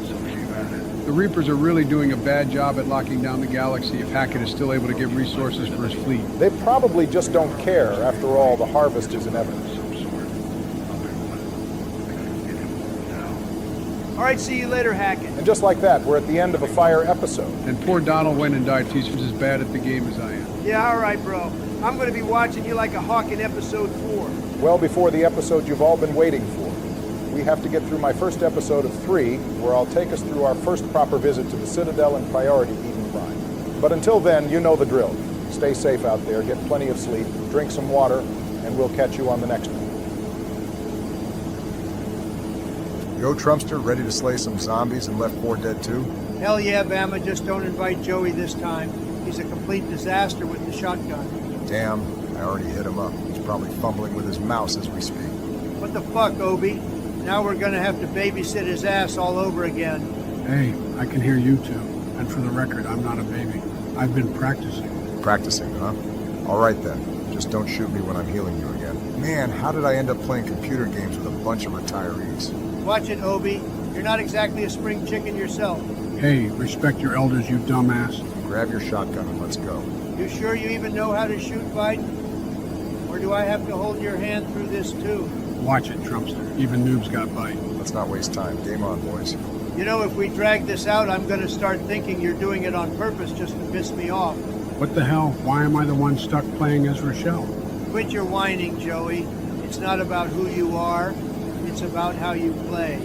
So keep at it. The Reapers are really doing a bad job at locking down the galaxy if Hackett is still able to get resources for his fleet. They probably just don't care. After all, the harvest is inevitable. All right, see you later, Hackett. And just like that, we're at the end of a Fire episode. And poor Donald went and died. He's as bad at the game as I am. Yeah, all right, bro. I'm going to be watching you like a hawk in episode 4. Well before the episode you've all been waiting for. We have to get through my first episode of 3, where I'll take us through our first proper visit to the Citadel and Priority Eden Prime. But until then, you know the drill. Stay safe out there, get plenty of sleep, drink some water, and we'll catch you on the next one. Yo, Trumpster, ready to slay some zombies and left 4 dead too? Hell yeah, Bama, just don't invite Joey this time. He's a complete disaster with the shotgun. Damn, I already hit him up. He's probably fumbling with his mouse as we speak. What the fuck, Obi? Now we're gonna have to babysit his ass all over again. Hey, I can hear you two. And for the record, I'm not a baby. I've been practicing. Practicing, huh? All right then. Just don't shoot me when I'm healing you again. Man, how did I end up playing computer games with a bunch of retirees? Watch it, Obi. You're not exactly a spring chicken yourself. Hey, respect your elders, you dumbass. Grab your shotgun and let's go. You sure you even know how to shoot, Biden? Or do I have to hold your hand through this too? Watch it, Trumpster. Even noobs got bite. Let's not waste time. Game on, boys. You know, if we drag this out, I'm gonna start thinking you're doing it on purpose just to piss me off. What the hell? Why am I the one stuck playing as Rochelle? Quit your whining, Joey. It's not about who you are. It's about how you play.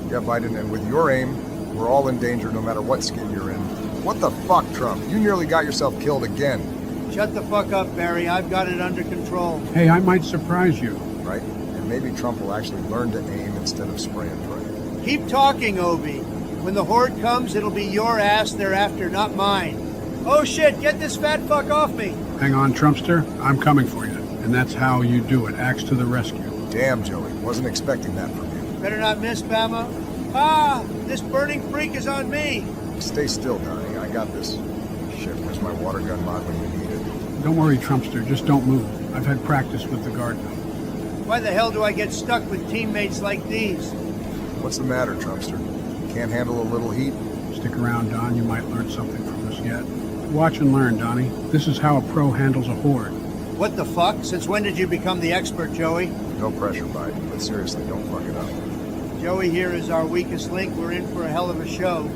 Yeah, Biden, and with your aim, we're all in danger no matter what skin you're in. What the fuck, Trump? You nearly got yourself killed again. Shut the fuck up, Barry. I've got it under control. Hey, I might surprise you. Right? And maybe Trump will actually learn to aim instead of spray and pray. Keep talking, Obi. When the Horde comes, it'll be your ass thereafter, not mine. Oh shit, get this fat fuck off me. Hang on, Trumpster. I'm coming for you. And that's how you do it. Axe to the rescue. Damn, Joey. Wasn't expecting that from you. Better not miss, Bama. Ah, this burning freak is on me. Stay still, Donnie. I got this. Shit, where's my water gun mod when you need it? Don't worry, Trumpster. Just don't move. I've had practice with the guard now. Why the hell do I get stuck with teammates like these? What's the matter, Trumpster? Can't handle a little heat? Stick around, Don. You might learn something from us yet. Watch and learn, Donnie. This is how a pro handles a horde. What the fuck? Since when did you become the expert, Joey? No pressure, Biden, but seriously, don't fuck it up. Joey here is our weakest link. We're in for a hell of a show.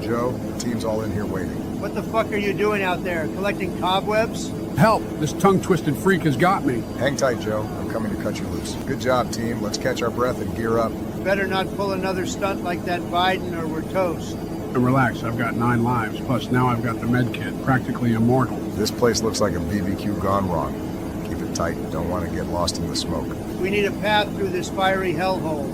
Joe, the team's all in here waiting. What the fuck are you doing out there? Collecting cobwebs? Help! This tongue-twisted freak has got me. Hang tight, Joe. I'm coming to cut you loose. Good job, team. Let's catch our breath and gear up. Better not pull another stunt like that Biden or we're toast. And relax, I've got 9 lives. Plus, now I've got the med kit. Practically immortal. This place looks like a BBQ gone wrong. Keep it tight. Don't want to get lost in the smoke. We need a path through this fiery hellhole.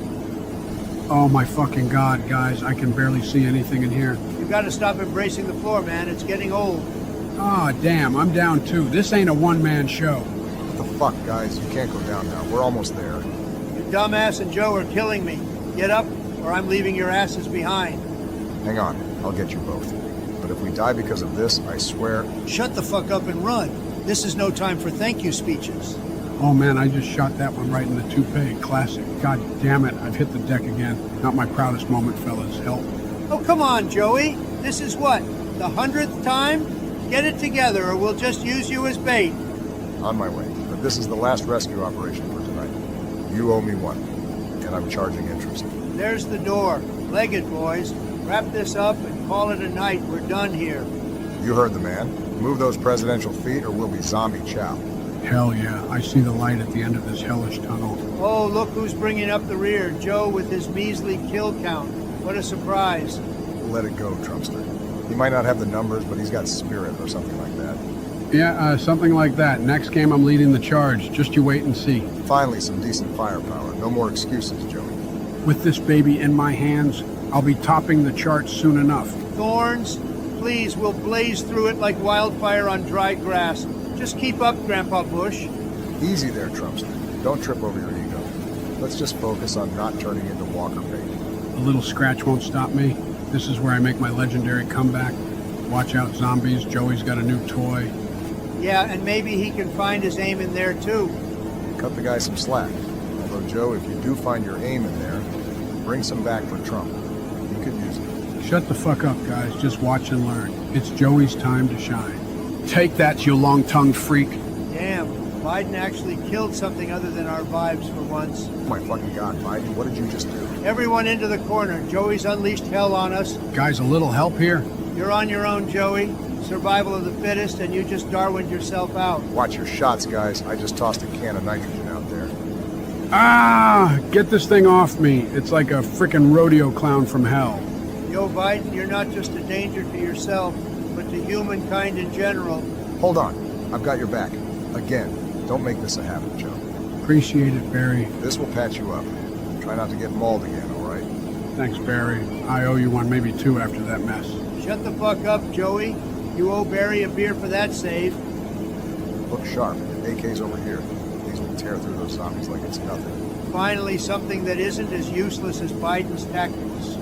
Oh my fucking god, guys. I can barely see anything in here. You gotta stop embracing the floor, man. It's getting old. Ah, damn, I'm down too. This ain't a one-man show. What the fuck, guys? You can't go down now. We're almost there. You dumbass and Joe are killing me. Get up, or I'm leaving your asses behind. Hang on. I'll get you both. But if we die because of this, I swear... Shut the fuck up and run. This is no time for thank you speeches. Oh man, I just shot that one right in the toupee. Classic. God damn it, I've hit the deck again. Not my proudest moment, fellas. Help. Oh, come on, Joey. This is what, the 100th time? Get it together, or we'll just use you as bait. On my way. But this is the last rescue operation for tonight. You owe me one. And I'm charging interest. There's the door. Leg it, boys. Wrap this up and call it a night. We're done here. You heard the man. Move those presidential feet or we'll be zombie chow. Hell yeah, I see the light at the end of this hellish tunnel. Oh, look who's bringing up the rear. Joe with his measly kill count. What a surprise. Let it go, Trumpster. He might not have the numbers, but he's got spirit or something like that. Yeah, something like that. Next game I'm leading the charge. Just you wait and see. Finally, some decent firepower. No more excuses, Joey. With this baby in my hands, I'll be topping the charts soon enough. Thorns, please, we'll blaze through it like wildfire on dry grass. Just keep up, Grandpa Bush. Easy there, Trumpster. Don't trip over your ego. Let's just focus on not turning into Walker bait. A little scratch won't stop me. This is where I make my legendary comeback. Watch out, zombies. Joey's got a new toy. Yeah, and maybe he can find his aim in there, too. Cut the guy some slack. Although, Joe, if you do find your aim in there, bring some back for Trump. He could use it. Shut the fuck up, guys. Just watch and learn. It's Joey's time to shine. Take that, you long-tongued freak. Damn, Biden actually killed something other than our vibes for once. Oh my fucking God, Biden, what did you just do? Everyone into the corner. Joey's unleashed hell on us. Guys, a little help here? You're on your own, Joey. Survival of the fittest, and you just Darwined yourself out. Watch your shots, guys. I just tossed a can of nitrogen out there. Ah! Get this thing off me. It's like a frickin' rodeo clown from hell. Yo, Biden, you're not just a danger to yourself, but to humankind in general. Hold on. I've got your back. Again, don't make this a habit, Joe. Appreciate it, Barry. This will patch you up. Try not to get mauled again, all right? Thanks, Barry. I owe you one, maybe two after that mess. Shut the fuck up, Joey. You owe Barry a beer for that save. Look sharp. AK's over here. These will tear through those zombies like it's nothing. Finally, something that isn't as useless as Biden's tactics.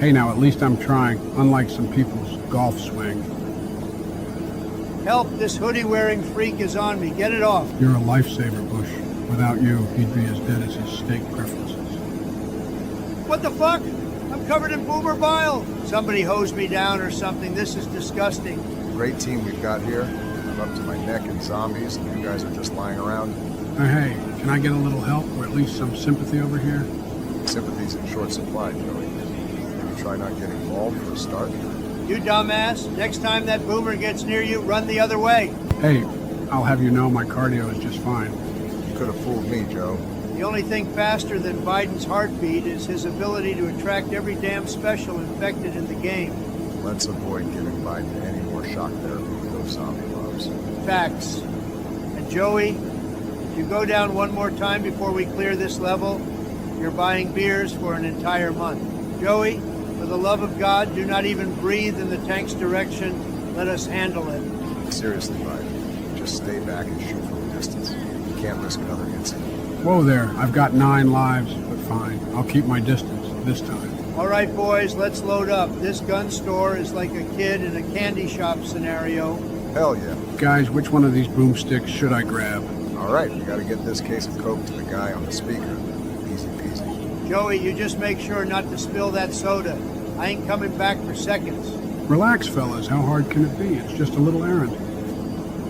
Hey, now, at least I'm trying, unlike some people's golf swing. Help, this hoodie-wearing freak is on me. Get it off. You're a lifesaver, Bush. Without you, he'd be as dead as his steak preferences. What the fuck? I'm covered in boomer bile. Somebody hose me down or something. This is disgusting. Great team we've got here. I'm up to my neck in zombies, and you guys are just lying around. Hey, can I get a little help, or at least some sympathy over here? Sympathy's in short supply, Joey. Maybe try not getting mauled for a start. You dumbass. Next time that boomer gets near you, run the other way. Hey, I'll have you know my cardio is just fine. You could have fooled me, Joe. The only thing faster than Biden's heartbeat is his ability to attract every damn special infected in the game. Let's avoid giving Biden any more shock therapy with those zombie bombs. Facts. And Joey, if you go down one more time before we clear this level, you're buying beers for an entire month. Joey, for the love of God, do not even breathe in the tank's direction. Let us handle it. Seriously, Biden, just stay back and shoot from a distance. You can't risk another incident. Whoa there, I've got 9 lives, but fine. I'll keep my distance this time. All right, boys, let's load up. This gun store is like a kid in a candy shop scenario. Hell yeah. Guys, which one of these boomsticks should I grab? All right, you gotta get this case of Coke to the guy on the speaker. Easy peasy. Joey, you just make sure not to spill that soda. I ain't coming back for seconds. Relax, fellas. How hard can it be? It's just a little errand.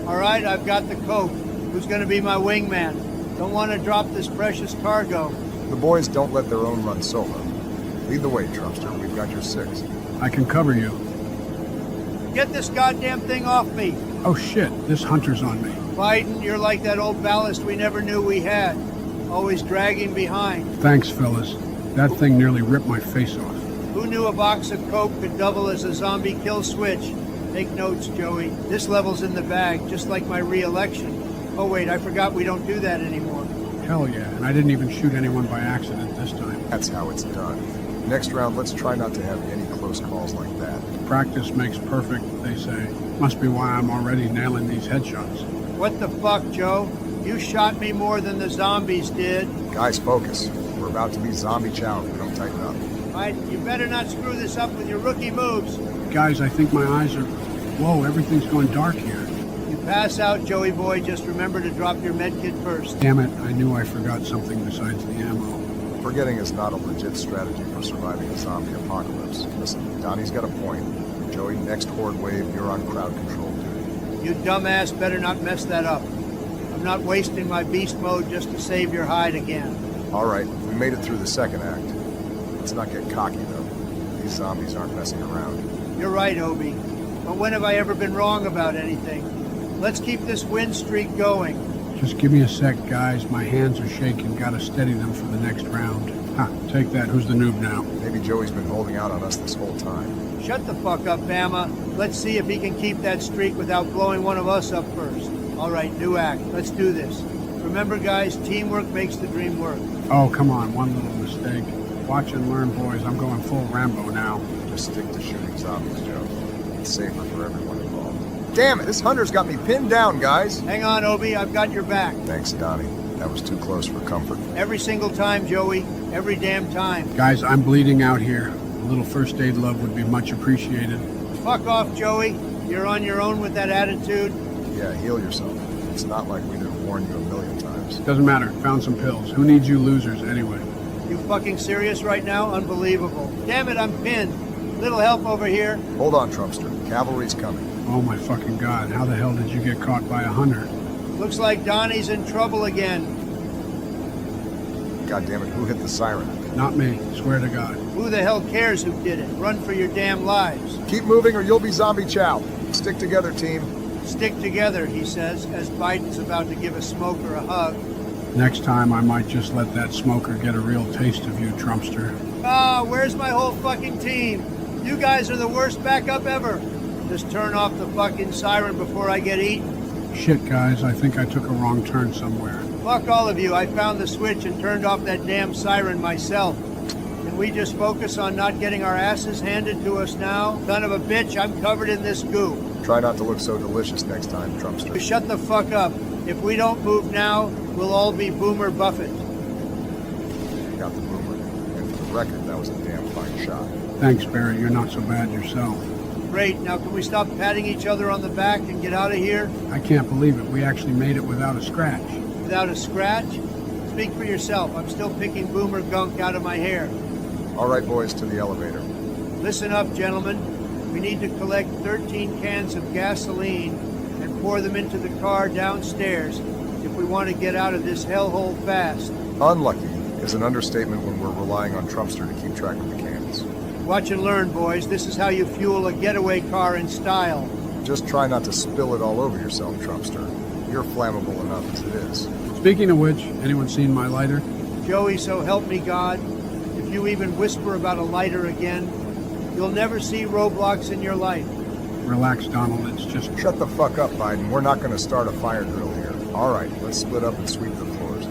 All right, I've got the Coke. Who's going to be my wingman? Don't want to drop this precious cargo. The boys don't let their own run solo. Lead the way, Trumpster. We've got your 6. I can cover you. Get this goddamn thing off me. Oh shit, this hunter's on me. Biden, you're like that old ballast we never knew we had. Always dragging behind. Thanks, fellas. That thing nearly ripped my face off. Who knew a box of Coke could double as a zombie kill switch? Take notes, Joey. This level's in the bag, just like my re-election. Oh wait, I forgot we don't do that anymore. Hell yeah, and I didn't even shoot anyone by accident this time. That's how it's done. Next round, let's try not to have any close calls like that. Practice makes perfect, they say. Must be why I'm already nailing these headshots. What the fuck, Joe? You shot me more than the zombies did. Guys, focus. We're about to be zombie chow if we don't tighten up. Biden, you better not screw this up with your rookie moves. Guys, I think my eyes are... Whoa, everything's going dark here. You pass out, Joey boy. Just remember to drop your medkit first. Damn it, I knew I forgot something besides the ammo. Forgetting is not a legit strategy for surviving a zombie apocalypse. Listen, Donnie's got a point. Joey, next horde wave, you're on crowd control duty. You dumbass better not mess that up. I'm not wasting my beast mode just to save your hide again. All right, we made it through the second act. Let's not get cocky, though. These zombies aren't messing around. You're right, Obi. But when have I ever been wrong about anything? Let's keep this win streak going. Just give me a sec, guys. My hands are shaking. Gotta steady them for the next round. Ha, take that. Who's the noob now? Maybe Joey's been holding out on us this whole time. Shut the fuck up, Bama. Let's see if he can keep that streak without blowing one of us up first. All right, new act. Let's do this. Remember, guys, teamwork makes the dream work. Oh, come on. One little mistake. Watch and learn, boys. I'm going full Rambo now. Just stick to shooting zombies, Joe. It's safer for everyone involved. Damn it, this hunter's got me pinned down, guys. Hang on, Obi. I've got your back. Thanks, Donnie. That was too close for comfort. Every single time, Joey. Every damn time. Guys, I'm bleeding out here. A little first aid love would be much appreciated. Fuck off, Joey. You're on your own with that attitude. Yeah, heal yourself. It's not like we didn't warn you a million times. Doesn't matter. Found some pills. Who needs you losers anyway? You fucking serious right now? Unbelievable. Damn it, I'm pinned. Little help over here. Hold on, Trumpster. Cavalry's coming. Oh my fucking god. How the hell did you get caught by a hunter? Looks like Donnie's in trouble again. God damn it, who hit the siren? Not me. Swear to God. Who the hell cares who did it? Run for your damn lives. Keep moving or you'll be zombie chow. Stick together, team. Stick together, he says, as Biden's about to give a smoker a hug. Next time I might just let that smoker get a real taste of you, Trumpster. Ah, where's my whole fucking team? You guys are the worst backup ever. Just turn off the fucking siren before I get eaten. Shit, guys. I think I took a wrong turn somewhere. Fuck all of you. I found the switch and turned off that damn siren myself. Can we just focus on not getting our asses handed to us now? Son of a bitch, I'm covered in this goo. Try not to look so delicious next time, Trumpster. Shut the fuck up. If we don't move now, we'll all be Boomer Buffett. Got the boomer. And for the record, that was a damn fine shot. Thanks, Barry. You're not so bad yourself. Great. Now can we stop patting each other on the back and get out of here? I can't believe it. We actually made it without a scratch. Without a scratch? Speak for yourself. I'm still picking boomer gunk out of my hair. All right, boys, to the elevator. Listen up, gentlemen. We need to collect 13 cans of gasoline and pour them into the car downstairs if we want to get out of this hellhole fast. Unlucky is an understatement when we're relying on Trumpster to keep track of the cans. Watch and learn, boys. This is how you fuel a getaway car in style. Just try not to spill it all over yourself, Trumpster. You're flammable enough as it is. Speaking of which, anyone seen my lighter? Joey, so help me God, if you even whisper about a lighter again, you'll never see Roblox in your life. Relax, Donald. It's just... Shut the fuck up, Biden. We're not going to start a fire drill here. All right, let's split up and sweep the floors.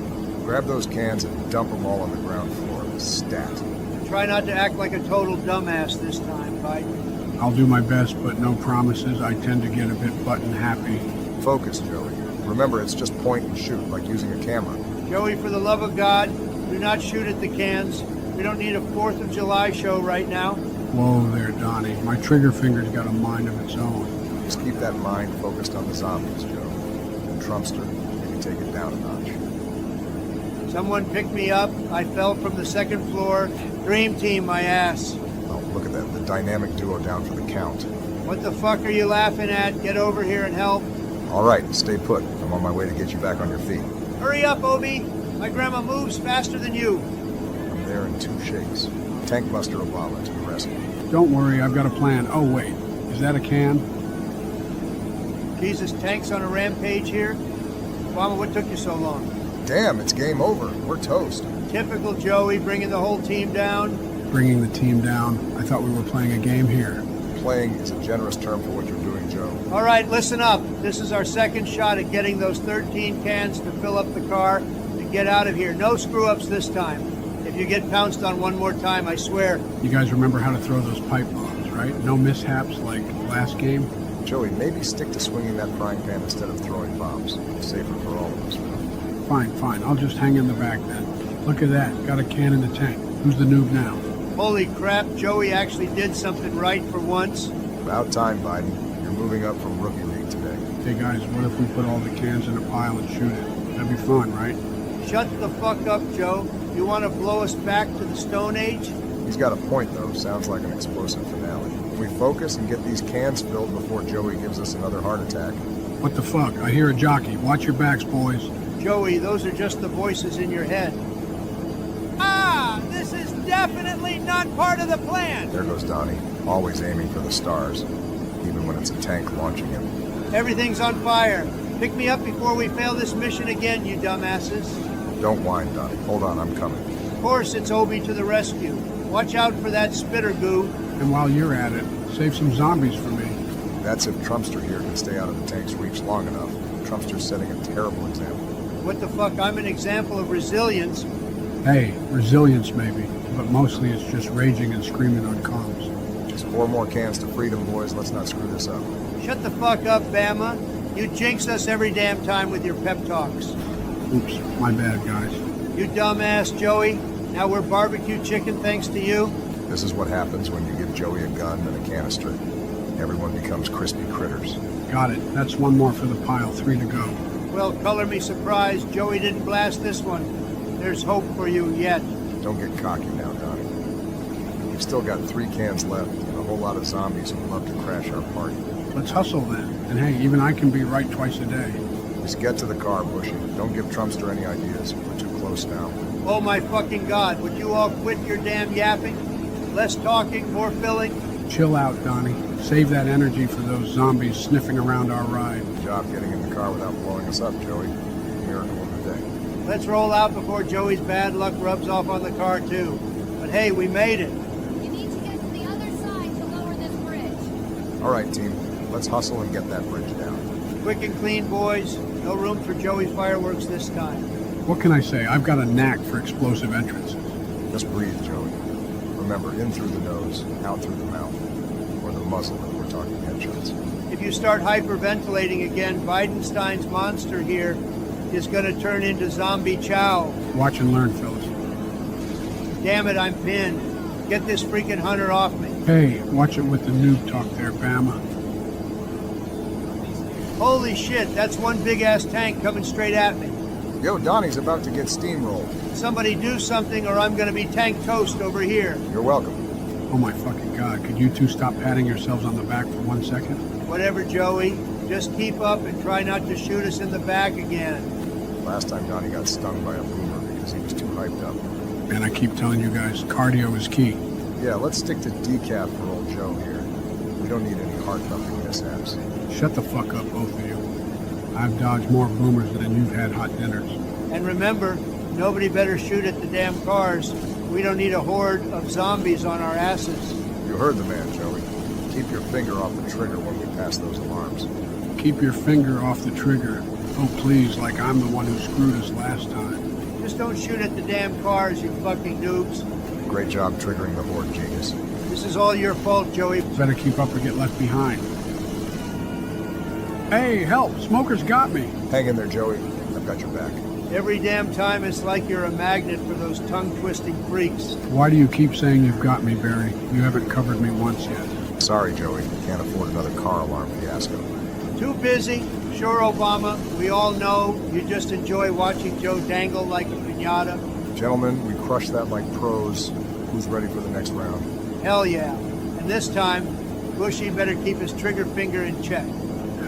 Grab those cans and dump them all on the ground floor. Stat. Try not to act like a total dumbass this time, Biden. I'll do my best, but no promises. I tend to get a bit button happy. Focus, Joey. Remember, it's just point and shoot, like using a camera. Joey, for the love of God, do not shoot at the cans. We don't need a 4th of July show right now. Whoa there, Donnie. My trigger finger's got a mind of its own. Just keep that mind focused on the zombies, Joe. And Trumpster, maybe take it down a notch. Someone picked me up. I fell from the 2nd floor. Dream team, my ass. Oh, look at that. The dynamic duo down for the count. What the fuck are you laughing at? Get over here and help. All right, stay put. I'm on my way to get you back on your feet. Hurry up, Obi. My grandma moves faster than you. I'm there in 2 shakes. Tank Buster Obama to the rescue. Don't worry, I've got a plan. Oh, wait. Is that a can? Jesus, tanks on a rampage here? Obama, what took you so long? Damn, it's game over. We're toast. Typical Joey, bringing the whole team down. Bringing the team down. I thought we were playing a game here. Playing is a generous term for what you're doing, Joe. All right, listen up. This is our 2nd shot at getting those 13 cans to fill up the car and get out of here. No screw-ups this time. If you get pounced on one more time, I swear. You guys remember how to throw those pipe bombs, right? No mishaps like last game? Joey, maybe stick to swinging that frying pan instead of throwing bombs. It's safer for all of us. Fine. I'll just hang in the back then. Look at that. Got a can in the tank. Who's the noob now? Holy crap, Joey actually did something right for once. About time, Biden. You're moving up from rookie league today. Hey guys, what if we put all the cans in a pile and shoot it? That'd be fun, right? Shut the fuck up, Joe. You want to blow us back to the Stone Age? He's got a point, though. Sounds like an explosive finale. If we focus and get these cans filled before Joey gives us another heart attack. What the fuck? I hear a jockey. Watch your backs, boys. Joey, those are just the voices in your head. Ah, this is definitely not part of the plan. There goes Donnie, always aiming for the stars, even when it's a tank launching him. Everything's on fire. Pick me up before we fail this mission again, you dumbasses. Don't whine, Donnie. Hold on, I'm coming. Of course, it's Obi to the rescue. Watch out for that spitter goo. And while you're at it, save some zombies for me. That's if Trumpster here can stay out of the tank's reach long enough. Trumpster's setting a terrible example. What the fuck? I'm an example of resilience. Hey, resilience maybe, but mostly it's just raging and screaming on comms. Just 4 more cans to freedom, boys. Let's not screw this up. Shut the fuck up, Bama. You jinx us every damn time with your pep talks. Oops, my bad, guys. You dumbass, Joey. Now we're barbecue chicken thanks to you. This is what happens when you give Joey a gun and a canister. Everyone becomes crispy critters. Got it. That's 1 more for the pile. 3 to go. Well, color me surprised. Joey didn't blast this one. There's hope for you yet. Don't get cocky now, Donnie. We've still got 3 cans left and a whole lot of zombies who'd love to crash our party. Let's hustle then. And hey, even I can be right twice a day. Just get to the car, Bushy. Don't give Trumpster any ideas. We're too close now. Oh my fucking God, would you all quit your damn yapping? Less talking, more filling? Chill out, Donnie. Save that energy for those zombies sniffing around our ride. Good job getting in the car without blowing us up, Joey. Miracle of the day. Let's roll out before Joey's bad luck rubs off on the car too. But hey, we made it. You need to get to the other side to lower this bridge. All right, team. Let's hustle and get that bridge down. Quick and clean, boys. No room for Joey's fireworks this time. What can I say? I've got a knack for explosive entrances. Just breathe, Joey. Remember, in through the nose, out through the mouth. Or the muzzle if we're talking headshots. If you start hyperventilating again, Bidenstein's monster here is going to turn into zombie chow. Watch and learn, fellas. Damn it, I'm pinned. Get this freaking hunter off me. Hey, watch it with the noob talk there, Bama. Holy shit, that's one big-ass tank coming straight at me. Yo, Donnie's about to get steamrolled. Somebody do something or I'm going to be tank toast over here. You're welcome. Oh my fucking God, could you two stop patting yourselves on the back for 1 second? Whatever, Joey. Just keep up and try not to shoot us in the back again. Last time Donnie got stung by a boomer because he was too hyped up. And I keep telling you guys, cardio is key. Yeah, let's stick to decaf for old Joe here. We don't need any heart-thumping mishaps. Shut the fuck up, both of you. I've dodged more boomers than you've had hot dinners. And remember, nobody better shoot at the damn cars. We don't need a horde of zombies on our asses. You heard the man, Joey. Keep your finger off the trigger when we pass those alarms. Keep your finger off the trigger. Oh, please, like I'm the one who screwed us last time. Just don't shoot at the damn cars, you fucking noobs. Great job triggering the horde, genius. This is all your fault, Joey. Better keep up or get left behind. Hey, help! Smoker's got me! Hang in there, Joey. I've got your back. Every damn time it's like you're a magnet for those tongue-twisting freaks. Why do you keep saying you've got me, Barry? You haven't covered me once yet. Sorry, Joey. Can't afford another car alarm fiasco. Too busy? Sure, Obama. We all know you just enjoy watching Joe dangle like a piñata. Gentlemen, we crushed that like pros. Who's ready for the next round? Hell yeah. And this time, Bushy better keep his trigger finger in check.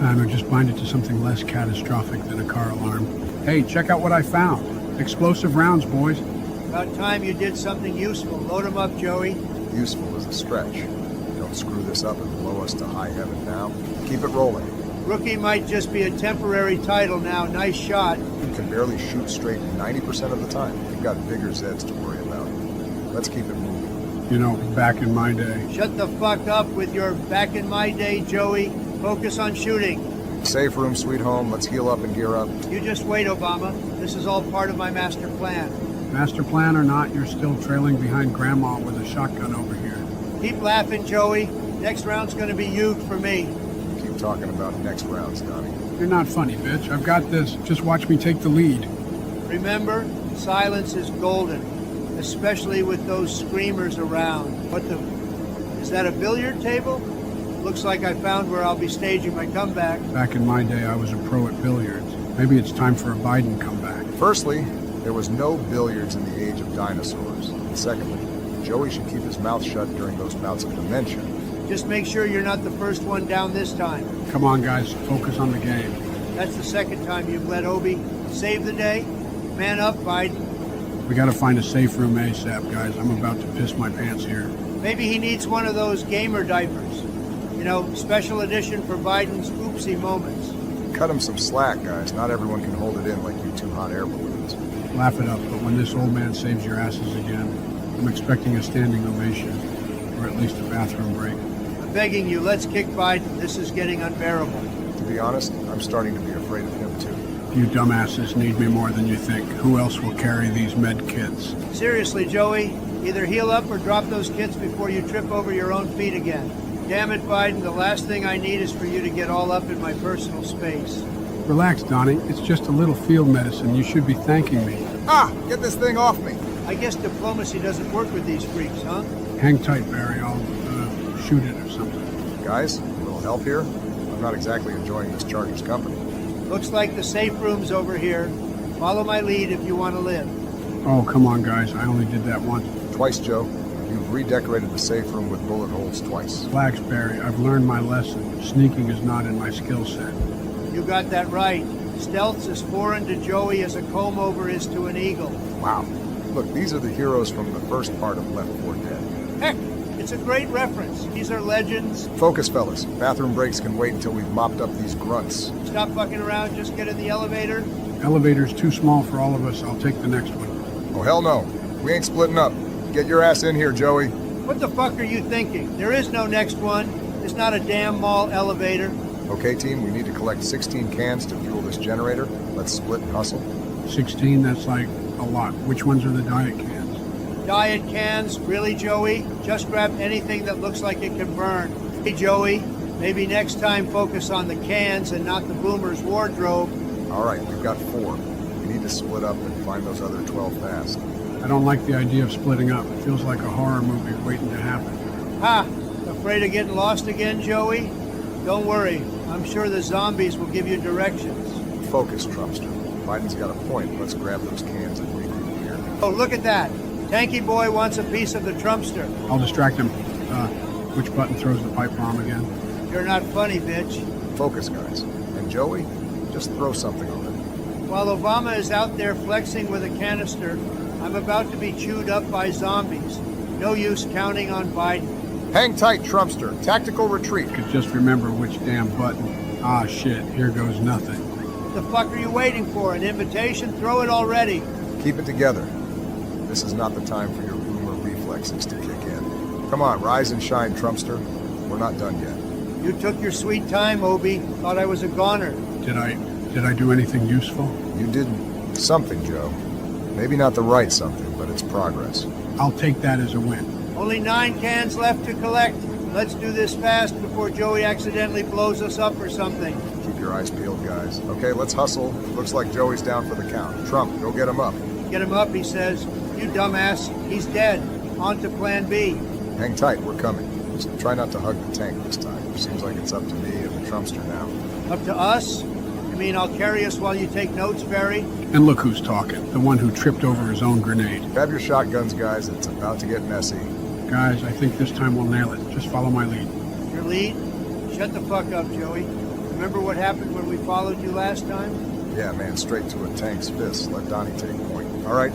I know, just bind it to something less catastrophic than a car alarm. Hey, check out what I found. Explosive rounds, boys. About time you did something useful. Load 'em up, Joey. Useful is a stretch. Don't screw this up and blow us to high heaven now. Keep it rolling. Rookie might just be a temporary title now. Nice shot. You can barely shoot straight 90% of the time. You've got bigger Zeds to worry about. Let's keep it moving. You know, back in my day. Shut the fuck up with your back in my day, Joey. Focus on shooting. Safe room, sweet home. Let's heal up and gear up. You just wait, Obama. This is all part of my master plan. Master plan or not, you're still trailing behind Grandma with a shotgun over here. Keep laughing, Joey. Next round's gonna be huge for me. Keep talking about next rounds, Donnie. You're not funny, bitch. I've got this. Just watch me take the lead. Remember, silence is golden, especially with those screamers around. What the... Is that a billiard table? Looks like I found where I'll be staging my comeback. Back in my day, I was a pro at billiards. Maybe it's time for a Biden comeback. Firstly, there was no billiards in the age of dinosaurs. And secondly, Joey should keep his mouth shut during those bouts of dementia. Just make sure you're not the first one down this time. Come on, guys. Focus on the game. That's the second time you've let Obi save the day. Man up, Biden. We gotta find a safe room ASAP, guys. I'm about to piss my pants here. Maybe he needs one of those gamer diapers. You know, special edition for Biden's oopsie moments. Cut him some slack, guys. Not everyone can hold it in like you two hot air balloons. Laugh it up, but when this old man saves your asses again, I'm expecting a standing ovation, or at least a bathroom break. I'm begging you, let's kick Biden. This is getting unbearable. To be honest, I'm starting to be afraid of him too. You dumbasses need me more than you think. Who else will carry these med kits? Seriously, Joey, either heal up or drop those kits before you trip over your own feet again. Damn it, Biden, the last thing I need is for you to get all up in my personal space. Relax, Donnie. It's just a little field medicine. You should be thanking me. Ah! Get this thing off me! I guess diplomacy doesn't work with these freaks, huh? Hang tight, Barry. I'll shoot it or something. Guys, a little help here? I'm not exactly enjoying this Charger's company. Looks like the safe room's over here. Follow my lead if you want to live. Oh, come on, guys. I only did that once. Twice, Joe. You've redecorated the safe room with bullet holes twice. Relax, Barry. I've learned my lesson. Sneaking is not in my skill set. You got that right. Stealth's as foreign to Joey as a comb-over is to an eagle. Wow. Look, these are the heroes from the first part of Left 4 Dead. Heck, it's a great reference. These are legends. Focus, fellas. Bathroom breaks can wait until we've mopped up these grunts. Stop fucking around, just get in the elevator. Elevator's too small for all of us. I'll take the next one. Oh, hell no. We ain't splitting up. Get your ass in here, Joey. What the fuck are you thinking? There is no next one. It's not a damn mall elevator. Okay, team, we need to collect 16 cans to fuel this generator. Let's split and hustle. 16, that's like a lot. Which ones are the diet cans? Diet cans? Really, Joey? Just grab anything that looks like it can burn. Hey, Joey, maybe next time focus on the cans and not the boomer's wardrobe. All right, we've got 4. We need to split up and find those other 12 fast. I don't like the idea of splitting up. It feels like a horror movie waiting to happen. Ha! Afraid of getting lost again, Joey? Don't worry. I'm sure the zombies will give you directions. Focus, Trumpster. Biden's got a point. Let's grab those cans and regroup here. Oh, look at that. Tanky Boy wants a piece of the Trumpster. I'll distract him. Which button throws the pipe bomb again? You're not funny, bitch. Focus, guys. And Joey, just throw something on it. While Obama is out there flexing with a canister, I'm about to be chewed up by zombies. No use counting on Biden. Hang tight, Trumpster. Tactical retreat. Could just remember which damn button. Ah, shit. Here goes nothing. What the fuck are you waiting for? An invitation? Throw it already. Keep it together. This is not the time for your boomer reflexes to kick in. Come on, rise and shine, Trumpster. We're not done yet. You took your sweet time, Obi. Thought I was a goner. Did I do anything useful? You did something, Joe. Maybe not the right something, but it's progress. I'll take that as a win. Only 9 cans left to collect. Let's do this fast before Joey accidentally blows us up or something. Keep your eyes peeled, guys. Okay, let's hustle. Looks like Joey's down for the count. Trump, go get him up. Get him up, he says. You dumbass. He's dead. On to plan B. Hang tight, we're coming. Just try not to hug the tank this time. Seems like it's up to me and the Trumpster now. Up to us? You mean I'll carry us while you take notes, Barry? And look who's talking. The one who tripped over his own grenade. Grab your shotguns, guys. It's about to get messy. Guys, I think this time we'll nail it. Just follow my lead. Your lead? Shut the fuck up, Joey. Remember what happened when we followed you last time? Yeah, man, straight to a tank's fist. Let Donnie take point. All right,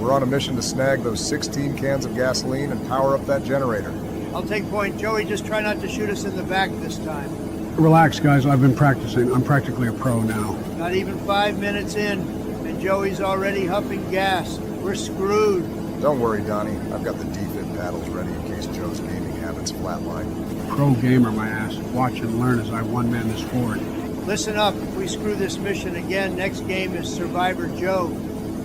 we're on a mission to snag those 16 cans of gasoline and power up that generator. I'll take point. Joey, just try not to shoot us in the back this time. Relax, guys. I've been practicing. I'm practically a pro now. Not even 5 minutes in, and Joey's already huffing gas. We're screwed. Don't worry, Donnie. I've got the defib paddles ready in case Joe's gaming habits flatline. Pro gamer, my ass. Watch and learn as I one-man this forward. Listen up. If we screw this mission again, next game is Survivor Joe.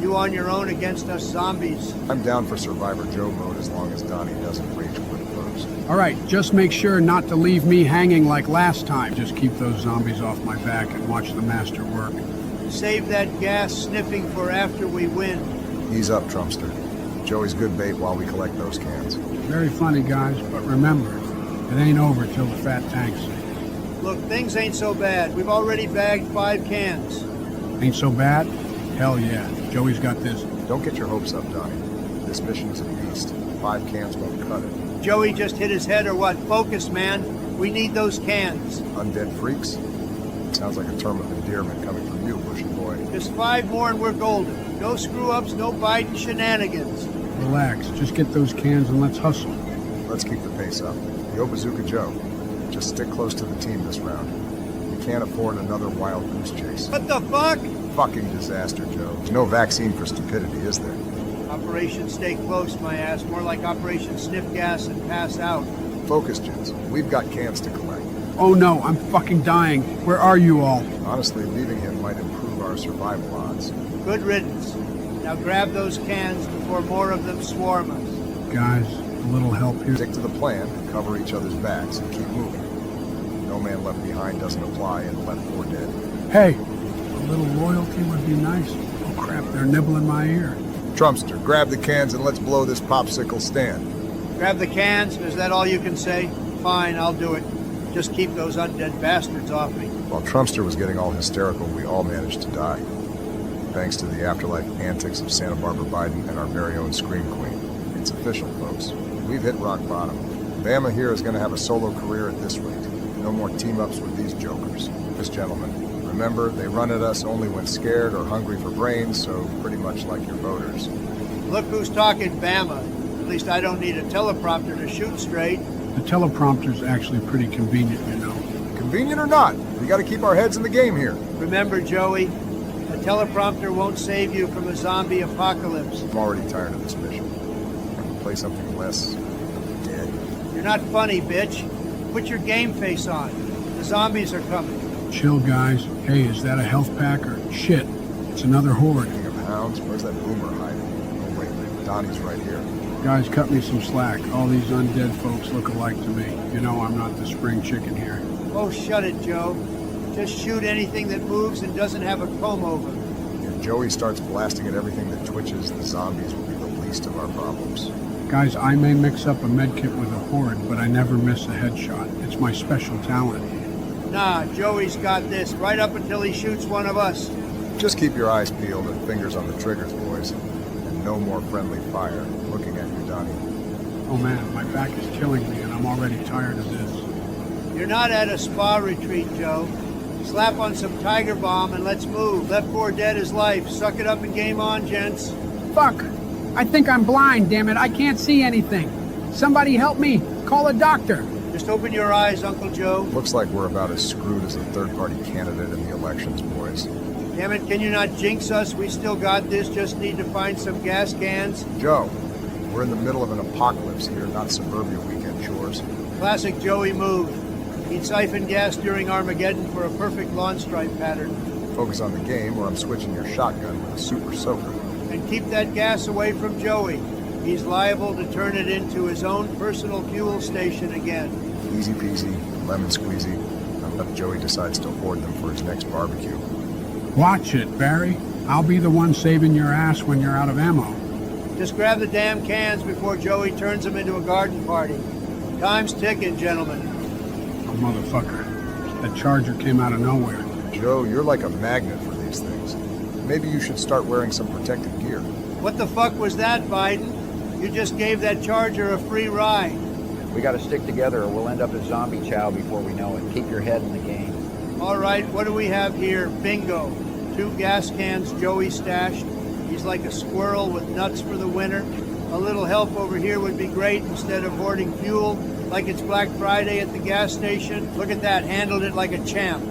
You on your own against us zombies. I'm down for Survivor Joe mode as long as Donnie doesn't rage quit first. All right, just make sure not to leave me hanging like last time. Just keep those zombies off my back and watch the master work. Save that gas sniffing for after we win. Ease up, Trumpster. Joey's good bait while we collect those cans. Very funny, guys, but remember, it ain't over till the fat tank's safe. Look, things ain't so bad. We've already bagged 5 cans. Ain't so bad? Hell yeah. Joey's got this. Don't get your hopes up, Donnie. This mission is a beast. 5 cans won't cut it. Joey just hit his head or what? Focus, man. We need those cans. Undead freaks? Sounds like a term of endearment coming from you, bushy boy. Just 5 more and we're golden. No screw-ups, no Biden shenanigans. Relax. Just get those cans and let's hustle. Let's keep the pace up. Yo, Bazooka Joe. Just stick close to the team this round. We can't afford another wild goose chase. What the fuck? Fucking disaster, Joe. There's no vaccine for stupidity, is there? Operation Stay Close, my ass. More like Operation Sniff Gas and Pass Out. Focus, gents. We've got cans to collect. Oh no, I'm fucking dying. Where are you all? Honestly, leaving him might improve our survival odds. Good riddance. Now grab those cans before more of them swarm us. Guys, a little help here. Stick to the plan, cover each other's backs, and keep moving. No man left behind doesn't apply in Left 4 Dead. Hey, a little loyalty would be nice. Oh crap, they're nibbling my ear. Trumpster, grab the cans and let's blow this popsicle stand. Grab the cans? Is that all you can say? Fine, I'll do it. Just keep those undead bastards off me. While Trumpster was getting all hysterical, we all managed to die. Thanks to the afterlife antics of Santa Barbara Biden and our very own Scream Queen. It's official, folks. We've hit rock bottom. Bama here is going to have a solo career at this rate. No more team-ups with these jokers. This gentleman. Remember, they run at us only when scared or hungry for brains, so pretty much like your voters. Look who's talking Bama. At least I don't need a teleprompter to shoot straight. The teleprompter's actually pretty convenient, you know. Convenient or not, we got to keep our heads in the game here. Remember, Joey, a teleprompter won't save you from a zombie apocalypse. I'm already tired of this mission. Can we play something less dead? You're not funny, bitch. Put your game face on. The zombies are coming. Chill, guys. Hey, is that a health pack or shit? It's another horde. Speaking of hounds, where's that boomer hiding? Oh wait, Donnie's right here. Guys, cut me some slack. All these undead folks look alike to me. You know I'm not the spring chicken here. Oh, shut it, Joe. Just shoot anything that moves and doesn't have a comb over. If Joey starts blasting at everything that twitches, the zombies will be the least of our problems. Guys, I may mix up a medkit with a horde, but I never miss a headshot. It's my special talent. Nah, Joey's got this, right up until he shoots one of us. Just keep your eyes peeled and fingers on the triggers, boys. And no more friendly fire. Looking at you, Donnie. Oh man, my back is killing me and I'm already tired of this. You're not at a spa retreat, Joe. Slap on some Tiger Balm and let's move. Left 4 Dead is life. Suck it up and game on, gents. Fuck! I think I'm blind, damn it. I can't see anything. Somebody help me. Call a doctor. Just open your eyes, Uncle Joe. Looks like we're about as screwed as a third-party candidate in the elections, boys. Damn it, can you not jinx us? We still got this. Just need to find some gas cans. Joe, we're in the middle of an apocalypse here, not suburbia weekend chores. Classic Joey move. He'd siphon gas during Armageddon for a perfect lawn stripe pattern. Focus on the game, or I'm switching your shotgun with a super soaker. And keep that gas away from Joey. He's liable to turn it into his own personal fuel station again. Easy peasy, lemon squeezy, unless Joey decides to hoard them for his next barbecue. Watch it, Barry. I'll be the one saving your ass when you're out of ammo. Just grab the damn cans before Joey turns them into a garden party. Time's ticking, gentlemen. Oh, motherfucker. That charger came out of nowhere. Joe, you're like a magnet for these things. Maybe you should start wearing some protective gear. What the fuck was that, Biden? You just gave that charger a free ride. We gotta stick together or we'll end up as zombie chow before we know it. Keep your head in the game. All right, what do we have here? Bingo. 2 gas cans Joey stashed. He's like a squirrel with nuts for the winter. A little help over here would be great instead of hoarding fuel like it's Black Friday at the gas station. Look at that, handled it like a champ.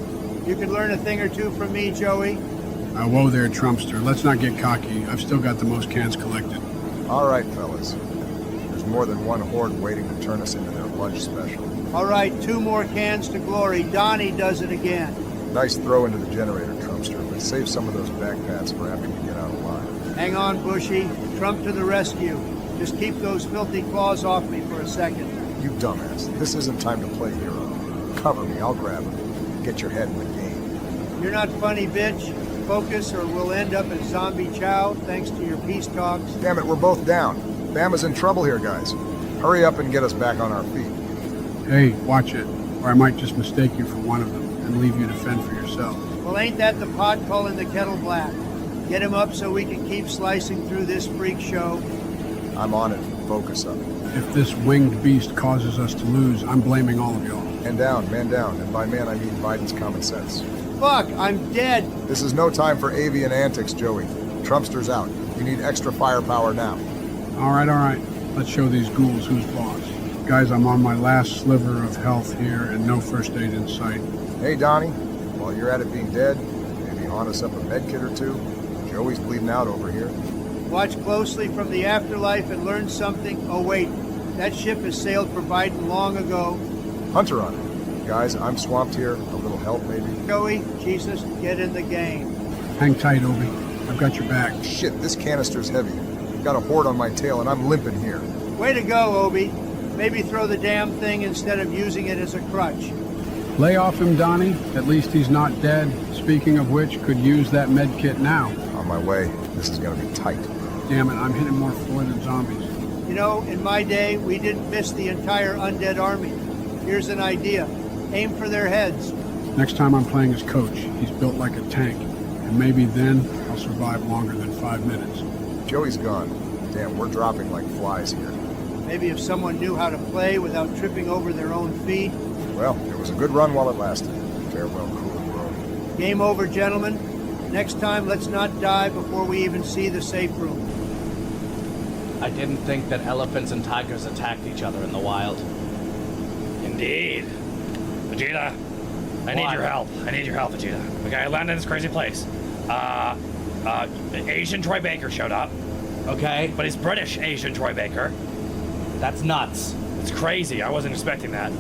You could learn a thing or two from me, Joey. Whoa there, Trumpster. Let's not get cocky. I've still got the most cans collected. All right, fellas. There's more than one horde waiting to turn us into their lunch special. All right, 2 more cans to glory. Donnie does it again. Nice throw into the generator, Trumpster, but save some of those backpats for after we get out alive. Hang on, Bushy. Trump to the rescue. Just keep those filthy claws off me for a second. You dumbass. This isn't time to play hero. Cover me, I'll grab him. Get your head in the game. You're not funny, bitch. Focus or we'll end up as zombie chow thanks to your peace talks. Damn it, we're both down. Bama's in trouble here, guys. Hurry up and get us back on our feet. Hey, watch it, or I might just mistake you for one of them and leave you to fend for yourself. Well, ain't that the pot calling the kettle black? Get him up so we can keep slicing through this freak show. I'm on it. Focus up. If this winged beast causes us to lose, I'm blaming all of y'all. Man down, man down. And by man, I mean Biden's common sense. Fuck, I'm dead. This is no time for avian antics, Joey. Trumpster's out. You need extra firepower now. All right. Let's show these ghouls who's boss. Guys, I'm on my last sliver of health here and no first aid in sight. Hey, Donnie. While you're at it being dead, maybe haunt us up a med kit or two. Joey's bleeding out over here. Watch closely from the afterlife and learn something. Oh, wait. That ship has sailed for Biden long ago. Hunter on it. Guys, I'm swamped here. A little help, maybe? Joey, Jesus, get in the game. Hang tight, Obi. I've got your back. Shit, this canister's heavy. I've got a horde on my tail and I'm limping here. Way to go, Obi. Maybe throw the damn thing instead of using it as a crutch. Lay off him, Donnie. At least he's not dead. Speaking of which, could use that med kit now. On my way. This is gonna be tight. Damn it, I'm hitting more floor than zombies. You know, in my day, we didn't miss the entire undead army. Here's an idea. Aim for their heads. Next time I'm playing as coach, he's built like a tank. And maybe then I'll survive longer than 5 minutes. Joey's gone. Damn, we're dropping like flies here. Maybe if someone knew how to play without tripping over their own feet. Well, it was a good run while it lasted. Farewell, cruel world. Game over, gentlemen. Next time, let's not die before we even see the safe room. I didn't think that elephants and tigers attacked each other in the wild. Indeed. Vegeta, I need your help. I need your help, Vegeta. Okay, I landed in this crazy place. Asian Troy Baker showed up. Okay. But he's British Asian Troy Baker. That's nuts. It's crazy. I wasn't expecting that.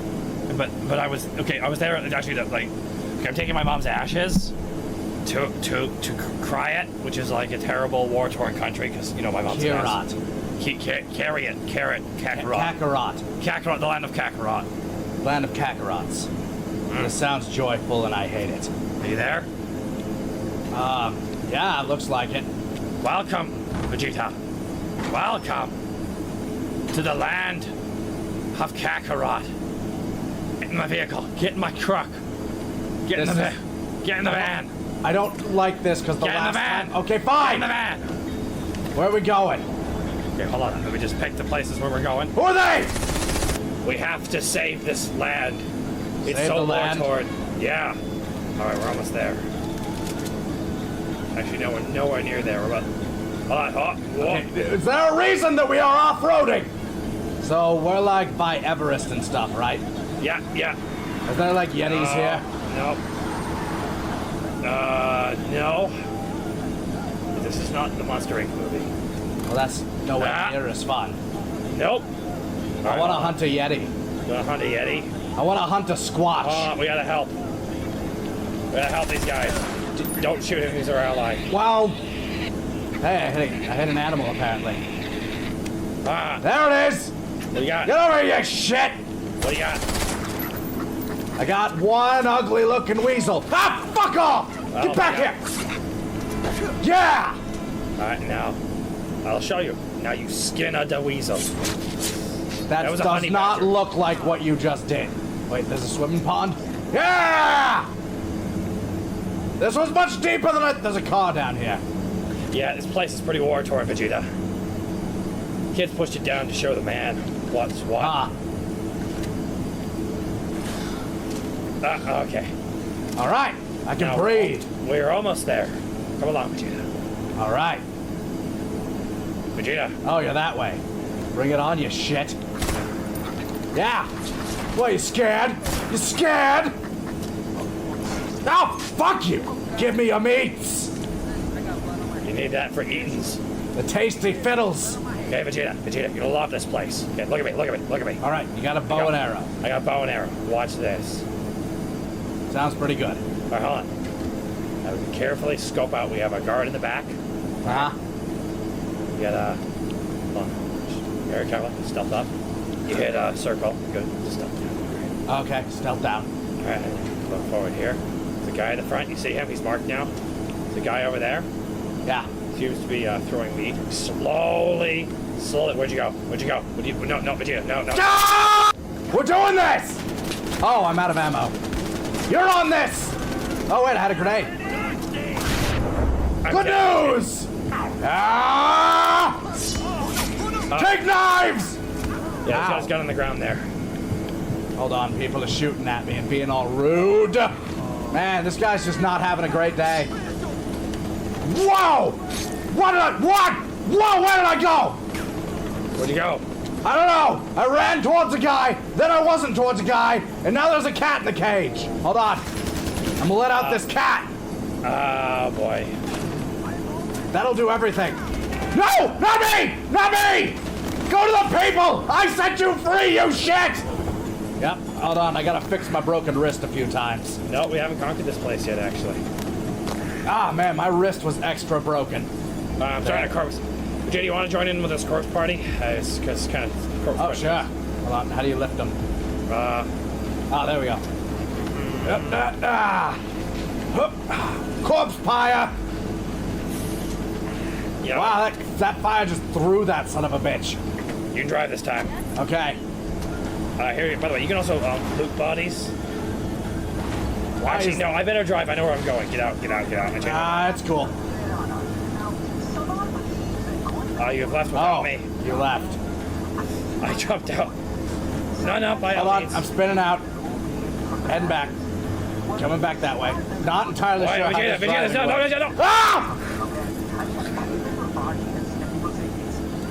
But I was there actually to, like, okay, I'm taking my mom's ashes to cry it, which is like a terrible war-torn country because, you know, my mom's Kakarot. Kakarot, the land of Kakarot. Land of Kakarots. This sounds joyful and I hate it. Are you there? Yeah, looks like it. Welcome, Vegeta. Welcome to the land of Kakarot. Get in my vehicle. Get in my truck. Get in the van. I don't like this because the Get in the last van. time... Okay, fine. Get in the van. Where are we going? Okay, hold on. Let me just pick the places where we're going. Who are they? We have to save this land. It's Save so the land? war-torn. Yeah. All right, we're almost there. Actually, no, we're nowhere near there. We're about... Okay, is there a reason that we are off-roading? So we're like by Everest and stuff, right? Yeah. Is there like Yetis here? No. This is not the Monster Inc. movie. Well, that's nowhere near as fun. Nope. I want to hunt a Yeti. You want to hunt a Yeti? I want to hunt a Squatch. We gotta help. We gotta help these guys. Don't shoot him, he's our ally. Well, hey, I hit an animal apparently. There it is! What do you got? Get over here, you shit! What do you got? I got one ugly looking weasel. Ah, fuck off! Get back here! Yeah! Alright, now, I'll show you. Now you skin a the weasel. That was a does honey not badger. look like what you just did. Wait, there's a swimming pond? Yeah! This was much deeper than there's a car down here. Yeah, this place is pretty war-torn, Vegeta. Kids pushed it down to show the man what's what. Okay. All right, I can breathe. We're almost there. Come along, Vegeta. All right. Vegeta. Oh, you're that way. Bring it on, you shit. Yeah. What, you scared? You scared? Oh, fuck you. Give me your meats. You need that for eatings. The tasty fiddles. Okay, Vegeta, you're gonna love this place. Okay, look at me. All right, you got a bow and arrow. I got a bow and arrow. Watch this. Sounds pretty good. All right, hold on. Now we can carefully scope out. We have a guard in the back. Uh-huh. You got hold on. Very careful. Stealth up. You hit circle. Good. Just stealth down. Okay, stealth down. All right, look forward here. The guy in the front. You see him? He's marked now. The guy over there. Yeah. Seems to be throwing meat. Slowly. Where'd you go? No, Vegeta. No. Ah! We're doing this! Oh, I'm out of ammo. You're on this! Oh, wait, I had a grenade. Good news! Ah! Take knives! Yeah, this guy's gun on the ground there. Hold on, people are shooting at me and being all rude. Man, this guy's just not having a great day. Whoa! What? Whoa, where did I go? Where'd you go? I don't know. I ran towards a guy, then I wasn't towards a guy, and now there's a cat in the cage. Hold on. I'm gonna let out this cat. Oh, boy. That'll do everything. No! Not me! Not me! Go to the people! I set you free, you shit! Yep, hold on. I gotta fix my broken wrist a few times. No, we haven't conquered this place yet, actually. Ah, man, my wrist was extra broken. I'm starting a corpse. Jay, do you want to join in with this corpse party? It's kind of corpse party. Sure. Hold on. How do you lift them? There we go. Corpse pyre! Yeah. Wow, that fire just threw that son of a bitch. You can drive this time. Okay. Here, by the way, you can also loot bodies. Actually, no, I better drive. I know where I'm going. Get out. That's cool. You have left without me. You left. I jumped out. No, by Hold all on, means. I'm spinning out. Heading back. Coming back that way. Not entirely sure how this driving works. No. Ah!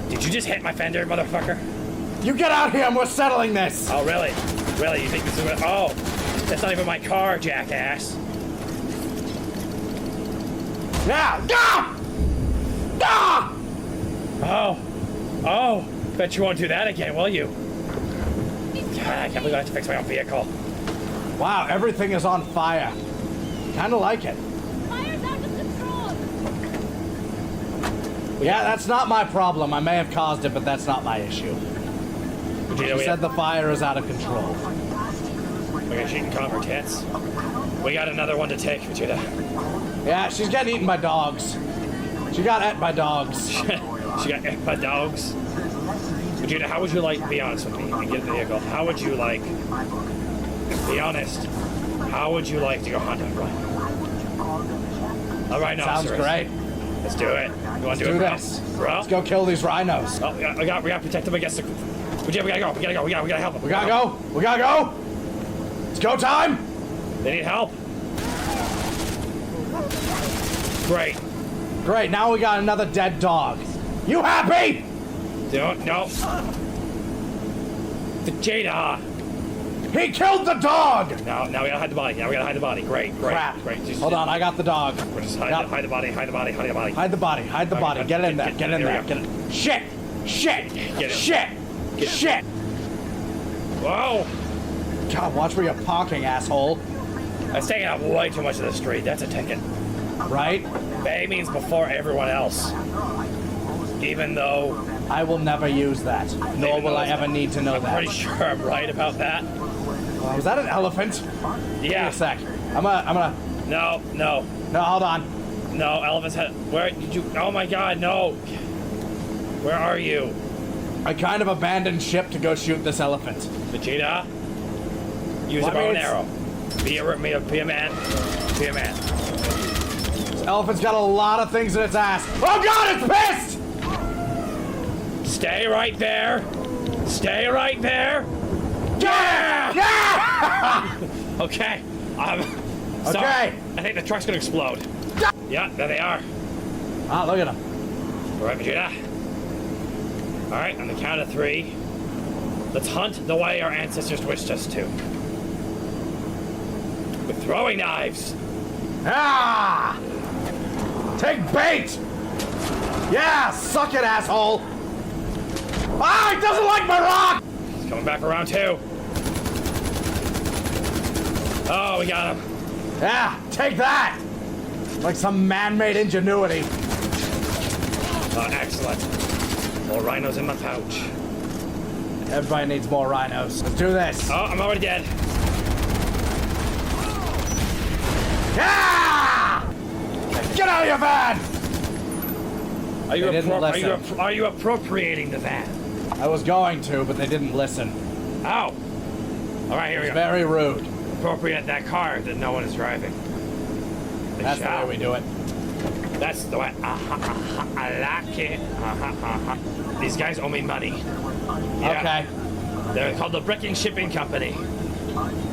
Did you just hit my fender, motherfucker? You get out here and we're settling this! Oh, really? Really? You think this is what... Oh, that's not even my car, jackass. Yeah! Gah! Gah! Oh, bet you won't do that again, will you? God, I can't believe I have to fix my own vehicle. Wow, everything is on fire. Kinda like it. Fire's out of control! Yeah, that's not my problem. I may have caused it, but that's not my issue. You said the fire is out of control. We're gonna shoot and conquer tits. We got another one to take, Vegeta. Yeah, she's getting eaten by dogs. She got ate by dogs. She got ate by dogs. Vegeta, how would you like, be honest with me, and get in the vehicle, how would you like, be honest, how would you like to go hunt a rhino? A rhinoceros. Sounds great. Let's do it. You want to do it, this. bro? Let's go kill these rhinos. Oh, we gotta protect them against the... Vegeta, we gotta go. We gotta help them. We gotta go. We gotta go. It's go time. They need help. Great. Great, now we got another dead dog. You happy? No. Vegeta. He killed the dog! No, now we gotta hide the body. Great. Crap. Great. Just, Hold on, I got the dog. We're just hide the body. Hide the body. Get in there. Get in there. Shit! Shit! Shit! Whoa! God, watch where you're parking, asshole. That's taking up way too much of the street. That's a ticket. Right? Bay means before everyone else. Even though... I will never use that. Nor will I ever need to know that. I'm pretty sure I'm right about that. Was that an elephant? Yeah. Give me a sec. I'm gonna... No. No, hold on. No, elephants had... Where did you... Oh my god, no. Where are you? I kind of abandoned ship to go shoot this elephant. Vegeta? Use a bow and arrow. Be a man. Be a man. This elephant's got a lot of things in its ass. Oh god, it's pissed! Stay right there. Yeah! Okay. Sorry. Okay. I think the truck's gonna explode. Yeah, there they are. Ah, look at them. All right, Vegeta. All right, on the count of 3, let's hunt the way our ancestors wished us to. With throwing knives. Ah! Take bait! Yeah, suck it, asshole! Ah, he doesn't like my rock! He's coming back around too. Oh, we got him. Yeah, take that! Like some man-made ingenuity. Oh, excellent. More rhinos in my pouch. Everybody needs more rhinos. Let's do this. Oh, I'm already dead. Yeah! Get out of your van! Are you appropriating the van? I was going to, but they didn't listen. Oh. All right, here we go. Very rude. Appropriate that car that no one is driving. That's the way we do it. That's the way. I like it. These guys owe me money. Yeah. Okay. They're called the Bricking Shipping Company.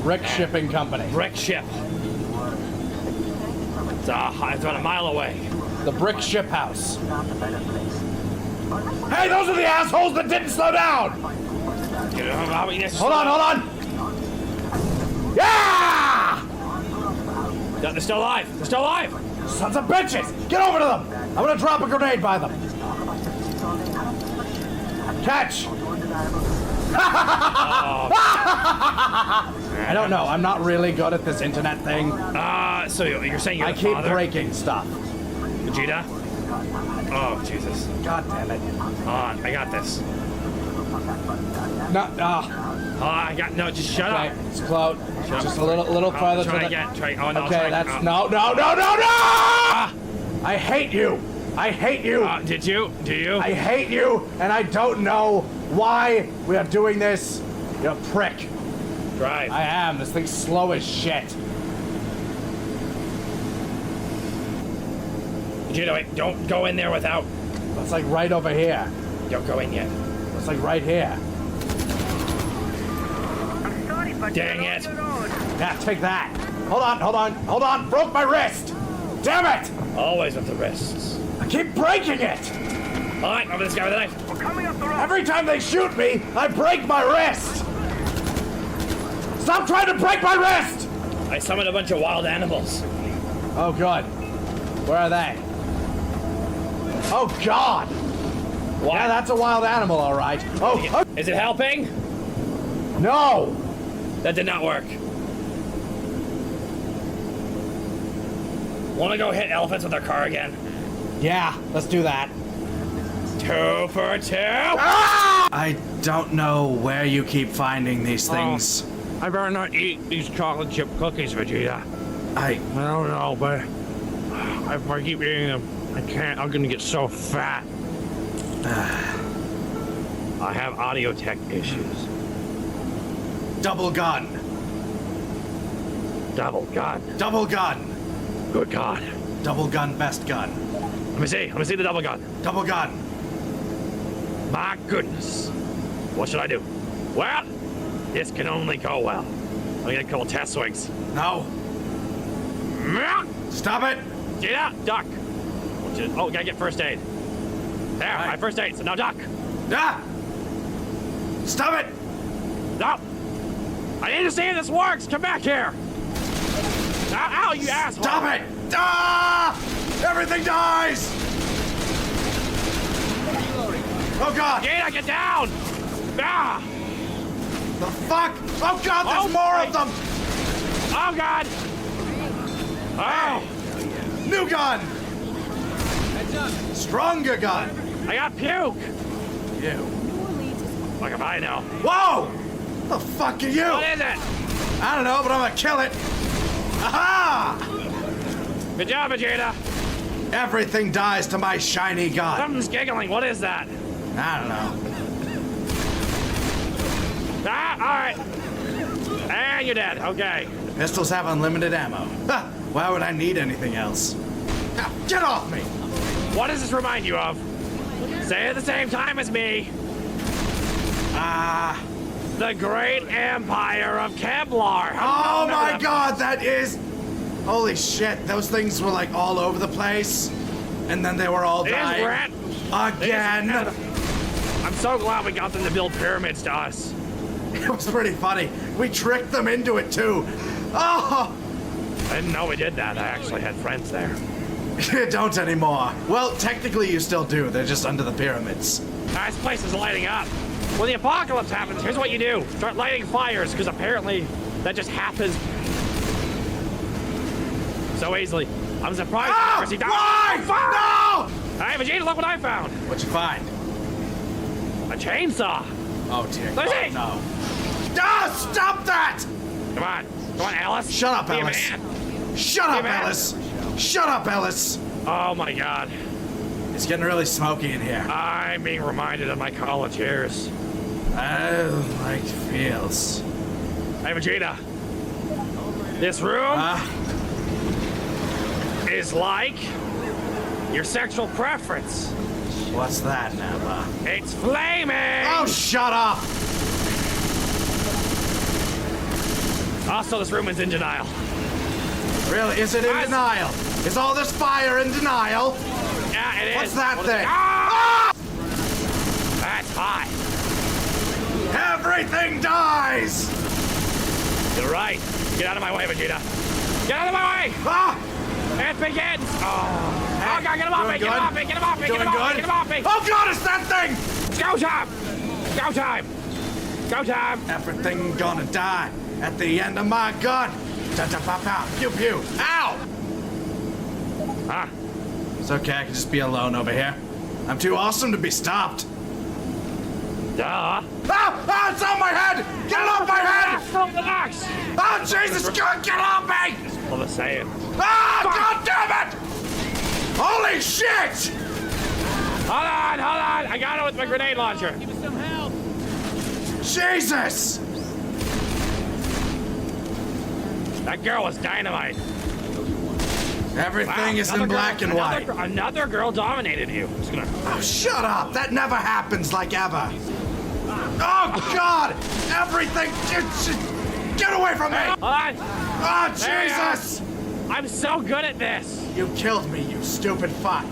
Brick Shipping Company. Brick Ship. It's about a mile away. The Brick Ship House. Hey, those are the assholes that didn't slow down! Hold on! Yeah! They're still alive! They're still alive! Sons of bitches! Get over to them! I'm gonna drop a grenade by them. Catch! I don't know. I'm not really good at this internet thing. So you're saying you're I the keep father? breaking stuff. Vegeta? Oh, Jesus. God damn it. I got this. No, I got, no, just shut okay, up. it's close. Just a little further Try to the... again, try, oh no, Okay, try, that's, no! I hate you! I hate you! Did you? Do you? I hate you, and I don't know why we are doing this. You're a prick. Drive. I am. This thing's slow as shit. Vegeta, wait, don't go in there without... It's like right over here. Don't go in yet. It's like right here. Dang it. Yeah, take that. Hold on. Broke my wrist. Damn it! Always with the wrists. I keep breaking it. All right, over this guy with the knife. Every time they shoot me, I break my wrist. Stop trying to break my wrist! I summoned a bunch of wild animals. Oh, good. Where are they? Oh, God! What? Yeah, that's a wild animal, all right. Oh, Is it helping? no! That did not work. Want to go hit elephants with our car again? Yeah, let's do that. 2 for 2. I don't know where you keep finding these things. I better not eat these chocolate chip cookies, Vegeta. I don't know, but if I keep eating them, I can't. I'm gonna get so fat. I have audio tech issues. Double gun. Double gun. Double gun. Good God. Double gun, best gun. Let me see the double gun. Double gun. My goodness. What should I do? Well, this can only go well. I'm gonna call test swings. No. Stop it. Get out, duck. Oh, gotta get first aid. There, Right. my first aid, so now duck. Ah! Stop it. No. I need to see if this works. Come back here. Ow, you asshole. Stop it. Ah! Everything dies. Oh, God. Gina, get down. Ah. The fuck? Oh, God, there's more of them. Oh, God. Oh. New gun. Stronger gun. I got puke. You. Fuck if I know. Whoa! The fuck are you? What is it? I don't know, but I'm gonna kill it. Aha! Good job, Vegeta. Everything dies to my shiny gun. Something's giggling. What is that? I don't know. Ah, all right. And you're dead. Okay. Pistols have unlimited ammo. Ha! Why would I need anything else? Now, get off me! What does this remind you of? Say it at the same time as me. The Great Empire of Kevlar. Oh my God, that is... Holy shit, those things were like all over the place. And then they were all dying. Rat. Again. I'm so glad we got them to build pyramids to us. It was pretty funny. We tricked them into it too. Oh! I didn't know we did that. I actually had friends there. You don't anymore. Well, technically you still do. They're just under the pyramids. This place is lighting up. When the apocalypse happens, here's what you do. Start lighting fires, because apparently that just happens so easily. I'm surprised I've never seen that. Why? No! Hey, Vegeta, look what I found. What'd you find? A chainsaw. Oh, dear Let me God, see. no. Ah, stop that! Come on, Alice. Shut up, Be a Alice. man. Shut up, Be a man. Ellis. Shut up, Ellis. Oh my God. It's getting really smoky in here. I'm being reminded of my college years. Oh, like feels. Hey, Vegeta. This room is like your sexual preference. What's that, Napa? It's flaming! Oh, shut up! Also, this room is in denial. Really? Is it in denial? Is all this fire in denial? Yeah, it is. What's that What is thing? it? Ah! That's hot. Everything dies! You're right. Get out of my way, Vegeta. Get out of my way! Ah! It begins! Oh God, get him off me! Get him Doing off me! Get him off me! Get him Doing off me! good? Get him off me! Oh God, it's that thing! It's go time! Go time! Go time! Everything gonna die at the end of my gun. Da-da-pa-pow, pew-pew. Ow! Ah, It's okay, I can just be alone over here. I'm too awesome to be stopped. duh! Ah! It's on my head! Get it off my head! Stop the axe! Oh, Jesus, God, get off me! All the same. Ah! God damn it! Holy shit! Hold on! I got it with my grenade launcher. Jesus! That girl was dynamite. Everything is in Another black girl- and white. Another girl dominated you. I'm just gonna. Oh, shut up! That never happens like ever. Oh, God! Everything! Get away from me! Hold on! Oh, There you are. Jesus! I'm so good at this. You killed me, you stupid fuck.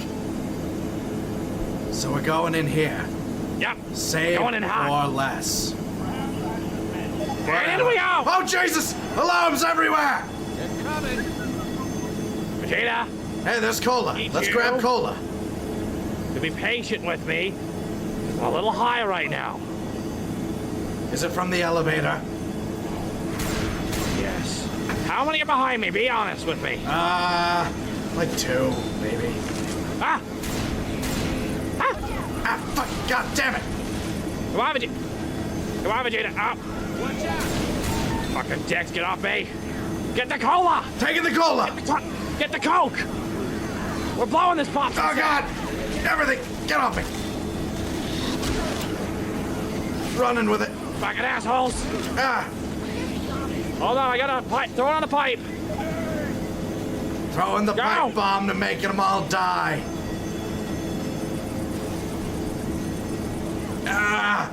So we're going in here. Yep. Save Going in hot. or less. And in we go. Oh, Jesus! Alarms everywhere! Vegeta, Hey, there's cola. Me Let's too. grab cola. to be patient with me. I'm a little high right now. Is it from the elevator? Yes. How many are behind me? Be honest with me. Like 2, maybe. Ah! Ah! Ah, fuck! God damn it! Come on, Vegeta. Come on, Vegeta. Up. Watch out. Fucking dicks, get off me. Get the cola. Taking the cola. Get the Coke. We're blowing this pop. Oh, God! Everything! Get off me! Running with it. Fucking assholes. Ah! Hold on, I got a pipe. Throw it on the pipe. Throwing the Go. pipe bomb to make them all die. Ah!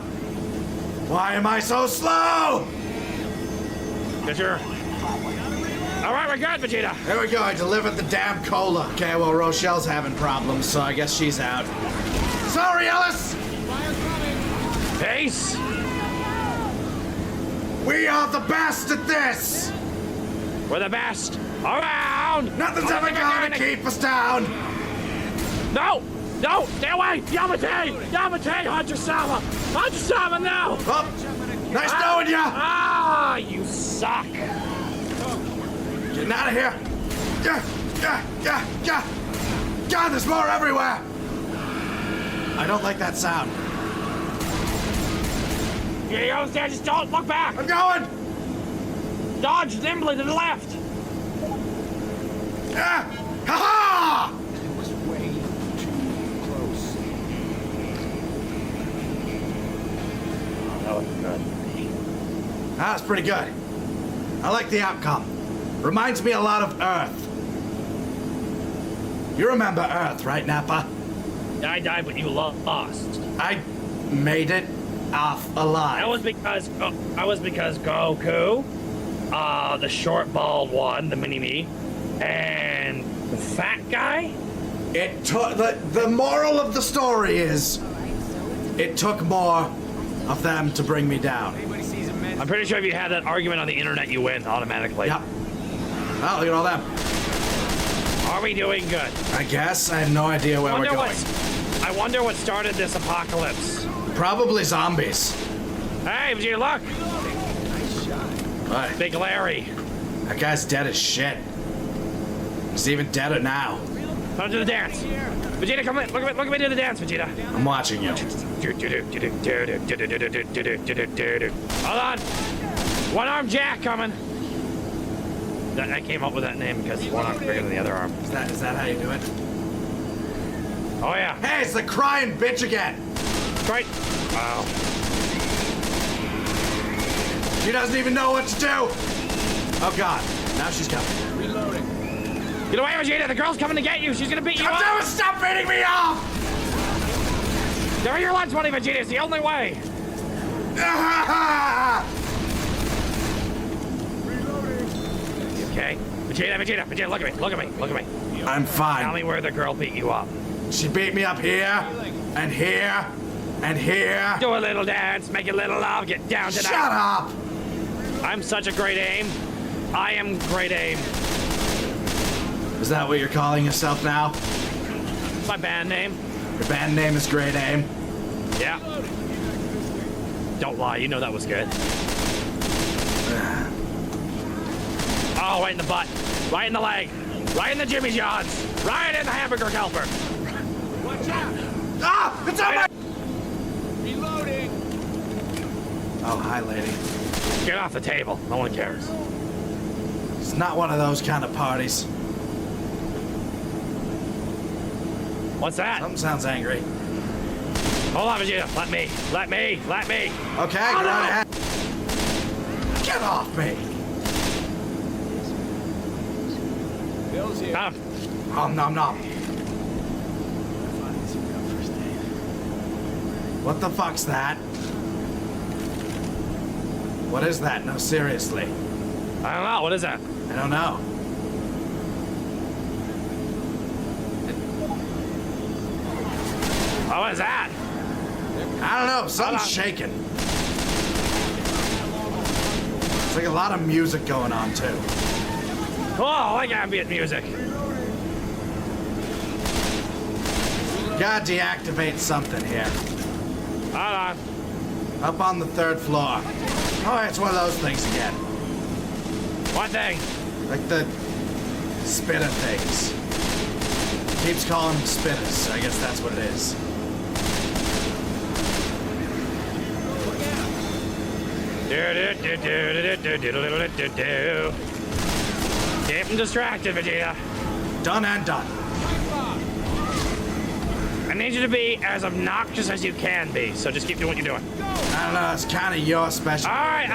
Why am I so slow? Cause you're... All right, we're good, Vegeta. There we go, I delivered the damn cola. Okay, well, Rochelle's having problems, so I guess she's out. Sorry, Ellis! Peace. We are the best at this! We're the best around. Nothing's ever gonna keep us down! No! No! Stay away! Yamate! Yamate! Hajisama! Hajisama, no! Oh, nice knowing ya! Ah! You suck! Getting out of here! God, there's more everywhere! I don't like that sound. Here you go, Stan. Just don't look back! I'm going! Dodge nimbly to the left! Ah! Ha-ha! It was way too close. That was good. That was pretty good. I like the outcome. Reminds me a lot of Earth. You remember Earth, right, Nappa? I died, but you lost. I made it off alive. That was because Goku, the short bald one, the mini-me, and the fat guy. It took the moral of the story is it took more of them to bring me down. I'm pretty sure if you had that argument on the internet, you win automatically. Yep. Well, look at all that. Are we doing good? I guess I have no idea where we're going. I wonder what started this apocalypse. Probably zombies. Hey, Vegeta, look! What? Big Larry. That guy's dead as shit. He's even deader now. Come to the dance. Vegeta, come in. Look at me do the dance, Vegeta. I'm watching you. Hold on. One-arm Jack coming. I came up with that name because one arm's bigger than the other arm. Is that how you do it? Oh, yeah. Hey, it's the crying bitch again. Right. Wow. She doesn't even know what to do. Oh, God. Now she's coming. Reloading. Get away, Vegeta. The girl's coming to get you. She's going to beat you God up. damn it, stop beating me off! Give her your lunch money, Vegeta. It's the only way. You okay? Vegeta, look at me. I'm fine. Tell me where the girl beat you up. She beat me up here, and here, and here. Do a little dance, make a little love, get down to that. Shut up! I'm such a great aim. I am great aim. Is that what you're calling yourself now? My band name. Your band name is Great Aim? Yeah. Don't lie, you know that was good. Oh, right in the butt. Right in the leg. Right in the Jimmy's Johns. Right in the hamburger helper. Watch out! Ah! It's on my... Reloading! Oh, hi, lady. Get off the table. No one cares. It's not one of those kind of parties. What's that? Something sounds angry. Hold on, Vegeta. Let me. Okay, go right ahead. Get off me! Bill's here. Nom nom nom. What the fuck's that? What is that? No, seriously. I don't know. What is that? I don't know. Oh, what is that? I don't know. Something's shaking. It's like a lot of music going on, too. Oh, I like ambient music. Gotta deactivate something here. Hold on. Up on the 3rd floor. Oh, it's one of those things again. What thing? Like the spinner things. Keeps calling them spinners, so I guess that's what it is. Keep him distracted, Vegeta. Done and done. I need you to be as obnoxious as you can be, so just keep doing what you're doing. I don't know, it's kind of your special. Alright,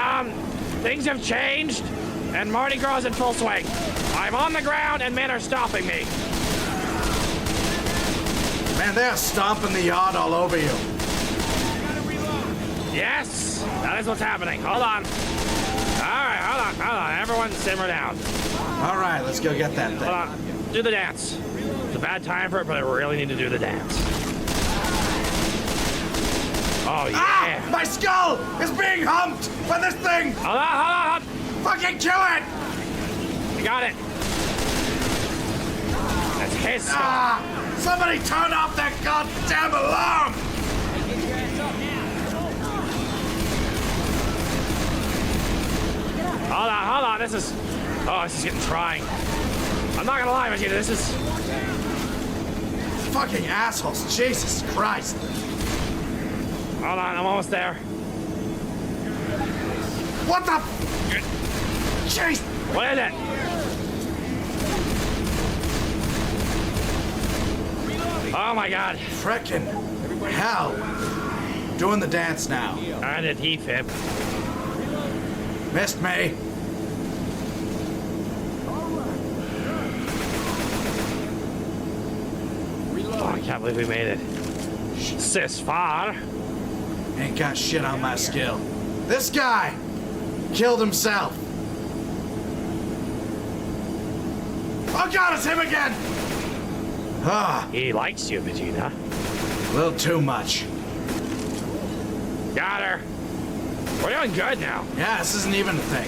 things have changed, and Mardi Gras is in full swing. I'm on the ground, and men are stopping me. Man, they're stomping the yard all over you. Yes, that is what's happening. Hold on. Alright, hold on. Everyone simmer down. All right, let's go get that thing. Hold on. Do the dance. It's a bad time for it, but I really need to do the dance. Oh, yeah. Ah! My skull is being humped by this thing! Hold on. Fucking kill it! I got it. That's his skull. Ah! Somebody turn off that goddamn alarm! Hold on. This is getting trying. I'm not gonna lie with you. This is Fucking assholes! Jesus Christ! Hold on. I'm almost there. What the? Jeez! What is it? Oh my God! Frickin' hell! Doing the dance now. I did T-Fib. Missed me. Oh, I can't believe we made it. Sis far. Ain't got shit on my skill. This guy killed himself. Oh God, it's him again! Ah, He likes you, Vegeta. a little too much. Got her. We're doing good now. Yeah, this isn't even a thing.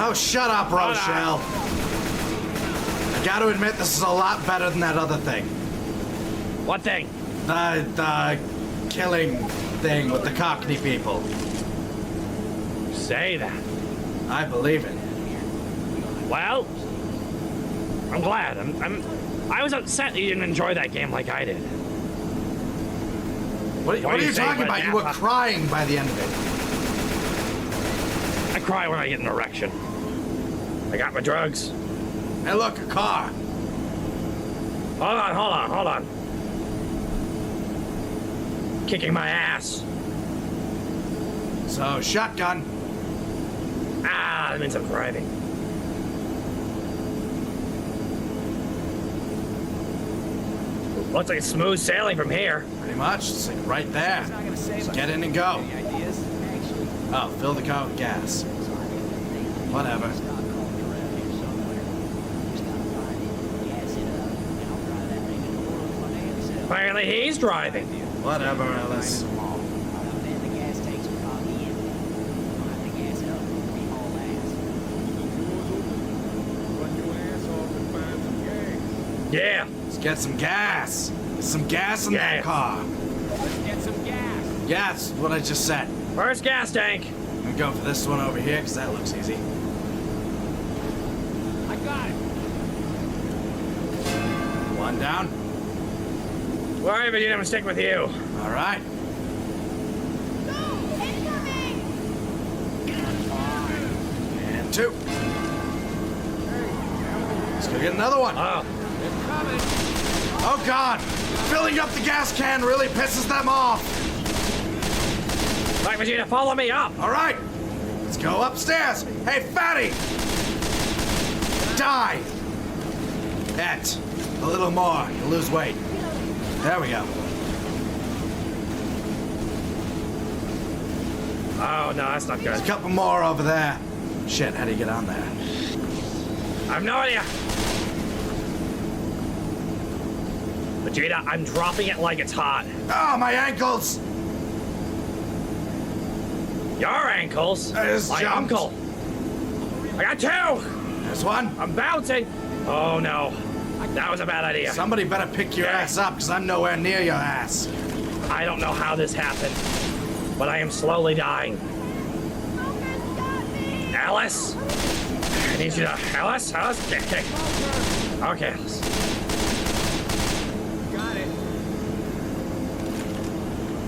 Oh, shut up, Rochelle. I gotta admit, this is a lot better than that other thing. What thing? The killing thing with the Cockney people. Say that. I believe it. Well, I'm glad. I was upset that you didn't enjoy that game like I did. What do are you you say talking about about? You were that? crying by the end of it. I cry when I get an erection. I got my drugs. Hey, look, a car. Hold on. Kicking my ass. So, shotgun. Ah, that means I'm driving. Looks like smooth sailing from here. Pretty much. It's like right there. Just get in and go. Oh, fill the car with gas. Whatever. Apparently he's driving. Whatever, Ellis. Yeah. Let's get some gas. There's some gas in that car. Let's get some gas. Yeah, that's what I just said. Where's gas tank? I'm gonna go for this one over here, because that looks easy. I got it. One down. Why, Vegeta, I'm stick with you. All right. And two. Let's go get another one. Oh. It's coming. Oh, God. Filling up the gas can really pisses them off. Right, Vegeta, follow me up. All right. Let's go upstairs. Hey, fatty. Die. That. A little more. You lose weight. There we go. Oh, no, that's not good. There's a couple more over there. Shit, how do you get on there? I have no idea. Vegeta, I'm dropping it like it's hot. Oh, my ankles! Your ankles? I just my jumped. uncle. I got two! There's one. I'm bouncing. Oh, no. That was a bad idea. Somebody better pick your ass up, because I'm nowhere near your ass. I don't know how this happened, but I am slowly dying. Alice? I need you to... Alice? Alice? Okay. Okay, Alice. Got it.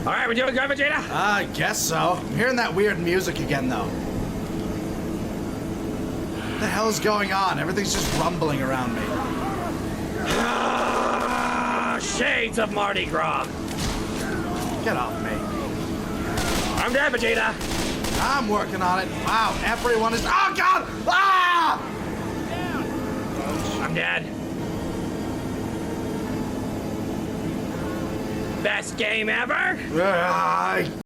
All right, we're doing good, Vegeta? I guess so. I'm hearing that weird music again, though. What the hell is going on? Everything's just rumbling around me. Shades of Mardi Gras. Get off me. I'm dead, Vegeta. I'm working on it. Wow, everyone is... Oh, God! Ah! I'm dead. Best game ever?